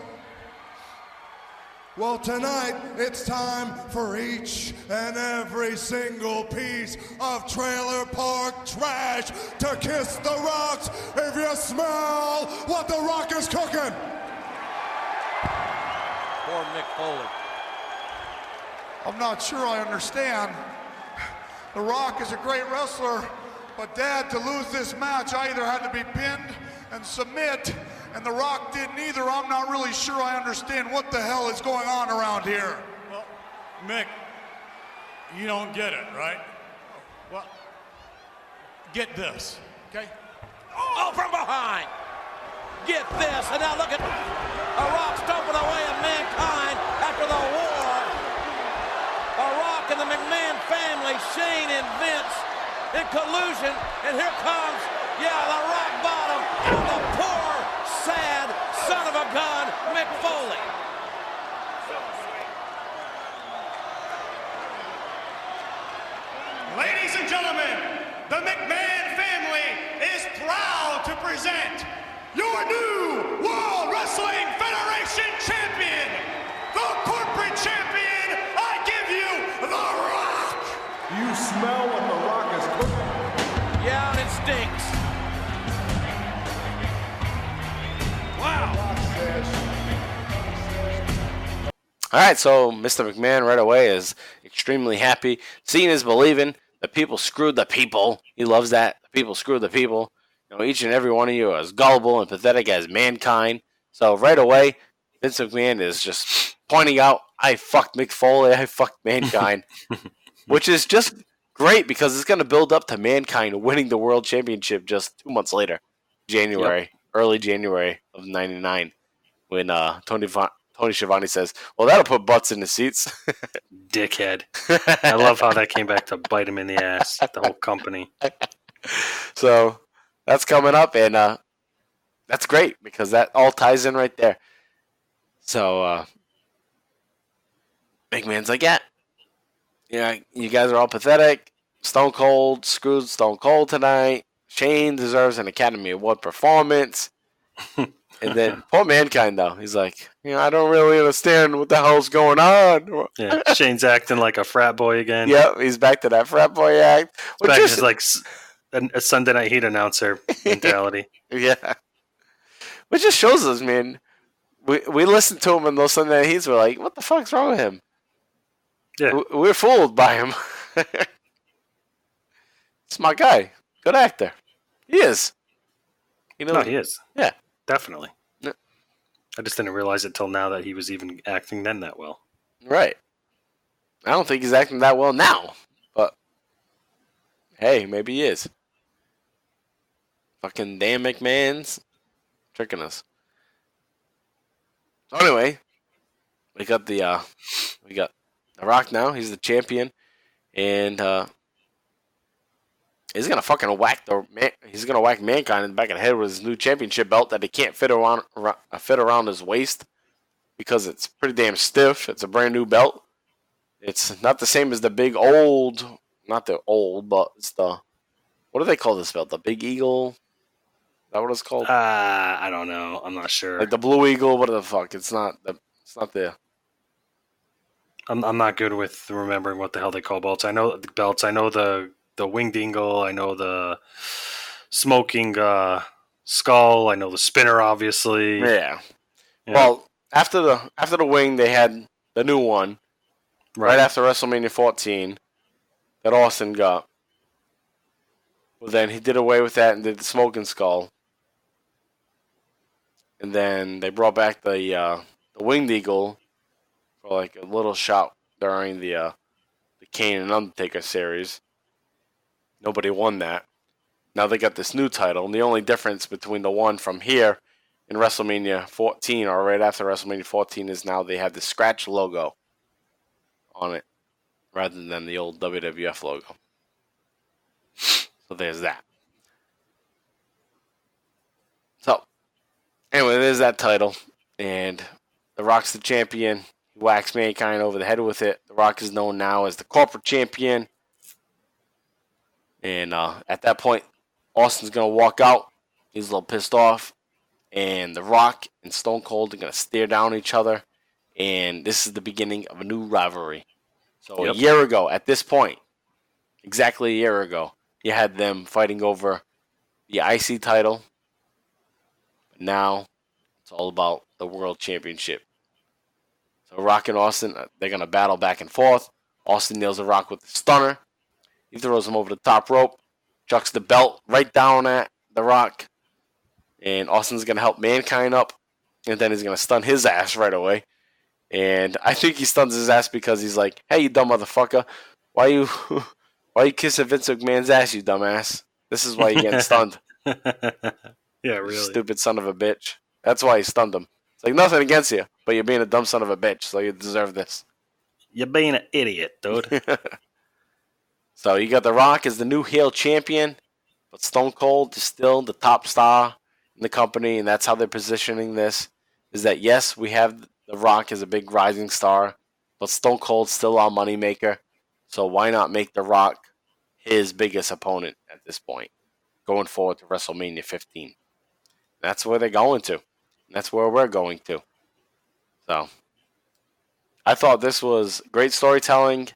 Well, tonight, it's time for each and every single piece of trailer park trash to kiss The Rock's if you smell what The Rock is cooking. Poor Mick Foley. I'm not sure I understand. The Rock is a great wrestler, but Dad, to lose this match, I either had to be pinned and submit, and The Rock didn't either. I'm not really sure I understand what the hell is going on around here. Well, Mick, you don't get it, right? Well, get this, okay? Oh, from behind. Get this, and now look at The Rock stomping away at Mankind after the war. The Rock and the McMahon family, Shane and Vince, in collusion, and here comes, the rock bottom, and the poor, sad son of a gun, Mick Foley. Ladies and gentlemen, the McMahon family is proud to present your new World Wrestling Federation champion, the corporate champion. I give you The Rock. You smell what The Rock is cooking. Yeah, and it stinks. Wow. All right, so Mr. McMahon right away is extremely happy. Seeing is believing. The people screwed the people. He loves that. The people screwed the people. Each and every one of you are as gullible and pathetic as Mankind. So right away, Vince McMahon is just pointing out, I fucked Mick Foley, I fucked Mankind. Which is just great because it's going to build up to Mankind winning the World Championship just 2 months later. Early January of 99, when Tony Schiavone says, well, that'll put butts in the seats. Dickhead. I love how that came back to bite him in the ass, the whole company. So that's coming up, and that's great because that all ties in right there. So McMahon's like, you guys are all pathetic. Stone Cold screwed Stone Cold tonight. Shane deserves an Academy Award performance. And then poor Mankind, though. He's like, I don't really understand what the hell's going on. Yeah, Shane's acting like a frat boy again. Yep, he's back to that frat boy act. Back to like a Sunday Night Heat announcer mentality. Yeah. Which just shows us, man. We listened to him in those Sunday Night Heats. We're like, what the fuck's wrong with him? Yeah. We're fooled by him. It's my guy. Good actor. He is. You know. No, he is. Yeah. Definitely. Yeah. I just didn't realize it till now that he was even acting then that well. Right. I don't think he's acting that well now, but hey, maybe he is. Fucking Dan McMahon's tricking us. So anyway, we got The Rock now. He's the champion, and he's gonna fucking He's gonna whack Mankind in the back of the head with his new championship belt that he can't fit around his waist because it's pretty damn stiff. It's a brand new belt. It's not the same as the big old, not the old, but it's the, what do they call this belt? The Big Eagle? Is that what it's called? I don't know. I'm not sure. Like the Blue Eagle? What the fuck? It's not the. I'm not good with remembering what the hell they call belts. I know the belts. I know the winged eagle. I know the smoking skull. I know the spinner, obviously. Yeah. Well, after the wing, they had the new one. Right after WrestleMania 14 that Austin got. Well, then he did away with that and did the smoking skull. And then they brought back the winged eagle for like a little shot during the Kane and Undertaker series. Nobody won that. Now they got this new title, and the only difference between the one from here in WrestleMania 14 or right after WrestleMania 14 is now they have the scratch logo on it rather than the old WWF logo. So there's that. So, anyway, there's that title. And The Rock's the champion. He whacks Mankind over the head with it. The Rock is known now as the corporate champion. And at that point, Austin's going to walk out. He's a little pissed off. And The Rock and Stone Cold are going to stare down each other. And this is the beginning of a new rivalry. So a year ago, at this point, exactly a year ago, you had them fighting over the IC title. But now it's all about the World Championship. So Rock and Austin, they're going to battle back and forth. Austin nails The Rock with the stunner. He throws him over the top rope. Chucks the belt right down at The Rock. And Austin's going to help Mankind up. And then he's going to stun his ass right away. And I think he stuns his ass because he's like, hey, you dumb motherfucker. Why you kissing Vince McMahon's ass, you dumbass? This is why you're getting stunned. Yeah, really. Stupid son of a bitch. That's why he stunned him. It's like nothing against you, but you're being a dumb son of a bitch, so you deserve this. You're being an idiot, dude. So you got The Rock as the new heel champion, but Stone Cold is still the top star in the company, and that's how they're positioning this, is that yes, we have The Rock as a big rising star, but Stone Cold's still our moneymaker, so why not make The Rock his biggest opponent at this point, going forward to WrestleMania 15. That's where they're going to. That's where we're going to. So, I thought this was great storytelling.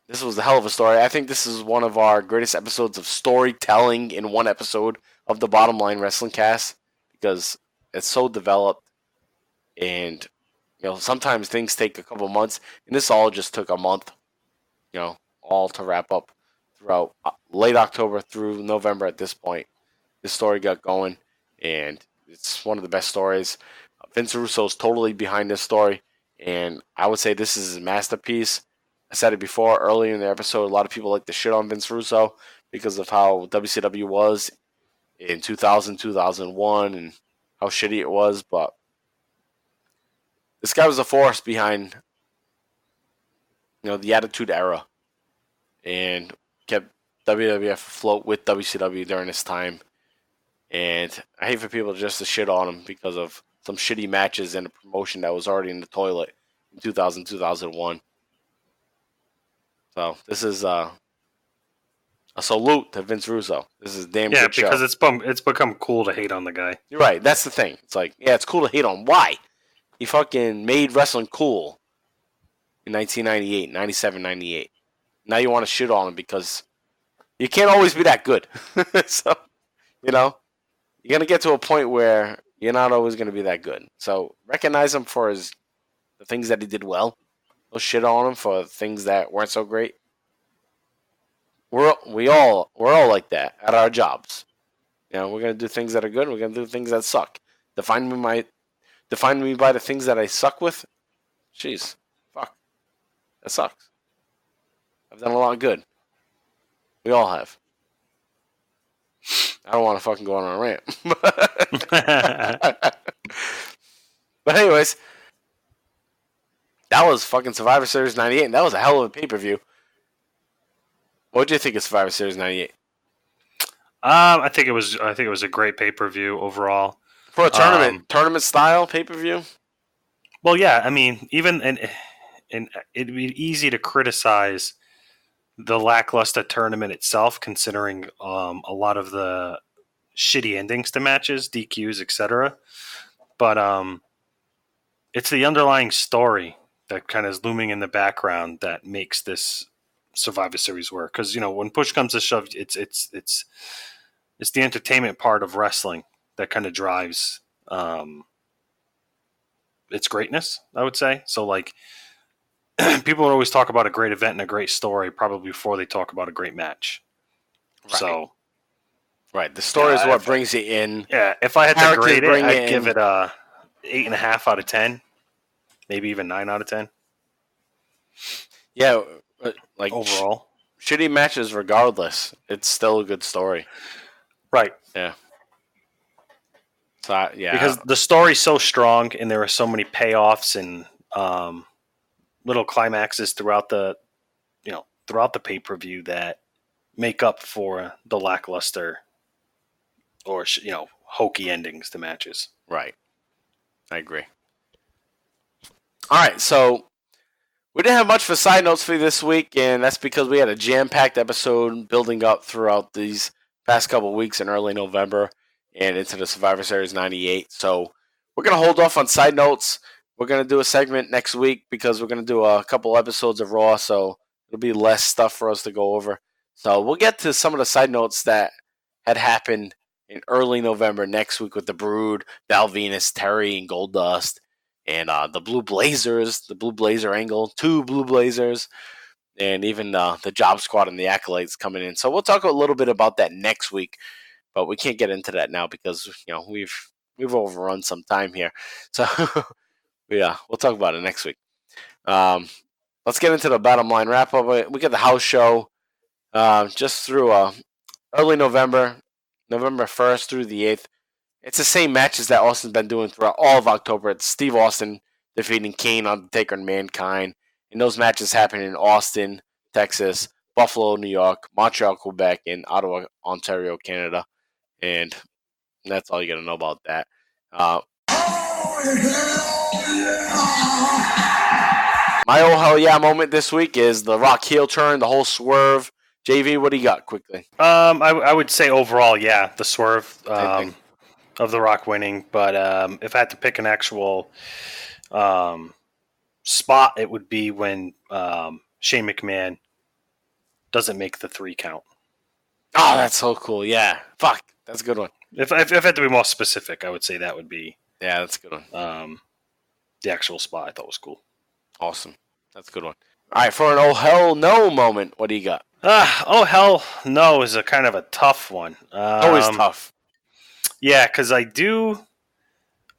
This was a hell of a story. I think this is one of our greatest episodes of storytelling in one episode of the Bottom Line Wrestling Cast, because it's so developed, and sometimes things take a couple months, and this all just took a month, all to wrap up throughout late October through November. At this point, this story got going, and it's one of the best stories. Vince Russo is totally behind this story, and I would say this is his masterpiece. I said it before earlier in the episode. A lot of people like to shit on Vince Russo because of how WCW was in 2000, 2001, and how shitty it was. But this guy was a force behind, the Attitude Era, and kept WWF afloat with WCW during this time. And I hate for people just to shit on him because of some shitty matches and a promotion that was already in the toilet in 2000, 2001. So this is a salute to Vince Russo. This is a damn good show. Yeah, because it's become cool to hate on the guy. You're right. That's the thing. It's like, yeah, it's cool to hate on. Why? He fucking made wrestling cool in 1998, 97, 98. Now you want to shit on him because you can't always be that good. So, you're going to get to a point where you're not always going to be that good. So recognize him for the things that he did well. They'll shit on him for things that weren't so great. We're all like that at our jobs. You know, we're gonna do things that are good. We're gonna do things that suck. Define me by the things that I suck with. Jeez, fuck, that sucks. I've done a lot of good. We all have. I don't want to fucking go on a rant. But anyways, that was fucking Survivor Series 98, and that was a hell of a pay-per-view. What did you think of Survivor Series 98? I think it was a great pay-per-view overall. For a tournament style pay-per-view? Well, yeah, I mean, even and it'd be easy to criticize the lackluster tournament itself, considering a lot of the shitty endings to matches, DQs, etc. But it's the underlying story that kind of is looming in the background that makes this Survivor Series work. Because when push comes to shove, it's the entertainment part of wrestling that kind of drives its greatness, I would say. So like people always talk about a great event and a great story probably before they talk about a great match. Right. So, right, the story is what brings you in. Yeah, if I had to grade it, I'd give it a 8.5 out of 10, maybe even 9 out of 10. Yeah, like overall, shitty matches regardless, it's still a good story. Right. Yeah. So yeah, because the story's so strong and there are so many payoffs and little climaxes throughout the pay-per-view that make up for the lackluster or hokey endings to matches. Right. I agree. All right, so we didn't have much for side notes for you this week, and that's because we had a jam-packed episode building up throughout these past couple of weeks in early November and into the Survivor Series 98. So we're going to hold off on side notes. We're going to do a segment next week because we're going to do a couple episodes of Raw, so it'll be less stuff for us to go over. So we'll get to some of the side notes that had happened in early November next week with the Brood, Val Venus, Terry, and Goldust, and the Blue Blazers, the Blue Blazer angle, 2 Blue Blazers, and even the Job Squad and the Acolytes coming in. So we'll talk a little bit about that next week, but we can't get into that now because we've overrun some time here. So yeah, we'll talk about it next week. Let's get into the bottom line wrap up. We got the house show just through early November 1st through the 8th. It's the same matches that Austin's been doing throughout all of October. It's Steve Austin defeating Kane, Undertaker, and Mankind. And those matches happen in Austin, Texas, Buffalo, New York, Montreal, Quebec, and Ottawa, Ontario, Canada. And that's all you got to know about that. My oh hell yeah moment this week is the Rock heel turn, the whole swerve. JV, what do you got quickly? I would say overall, yeah, the swerve of the Rock winning. But if I had to pick an actual spot, it would be when Shane McMahon doesn't make the 3 count. Oh, that's so cool. Yeah. Fuck. That's a good one. If I had to be more specific, I would say that would be... Yeah, that's a good one. The actual spot I thought was cool. Awesome. That's a good one. All right, for an oh hell no moment, what do you got? Oh hell no is a kind of a tough one. Always tough. Yeah, because I do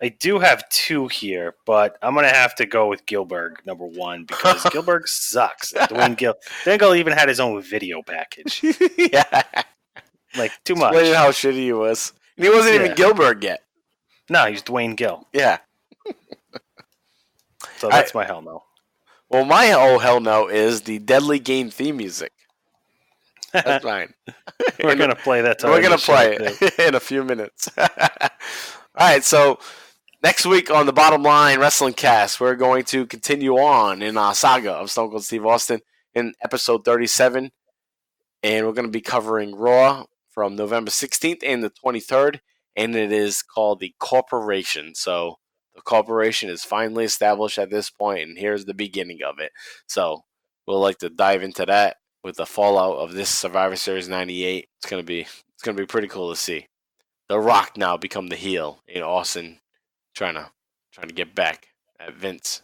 have 2 here, but I'm gonna have to go with Gilbert number 1 because Gilbert sucks. Dwayne Gill even had his own video package. Yeah, like too much. Explaining how shitty he was, and he wasn't even Gilbert yet. No, he's Dwayne Gill. Yeah. So that's my hell no. Well, my oh hell no is the Deadly Game theme music. That's fine. We're going to play that. We're going to play it in a few minutes. All right, so next week on the Bottom Line Wrestling Cast, we're going to continue on in our saga of Stone Cold Steve Austin in episode 37, and we're going to be covering Raw from November 16th and the 23rd, and it is called The Corporation. So the Corporation is finally established at this point, and here's the beginning of it. So we'll like to dive into that with the fallout of this Survivor Series 98. It's gonna be pretty cool to see. The Rock now become the heel in Austin, trying to get back at Vince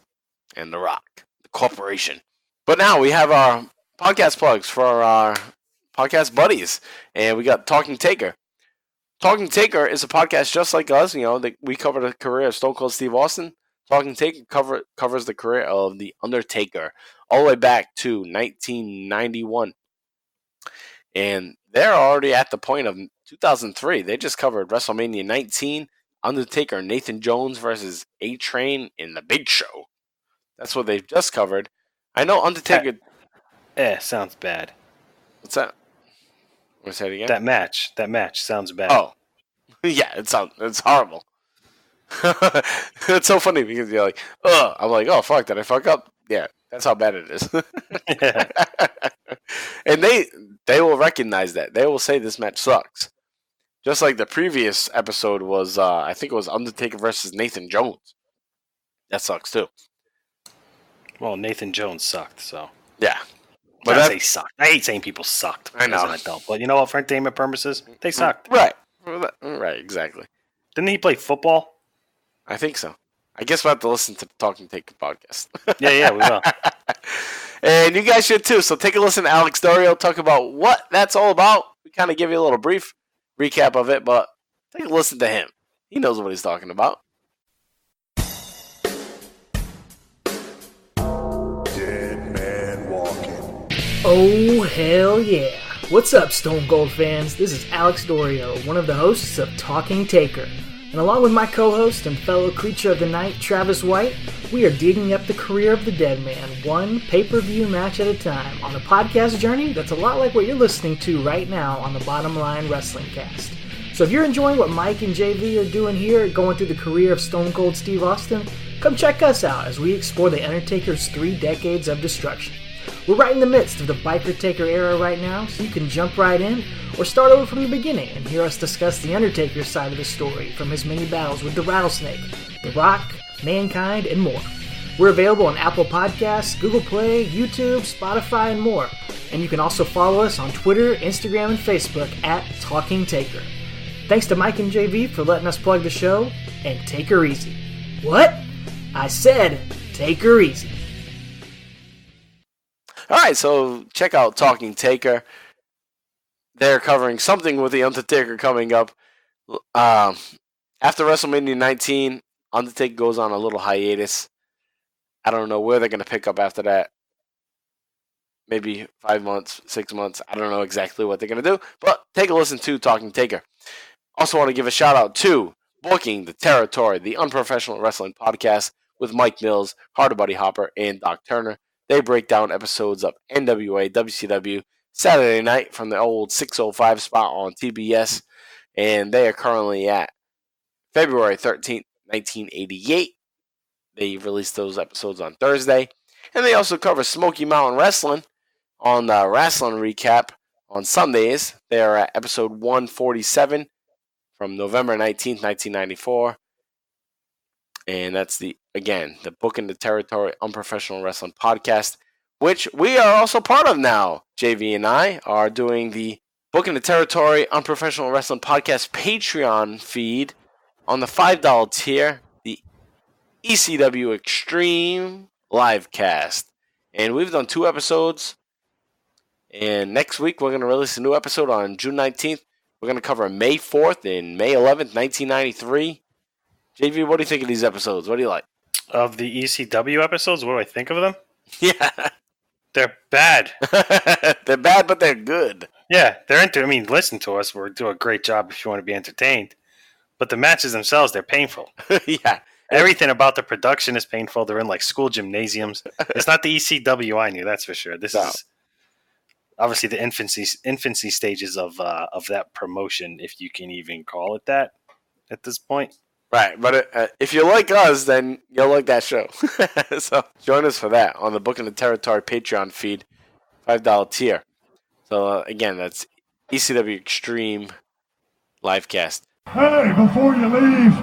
and The Rock. The Corporation. But now we have our podcast plugs for our podcast buddies, and we got Talking Taker. Talking Taker is a podcast just like us. We cover the career of Stone Cold Steve Austin. Talking Taker covers the career of The Undertaker all the way back to 1991. And they're already at the point of 2003. They just covered WrestleMania 19, Undertaker Nathan Jones versus A-Train in the Big Show. That's what they've just covered. I know Undertaker... Sounds bad. What's that? Want to say it again? That match sounds bad. Oh. Yeah, it's horrible. It's so funny because you're like, ugh. I'm like, oh, fuck, did I fuck up? Yeah, that's how bad it is. And they will recognize that. They will say this match sucks. Just like the previous episode was, I think it was Undertaker versus Nathan Jones. That sucks too. Well, Nathan Jones sucked, so. Yeah. But I say sucked. I hate saying people sucked. I know. As an adult. But you know what, for entertainment purposes, they sucked. Right, exactly. Didn't he play football? I think so. I guess we'll have to listen to the Talking Taker podcast. Yeah, we will. And you guys should too. So take a listen to Alex Dorio talk about what that's all about. We kind of give you a little brief recap of it, but take a listen to him. He knows what he's talking about. Dead man walking. Oh, hell yeah. What's up, Stone Cold fans? This is Alex Dorio, one of the hosts of Talking Taker. And along with my co-host and fellow creature of the night, Travis White, we are digging up the career of the dead man, one pay-per-view match at a time, on a podcast journey that's a lot like what you're listening to right now on the Bottom Line Wrestling Cast. So if you're enjoying what Mike and JV are doing here, going through the career of Stone Cold Steve Austin, come check us out as we explore The Undertaker's 3 decades of destruction. We're right in the midst of the Biker Taker era right now, so you can jump right in or start over from the beginning and hear us discuss The Undertaker's side of the story from his many battles with the Rattlesnake, The Rock, Mankind, and more. We're available on Apple Podcasts, Google Play, YouTube, Spotify, and more. And you can also follow us on Twitter, Instagram, and Facebook at Talking Taker. Thanks to Mike and JV for letting us plug the show, and take her easy. What? I said take her easy. All right, so check out Talking Taker. They're covering something with The Undertaker coming up. After WrestleMania 19, Undertaker goes on a little hiatus. I don't know where they're going to pick up after that. Maybe 5 months, 6 months. I don't know exactly what they're going to do. But take a listen to Talking Taker. Also want to give a shout out to Booking the Territory, the unprofessional wrestling podcast with Mike Mills, Harder Buddy Hopper, and Doc Turner. They break down episodes of NWA, WCW, Saturday night from the old 605 spot on TBS. And they are currently at February 13th, 1988. They released those episodes on Thursday. And they also cover Smoky Mountain Wrestling on the Wrestling Recap on Sundays. They are at episode 147 from November 19th, 1994. And that's the Booking the Territory Unprofessional Wrestling Podcast, which we are also part of now. JV and I are doing the Booking the Territory Unprofessional Wrestling Podcast Patreon feed on the $5 tier, the ECW Extreme Livecast. And we've done 2 episodes. And next week we're going to release a new episode on June 19th. We're going to cover May 4th and May 11th, 1993. JV, what do you think of these episodes? What do you like? Of the ECW episodes, what do I think of them? Yeah. They're bad. They're bad, but they're good. Yeah, I mean, listen to us. We're doing a great job if you want to be entertained. But the matches themselves, they're painful. Yeah. Everything about the production is painful. They're in like school gymnasiums. It's not the ECW I knew, that's for sure. This is obviously the infancy stages of that promotion, if you can even call it that at this point. Right, but if you like us, then you'll like that show. So join us for that on the Booking the Territory Patreon feed, $5 tier. So again, that's ECW Extreme Livecast. Hey, before you leave,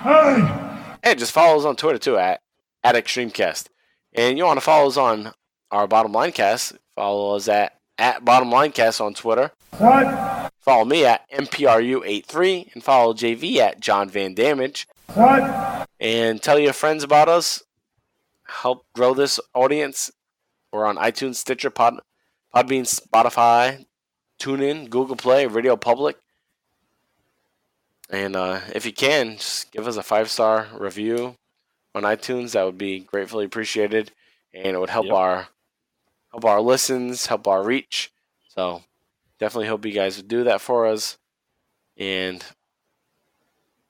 hey! And just follow us on Twitter too at ExtremeCast. And you want to follow us on our Bottom Line Cast, follow us at Bottom Line Cast on Twitter. What? Follow me at MPRU83 and follow JV at John Van Damage. What? And tell your friends about us. help grow this audience. We're on iTunes, Stitcher, Podbean, Spotify, TuneIn, Google Play, Radio Public. And if you can, just give us a 5-star review on iTunes. That would be gratefully appreciated, and it would help our listens, help our reach. So definitely hope you guys would do that for us. And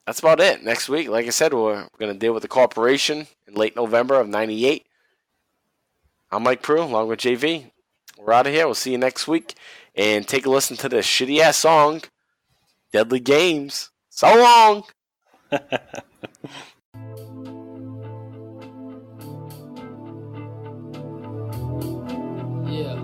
that's about it. Next week, like I said, we're going to deal with the corporation in late November of '98. I'm Mike Prue, along with JV. We're out of here. We'll see you next week. And take a listen to this shitty-ass song, Deadly Games. So long! Yeah.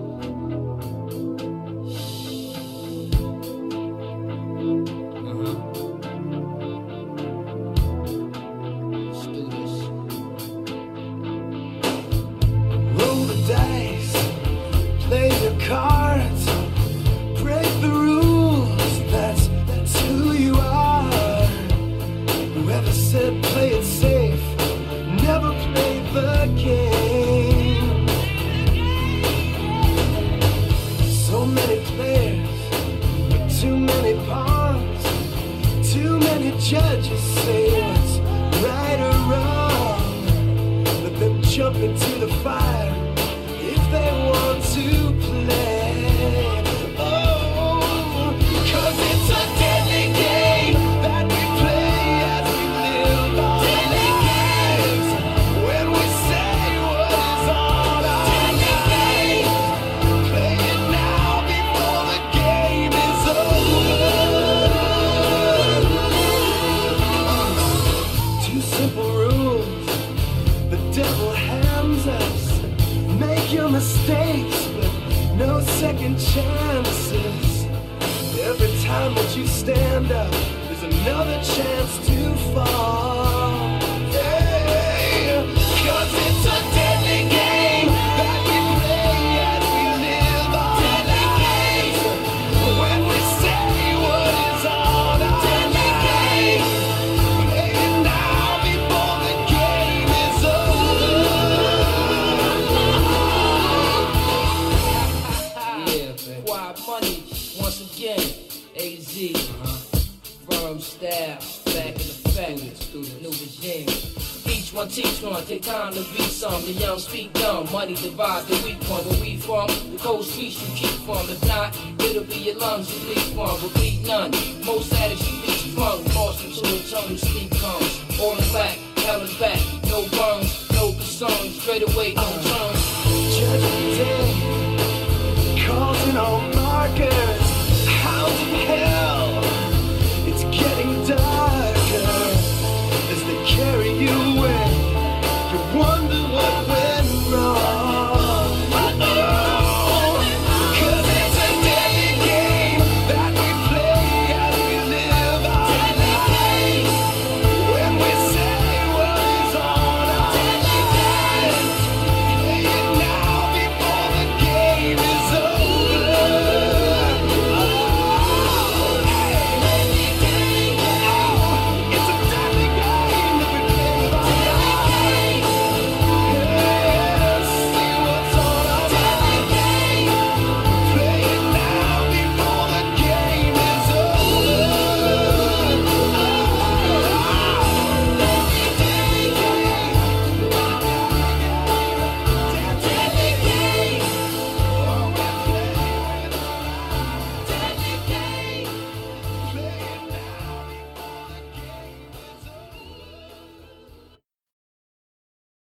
Let's do this. Roll the dice, play your cards, break the rules, that's who you are. Whoever said play it safe, never played the game. So many players, but too many pawns, too many judges say what's right or wrong. Let them jump into the fire if they want to play. Oh, 'cause it's a deadly game that we play as we live on. Deadly games, when we say what is on our mind. Play it now before the game is over. Two simple rules the devil hands us. Make your mistakes, but no second chances. Every time that you stand up, there's another chance to fall. Yeah, 'cause it's a deadly game that we play as we live on. Deadly games, when we say what is on our mind. Play it now before the game is over. Yeah, Quiet Money, once again, AZ, firm style, back in effect, new regime. Each one teach one, take time to beat some. The young speak dumb, money divide the weak one. Where we from, the cold streets you keep from. If not, it'll be your lungs you bleed from. But bleed none, most addicts you beat sprung. Lost into a tongue, sleep comes. All in back, hell is back, no burns, no concerns. Straight away, no turns. Judgment Day, causing all markers.